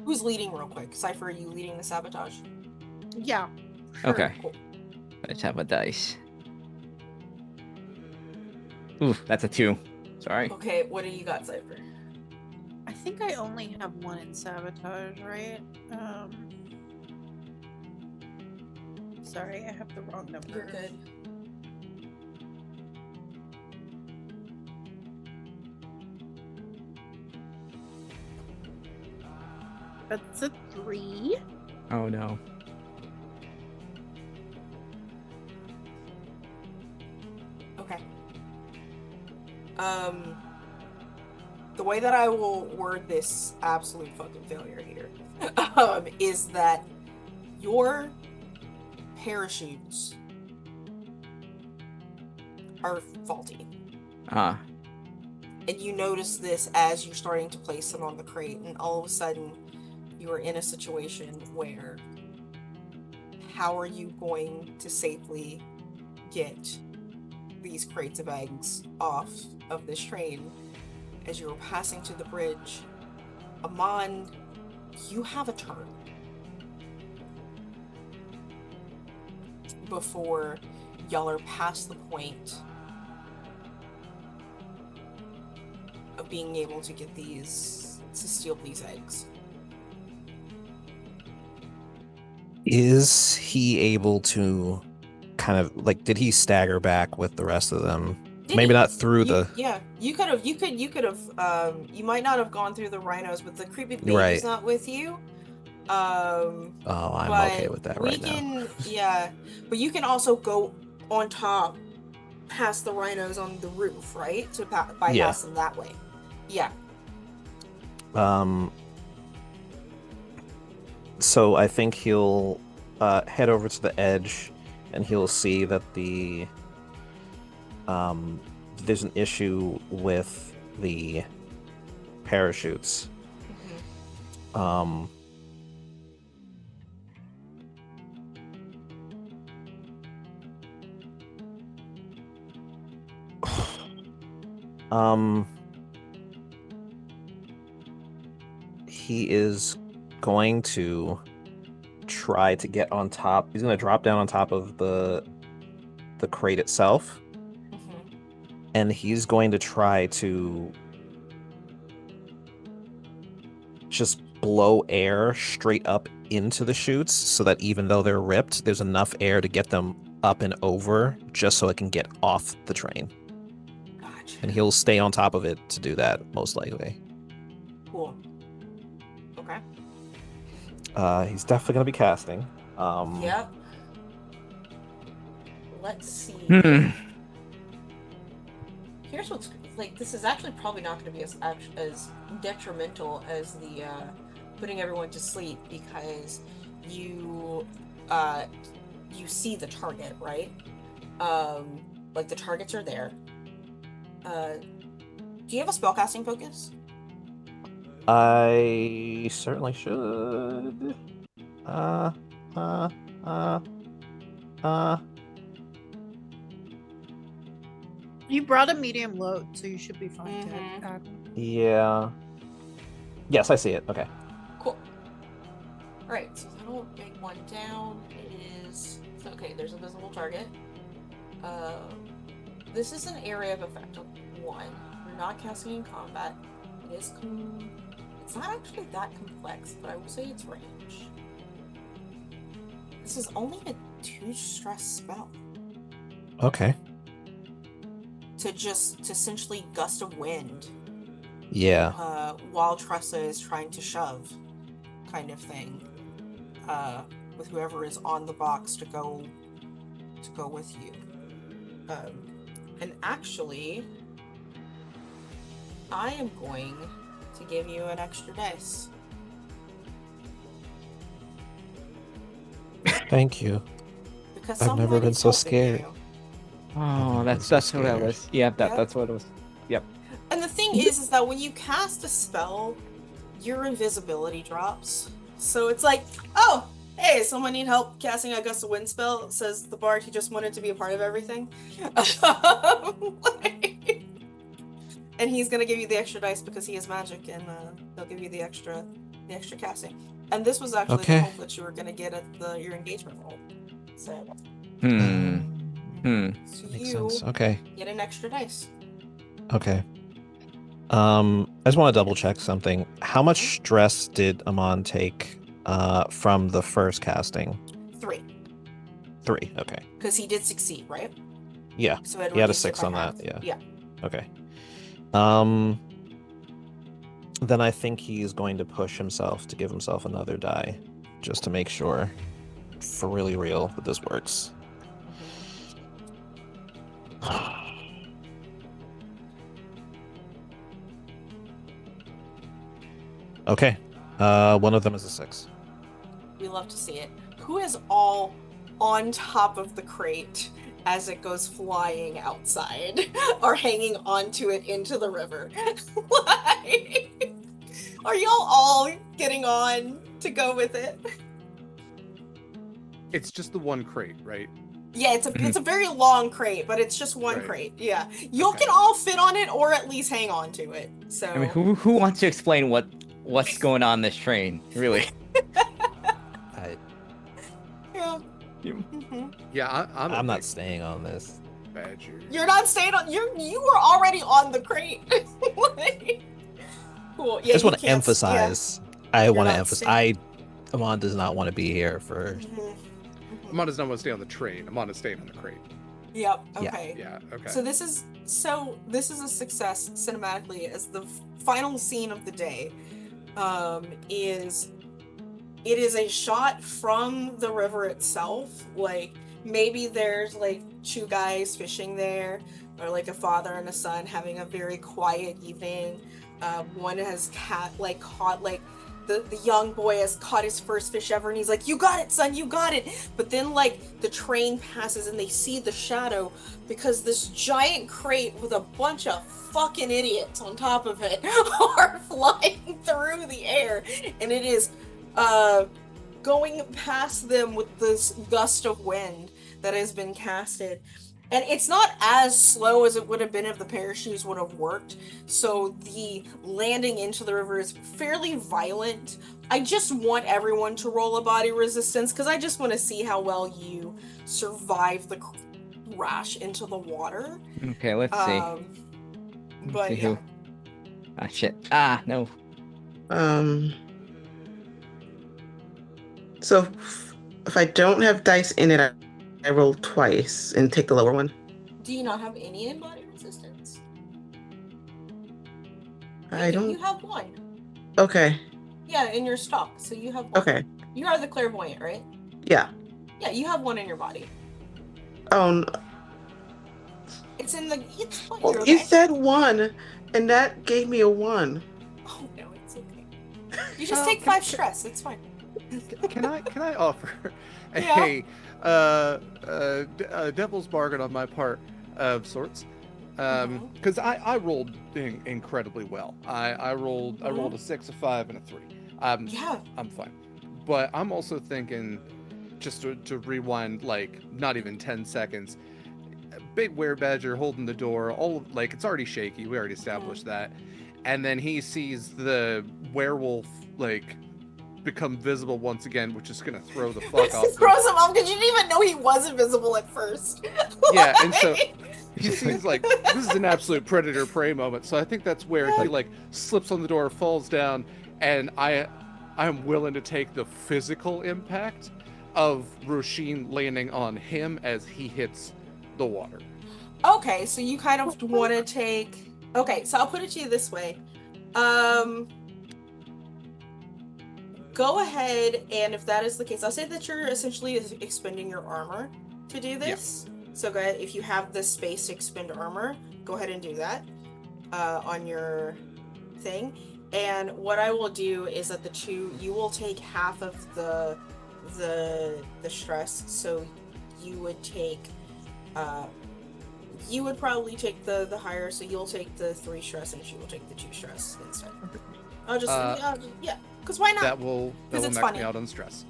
Who's leading real quick? Cipher, are you leading the sabotage? Yeah. Sure, Okay. cool. Let's have a dice. Oof, that's a 2. Sorry. Okay, what do you got, Cipher? I think I only have one in sabotage, right? Sorry, I have the wrong number. You're good. That's a 3. Oh no. Okay. The way that I will word this absolute fucking failure here, is that your parachutes are faulty. Ah. And you notice this as you're starting to place them on the crate, and all of a sudden you are in a situation where how are you going to safely get these crates of eggs off of this train? As you were passing to the bridge, Amon, you have a turn before y'all are past the point of being able to get to steal these eggs. Is he able to kind of like, did he stagger back with the rest of them? Maybe not through Yeah, you could have, you might not have gone through the rhinos, but the creepy baby's Right. not with you. Oh, I'm but okay with that we right now. can, yeah, but you can also go on top past the rhinos on the roof, right? To bypass them that way. Yeah. So I think he'll head over to the edge, and he'll see that there's an issue with the parachutes. he is going to try to get on top. He's going to drop down on top of the crate itself, and he's going to try to just blow air straight up into the chutes so that even though they're ripped, there's enough air to get them up and over just so it can get off the train. Gotcha. And he'll stay on top of it to do that, most likely. Cool. Okay. He's definitely going to be casting. Yep. Let's see. Here's what's like. This is actually probably not going to be as detrimental as the putting everyone to sleep, because you see the target, right? Like the targets are there. Do you have a spellcasting focus? I certainly should. You brought a medium load, so you should be fine. Yeah. Yes, I see it. Okay. Cool. Alright, so that'll make one down. It is... Okay, there's a visible target. This is an area of effect of 1. We're not casting in combat. It is... It's not actually that complex, but I will say it's range. This is only a 2 stress spell. Okay. To essentially gust of wind. Yeah. While Tressa is trying to shove, kind of thing. With whoever is on the box to go with you. And actually, I am going to give you an extra dice. Thank you. Because I've never someone been is so helping scared. you. Oh, that's what I was. Yeah, that's what it was. Yep. And the thing is that when you cast a spell, your invisibility drops. So it's like, oh, hey, someone need help casting a gust of wind spell? Says the bard who just wanted to be a part of everything. And he's gonna give you the extra dice because he has magic, and they'll give you the extra casting. And this was actually the roll that you were gonna get at your engagement roll. So. So Makes you sense. Okay. get an extra dice. Okay. I just want to double check something. How much stress did Amon take from the first casting? 3. 3. Okay. Because he did succeed, right? Yeah. So it He had a reduced it 6 by on half. that. Yeah. Yeah. Okay. Then I think he's going to push himself to give himself another die, just to make sure, for really real, that this works. Okay. One of them is a 6. We love to see it. Who is all on top of the crate as it goes flying outside, or hanging onto it into the river? Like, are y'all all getting on to go with it? It's just the one crate, right? Yeah, it's a very long crate, but it's just one crate. Yeah, you can all fit on it, or at least hang on to it. So I mean, who wants to explain what's going on this train? Really? Yeah. Yeah, I'm not staying on this. Badger. You're not staying on. You were already on the crate. Like, cool. Yeah, I just want to can't- emphasize. yeah. I want to not emphasize. Amon does not want to be here for. Amon does not want to stay on the train. Amon is staying on the crate. Yep. Yeah. Okay. Yeah. Okay. So this is a success cinematically, as the final scene of the day is a shot from the river itself. Like, maybe there's like 2 guys fishing there, or like a father and a son having a very quiet evening. One has caught like the young boy has caught his first fish ever, and he's like, "You got it, son, you got it." But then like the train passes and they see the shadow, because this giant crate with a bunch of fucking idiots on top of it are flying through the air, and it is going past them with this gust of wind that has been casted. And it's not as slow as it would have been if the parachutes would have worked. So the landing into the river is fairly violent. I just want everyone to roll a body resistance because I just want to see how well you survive the crash into the water. Okay, let's see. But see yeah. who. Ah, shit. Ah, no. So if I don't have dice in it, I roll twice and take the lower one. Do you not have any in body resistance? I You don't. You have one. Okay. Yeah, in your stock. So you have one. Okay. You are the clairvoyant, right? Yeah. Yeah, you have one in your body. Oh. No. It's in the. It's fine. Well, You're you okay. said 1, and that gave me a 1. Oh no, it's okay. You just take 5 stress. It's fine. Can I offer Yeah. a devil's bargain on my part of sorts? Because I rolled incredibly well. I rolled a 6, a 5, and a 3. Yeah. I'm fine. But I'm also thinking, just to rewind, like not even 10 seconds. Big werebadger holding the door. Like it's already shaky. We already established that. And then he sees the werewolf like become visible once again, which is gonna throw the fuck off. It throws him off because you didn't even know he was invisible at first. Yeah, and so he sees like this is an absolute predator prey moment. So I think that's where he like slips on the door, falls down, and I'm willing to take the physical impact of Roisin landing on him as he hits the water. Okay, so you kind of want to take. Okay, so I'll put it to you this way. Go ahead, and if that is the case, I'll say that you're essentially expending your armor to do this. Yeah. So go ahead, if you have the space to expend armor, go ahead and do that on your thing. And what I will do is that you will take half of the stress. So you would take, you would probably take the higher. So you'll take the 3 stress, and she will take the 2 stress instead. I'll just yeah. Because why not? That will knock me out on stress.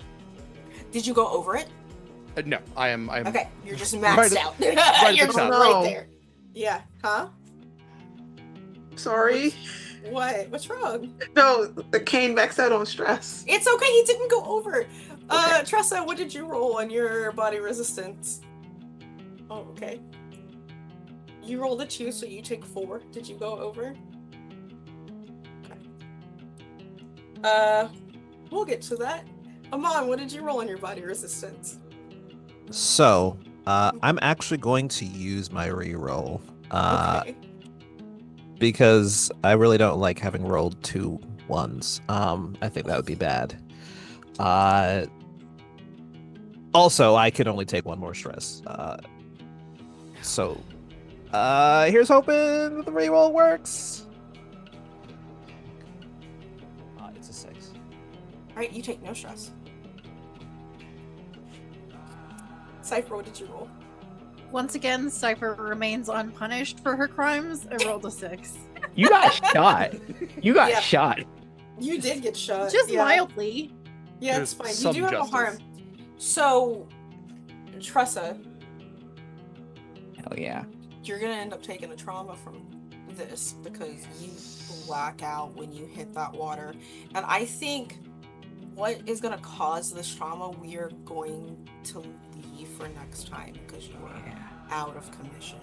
Did you go over it? No, I am. Okay, you're just maxed out. Right you're at the just top. right there. Yeah. Huh? Sorry. What? What's wrong? No, the Cain maxed out on stress. It's okay. He didn't go over. Okay. Tressa, what did you roll on your body resistance? Oh, okay. You rolled a 2, so you take 4. Did you go over? We'll get to that. Amon, what did you roll on your body resistance? So, I'm actually going to use my reroll. Okay. Because I really don't like having rolled 2 1s. I think that would be bad. Also, I can only take 1 more stress. So, here's hoping the reroll works. It's a 6. Alright, you take no stress. Cipher, what did you roll? Once again, Cipher remains unpunished for her crimes. I rolled a 6. You got shot. You got Yeah. shot. You did get shot. Just yeah. mildly. Yeah, There's it's fine. You some do have justice. a harm. So, Tressa, Hell yeah. you're gonna end up taking a trauma from this because you black out when you hit that water. And I think what is gonna cause this trauma, we are going to leave for next time because you are out of commission.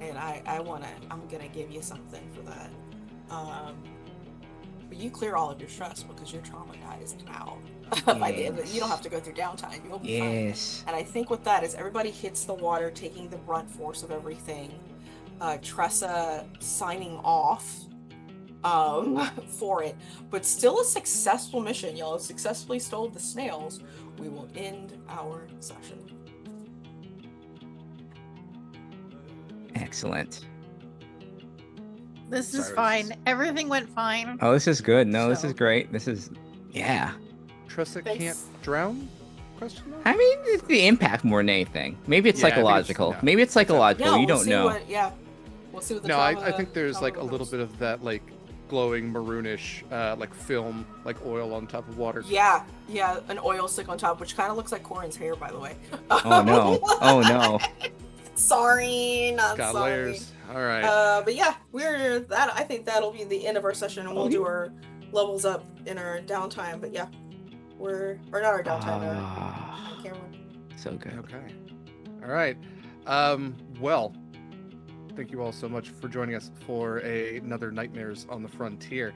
And I'm gonna give you something for that. But you clear all of your stress because you're traumatized now. By the end, you don't have to go through downtime. You'll be fine. Yes. And I think with that is everybody hits the water, taking the brunt force of everything. Tressa signing off for it, but still a successful mission. Y'all have successfully stole the snails. We will end our session. Excellent. This is Sorry, fine. Everything went fine. Oh, this is good. No, this So- is great. This is, yeah. Tressa Thanks. can't drown? Question mark? I mean, it's the impact more than anything. Maybe it's Yeah, I think it's- psychological. yeah. Maybe it's psychological. Yeah, you we'll don't see know. We'll see what the No, trauma, I think there's like a trauma little comes. bit of that like glowing maroonish like film, like oil on top of water. Yeah, an oil slick on top, which kind of looks like Corin's hair, by the way. Oh no. Oh no. Sorry, not Got sorry. layers. All right. But yeah, I think that'll be the end of our session, and we'll do our levels up in our downtime. But yeah, or not our downtime. I can't remember. So good. Okay. All right. Well, thank you all so much for joining us for another Nightmares on the Frontier.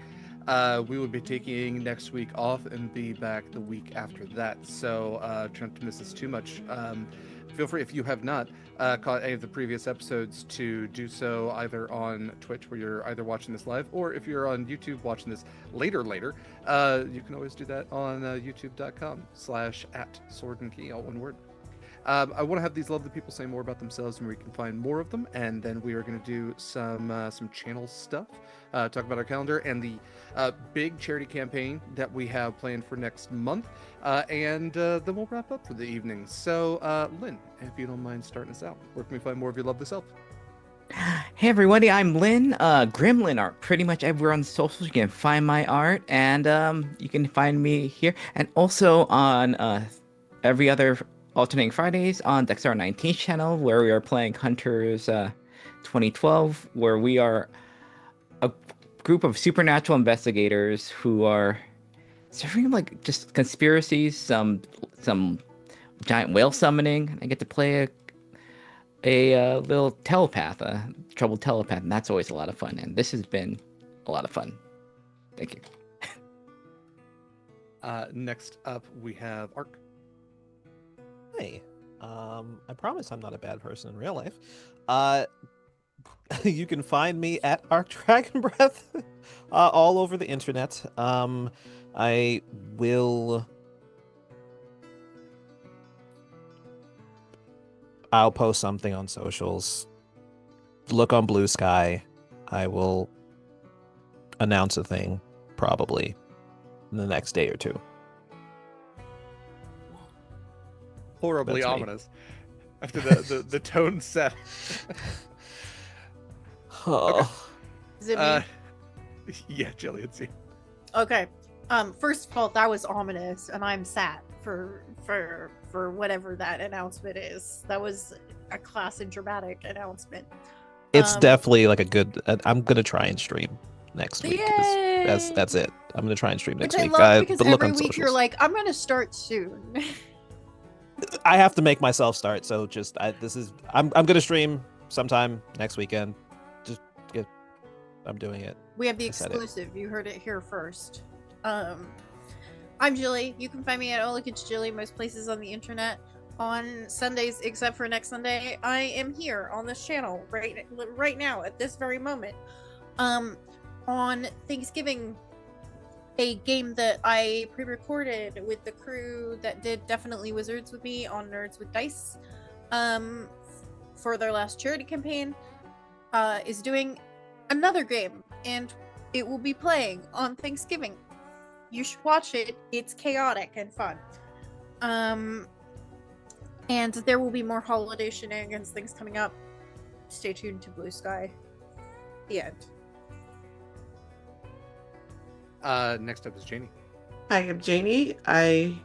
We will be taking next week off and be back the week after that. So try not to miss us too much. Feel free, if you have not caught any of the previous episodes, to do so either on Twitch, where you're either watching this live, or if you're on YouTube watching this later, you can always do that on youtube.com/@swordandkey, all one word. I want to have these lovely people say more about themselves and where you can find more of them, and then we are going to do some channel stuff, talk about our calendar and the big charity campaign that we have planned for next month, and then we'll wrap up for the evening. So, Lynn, if you don't mind starting us out, where can we find more of your lovely self? Hey everybody, I'm Lynn. Gremlin art pretty much everywhere on the socials. You can find my art, and you can find me here, and also on every other alternating Fridays on Dexter 19 channel, where we are playing Hunters 2012, where we are a group of supernatural investigators who are serving like just conspiracies, some giant whale summoning. I get to play a little telepath, a troubled telepath, and that's always a lot of fun. And this has been a lot of fun. Thank you. Next up, we have Ark. Hey, I promise I'm not a bad person in real life. You can find me at Arc Dragon Breath all over the internet. I will. I'll post something on socials. Look on BlueSky. I will announce a thing probably in the next day or two. Horribly That's me. ominous. After the tone set. Oh. Is it me? Yeah, Gilly, it's you. Okay. First of all, that was ominous, and I'm sad for whatever that announcement is. That was a class and dramatic announcement. It's definitely like a good. I'm gonna try and stream next week. That's it. I'm gonna try and stream next Which week. I love because but look every on week you're socials. like, I'm gonna start soon. I have to make myself start. So just I'm gonna stream sometime next weekend. Just get. I'm doing it. We have the I said it. exclusive. You heard it here first. I'm Gilly. You can find me at Olikage Gilly most places on the internet. On Sundays, except for next Sunday, I am here on this channel right now at this very moment. On Thanksgiving, a game that I pre-recorded with the crew that did Definitely Wizards with me on Nerds with Dice, for their last charity campaign, is doing another game, and it will be playing on Thanksgiving. You should watch it. It's chaotic and fun. And there will be more holiday shenanigans things coming up. Stay tuned to BlueSky. The end. Next up is Janie. Hi, I'm Janie. I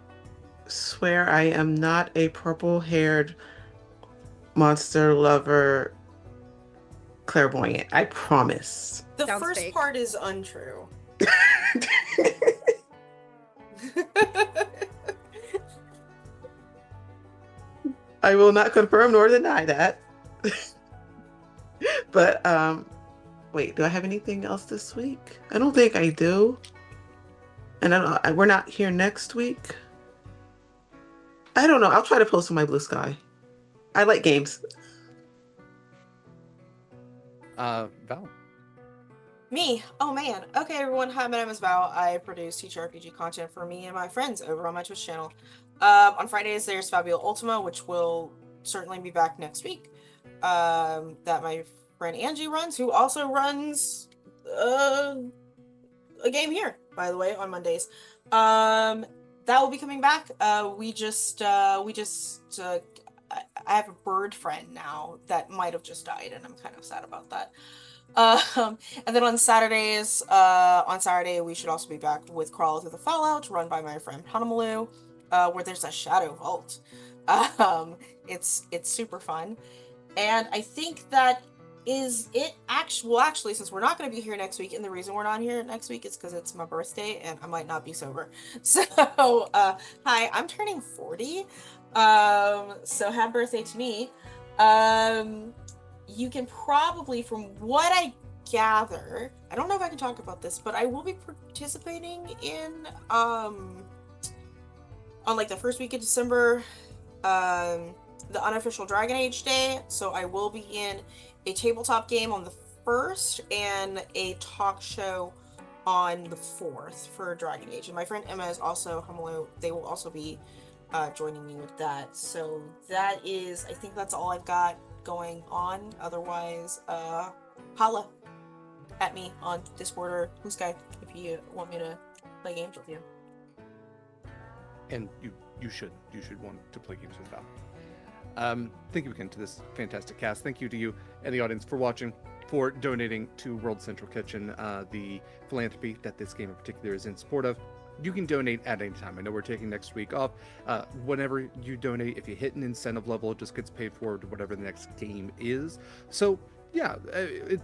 swear I am not a purple-haired monster lover clairvoyant. I promise. The Sounds first fake. part is untrue. I will not confirm nor deny that. But wait, do I have anything else this week? I don't think I do. And we're not here next week. I don't know. I'll try to post on my BlueSky. I like games. Val. Me? Oh man. Okay, everyone. Hi, my name is Val. I produce TTRPG content for me and my friends over on my Twitch channel. On Fridays, there's Fabio Ultima, which will certainly be back next week. That my friend Angie runs, who also runs a game here, by the way, on Mondays. That will be coming back. I have a bird friend now that might have just died, and I'm kind of sad about that. And then on Saturday, we should also be back with Crawl Through the Fallout, run by my friend Hanamalu, where there's a shadow vault. It's super fun. And I think that is it. Actually, since we're not going to be here next week, and the reason we're not here next week is because it's my birthday and I might not be sober. So, hi, I'm turning 40. So happy birthday to me. You can probably, from what I gather, I don't know if I can talk about this, but I will be participating in on like the first week of December, the unofficial Dragon Age Day. So I will be in a tabletop game on the 1st and a talk show on the 4th for Dragon Age. And my friend Emma is also, they will also be joining me with that. So that is, I think that's all I've got going on. Otherwise, holla at me on Discord or BlueSky if you want me to play games with you. And you should want to play games with Val. Thank you again to this fantastic cast. Thank you to you and the audience for watching, for donating to World Central Kitchen, the philanthropy that this game in particular is in support of. You can donate at any time. I know we're taking next week off. Whenever you donate, if you hit an incentive level, it just gets paid forward to whatever the next game is. So yeah,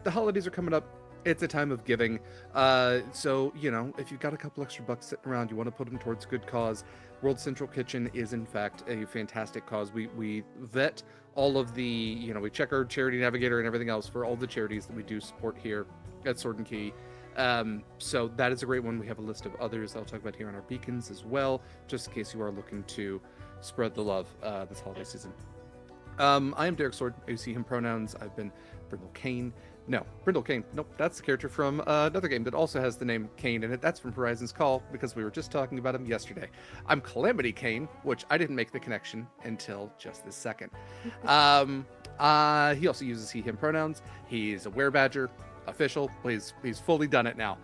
the holidays are coming up. It's a time of giving. So, if you've got a couple extra bucks sitting around, you want to put them towards a good cause. World Central Kitchen is, in fact, a fantastic cause. We vet all of the, we check our charity navigator and everything else for all the charities that we do support here at Sword and Key. So that is a great one. We have a list of others I'll talk about here on our beacons as well, just in case you are looking to spread the love this holiday season. I am Derek Sword. You see him pronouns. I've been Cain. No, Brindle Cain. Nope, that's the character from another game that also has the name Cain in it. That's from Horizon's Call, because we were just talking about him yesterday. I'm Calamity Cain, which I didn't make the connection until just this second. He also uses he, him pronouns. He's a werebadger, official. He's fully done it now.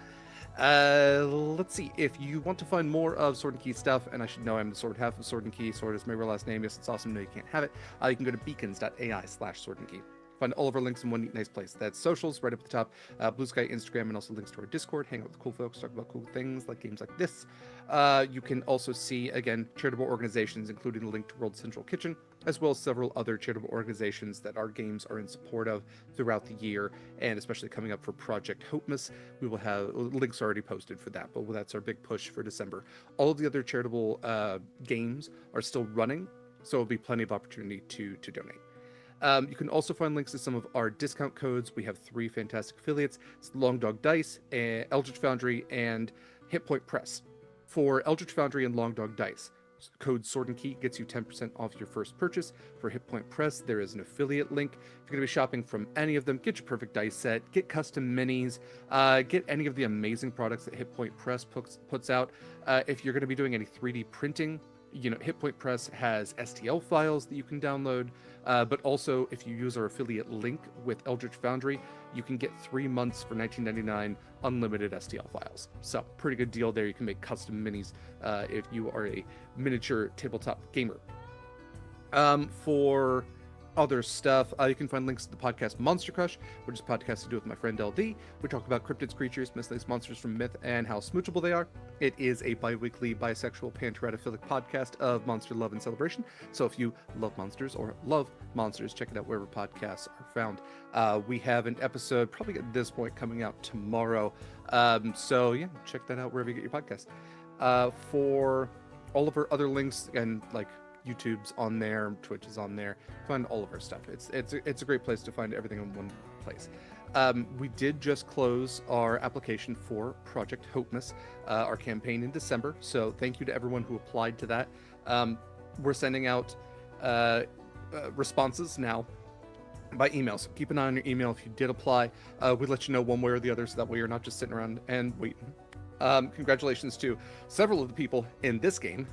Let's see. If you want to find more of Sword and Key stuff, and I should know I'm the sword half of Sword and Key. Sword is my real last name. Yes, it's awesome. No, you can't have it. You can go to beacons.ai/Sword and Key. Find all of our links in one neat, nice place. That's socials right up at the top. BlueSky, Instagram, and also links to our Discord. Hang out with cool folks, talk about cool things like games like this. You can also see, again, charitable organizations, including the link to World Central Kitchen, as well as several other charitable organizations that our games are in support of throughout the year, and especially coming up for Project Hopemas. We will have links already posted for that, but that's our big push for December. All of the other charitable games are still running, so there'll be plenty of opportunity to donate. You can also find links to some of our discount codes. We have 3 fantastic affiliates. It's Long Dog Dice, Eldritch Foundry, and Hit Point Press. For Eldritch Foundry and Long Dog Dice, code Sword and Key gets you 10% off your first purchase. For Hit Point Press, there is an affiliate link. If you're going to be shopping from any of them, get your perfect dice set, get custom minis, get any of the amazing products that Hit Point Press puts out. If you're going to be doing any 3D printing, Hit Point Press has STL files that you can download, but also if you use our affiliate link with Eldritch Foundry, you can get 3 months for $19.99 unlimited STL files. So pretty good deal there. You can make custom minis if you are a miniature tabletop gamer. For other stuff, you can find links to the podcast Monster Crush, which is a podcast to do with my friend LD. We talk about cryptids, creatures, miscellaneous monsters from myth, and how smoochable they are. It is a bi-weekly, bisexual, panteratophilic podcast of monster love and celebration. So if you love monsters or love monsters, check it out wherever podcasts are found. We have an episode, probably at this point, coming out tomorrow. So yeah, check that out wherever you get your podcast. For all of our other links, and like YouTube's on there, Twitch is on there. Find all of our stuff. It's a great place to find everything in one place. We did just close our application for Project Hopemas, our campaign in December. So thank you to everyone who applied to that. We're sending out responses now by email. So keep an eye on your email if you did apply. We let you know one way or the other, so that way you're not just sitting around and waiting. Congratulations to several of the people in this game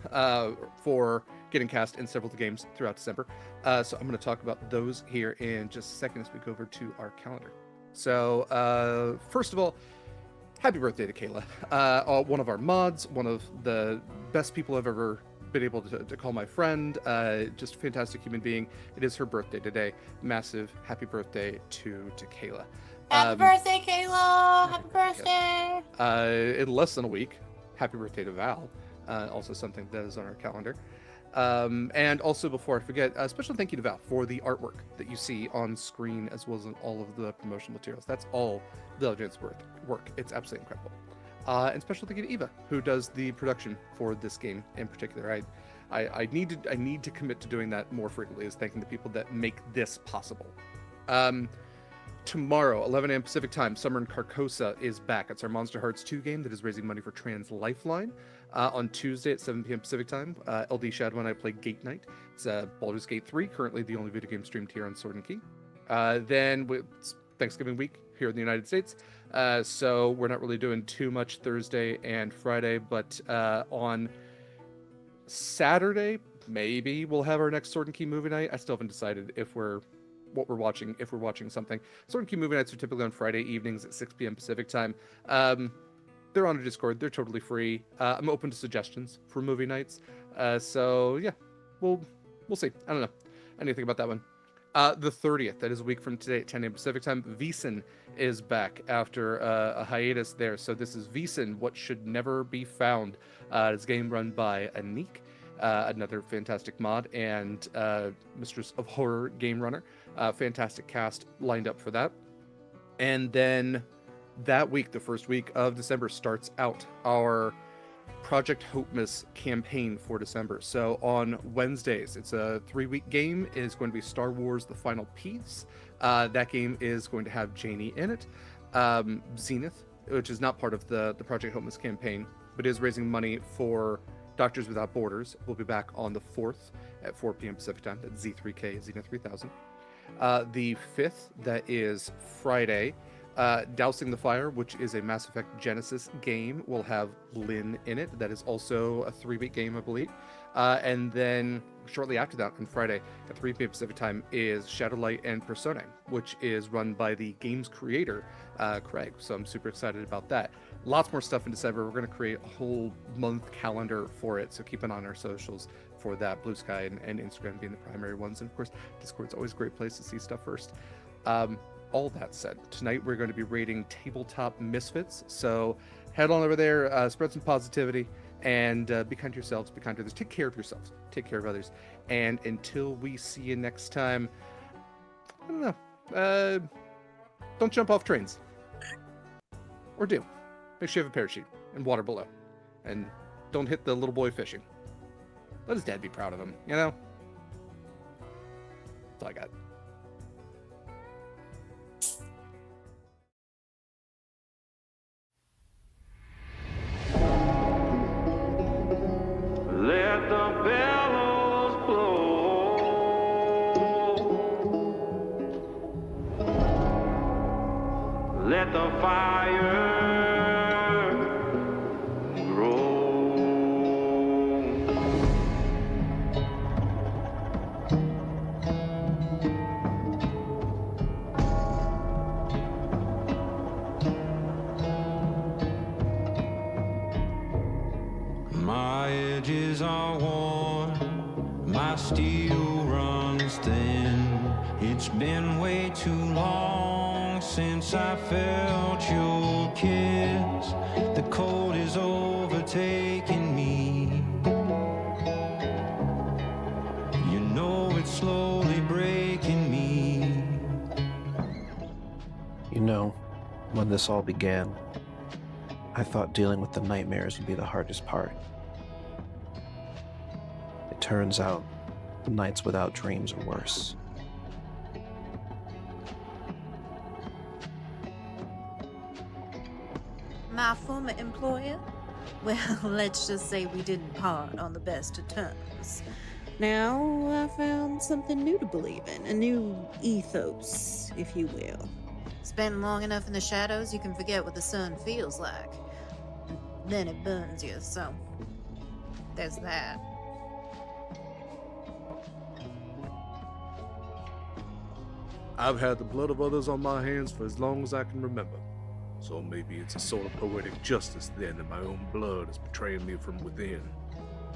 for getting cast in several of the games throughout December. So I'm going to talk about those here in just a second as we go over to our calendar. So first of all, happy birthday to Kayla, one of our mods, one of the best people I've ever been able to call my friend, just a fantastic human being. It is her birthday today. Massive happy birthday to Kayla. Happy birthday, Kayla! Happy birthday! In less than a week, happy birthday to Val. Also something that is on our calendar. And also, before I forget, a special thank you to Val for the artwork that you see on screen, as well as in all of the promotional materials. That's all Valdrianth's work. It's absolutely incredible. And special thank you to Eva, who does the production for this game in particular. I need to commit to doing that more frequently, is thanking the people that make this possible. Tomorrow, 11 a.m. Pacific time, Summer in Carcosa is back. It's our Monster Hearts 2 game that is raising money for Trans Lifeline. On Tuesday at 7 p.m. Pacific time, LD Shadow and I play Gate Night. It's Baldur's Gate 3, currently the only video game streamed here on Sword and Key. Then it's Thanksgiving week here in the United States, so we're not really doing too much Thursday and Friday, but on Saturday, maybe we'll have our next Sword and Key movie night. I still haven't decided if we're watching something. Sword and Key movie nights are typically on Friday evenings at 6 p.m. Pacific time. They're on a Discord. They're totally free. I'm open to suggestions for movie nights. So yeah, we'll see. I don't know anything about that one. The 30th, that is a week from today at 10 a.m. Pacific time, Voisin is back after a hiatus there. So this is Voisin, What Should Never Be Found. It's a game run by Anik, another fantastic mod, and Mistress of Horror game runner. Fantastic cast lined up for that. And then that week, the first week of December, starts out our Project Hopemas campaign for December. So on Wednesdays, it's a 3-week game. It is going to be Star Wars The Final Piece. That game is going to have Janie in it. Zenith, which is not part of the Project Hopemas campaign, but is raising money for Doctors Without Borders, will be back on the 4th at 4 p.m. Pacific time. That's Z3K, Zenith 3000. The 5th, that is Friday, Dousing the Fire, which is a Mass Effect Genesis game, will have Lynn in it. That is also a 3-week game, I believe. And then shortly after that, on Friday at 3 p.m. Pacific time, is Shadowlight and Persona, which is run by the game's creator, Craig. So I'm super excited about that. Lots more stuff in December. We're going to create a whole month calendar for it, so keep an eye on our socials for that. BlueSky and Instagram being the primary ones. And of course, Discord's always a great place to see stuff first. All that said, tonight we're going to be rating Tabletop Misfits. So head on over there, spread some positivity, and be kind to yourselves, be kind to others. Take care of yourselves, take care of others. And until we see you next time, I don't know, don't jump off trains. Or do. Make sure you have a parachute and water below. And don't hit the little boy fishing. Let his dad be proud of him, you know? That's all I got. Let the bellows blow. Let the fire grow. My edges are worn, my steel runs thin. It's been way too long since I felt your kiss. The cold is overtaking me. You know it's slowly breaking me. You know, when this all began, I thought dealing with the nightmares would be the hardest part. It turns out, nights without dreams are worse. My former employer? Well, let's just say we didn't part on the best of terms. Now I found something new to believe in, a new ethos, if you will. Spend long enough in the shadows, you can forget what the sun feels like. And then it burns you, so there's that. I've had the blood of others on my hands for as long as I can remember. So maybe it's a sort of poetic justice then that my own blood is betraying me from within.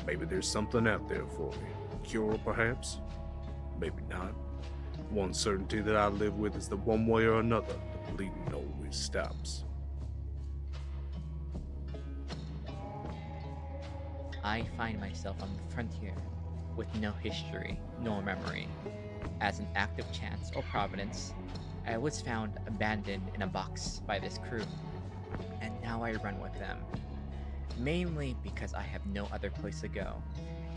Maybe there's something out there for me. A cure, perhaps? Maybe not. One certainty that I live with is that one way or another, the bleeding always stops. I find myself on the frontier with no history nor memory. As an act of chance or providence, I was found abandoned in a box by this crew, and now I run with them. Mainly because I have no other place to go,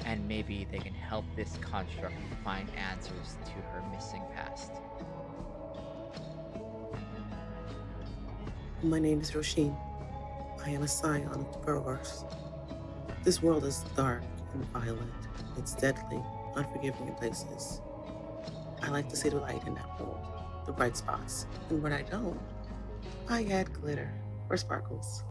and maybe they can help this construct find answers to her missing past. My name is Roisin. I am a scion of the burrows. This world is dark and violent. It's deadly, unforgiving in places. I like to see the light in that world, the bright spots, and when I don't, I add glitter or sparkles.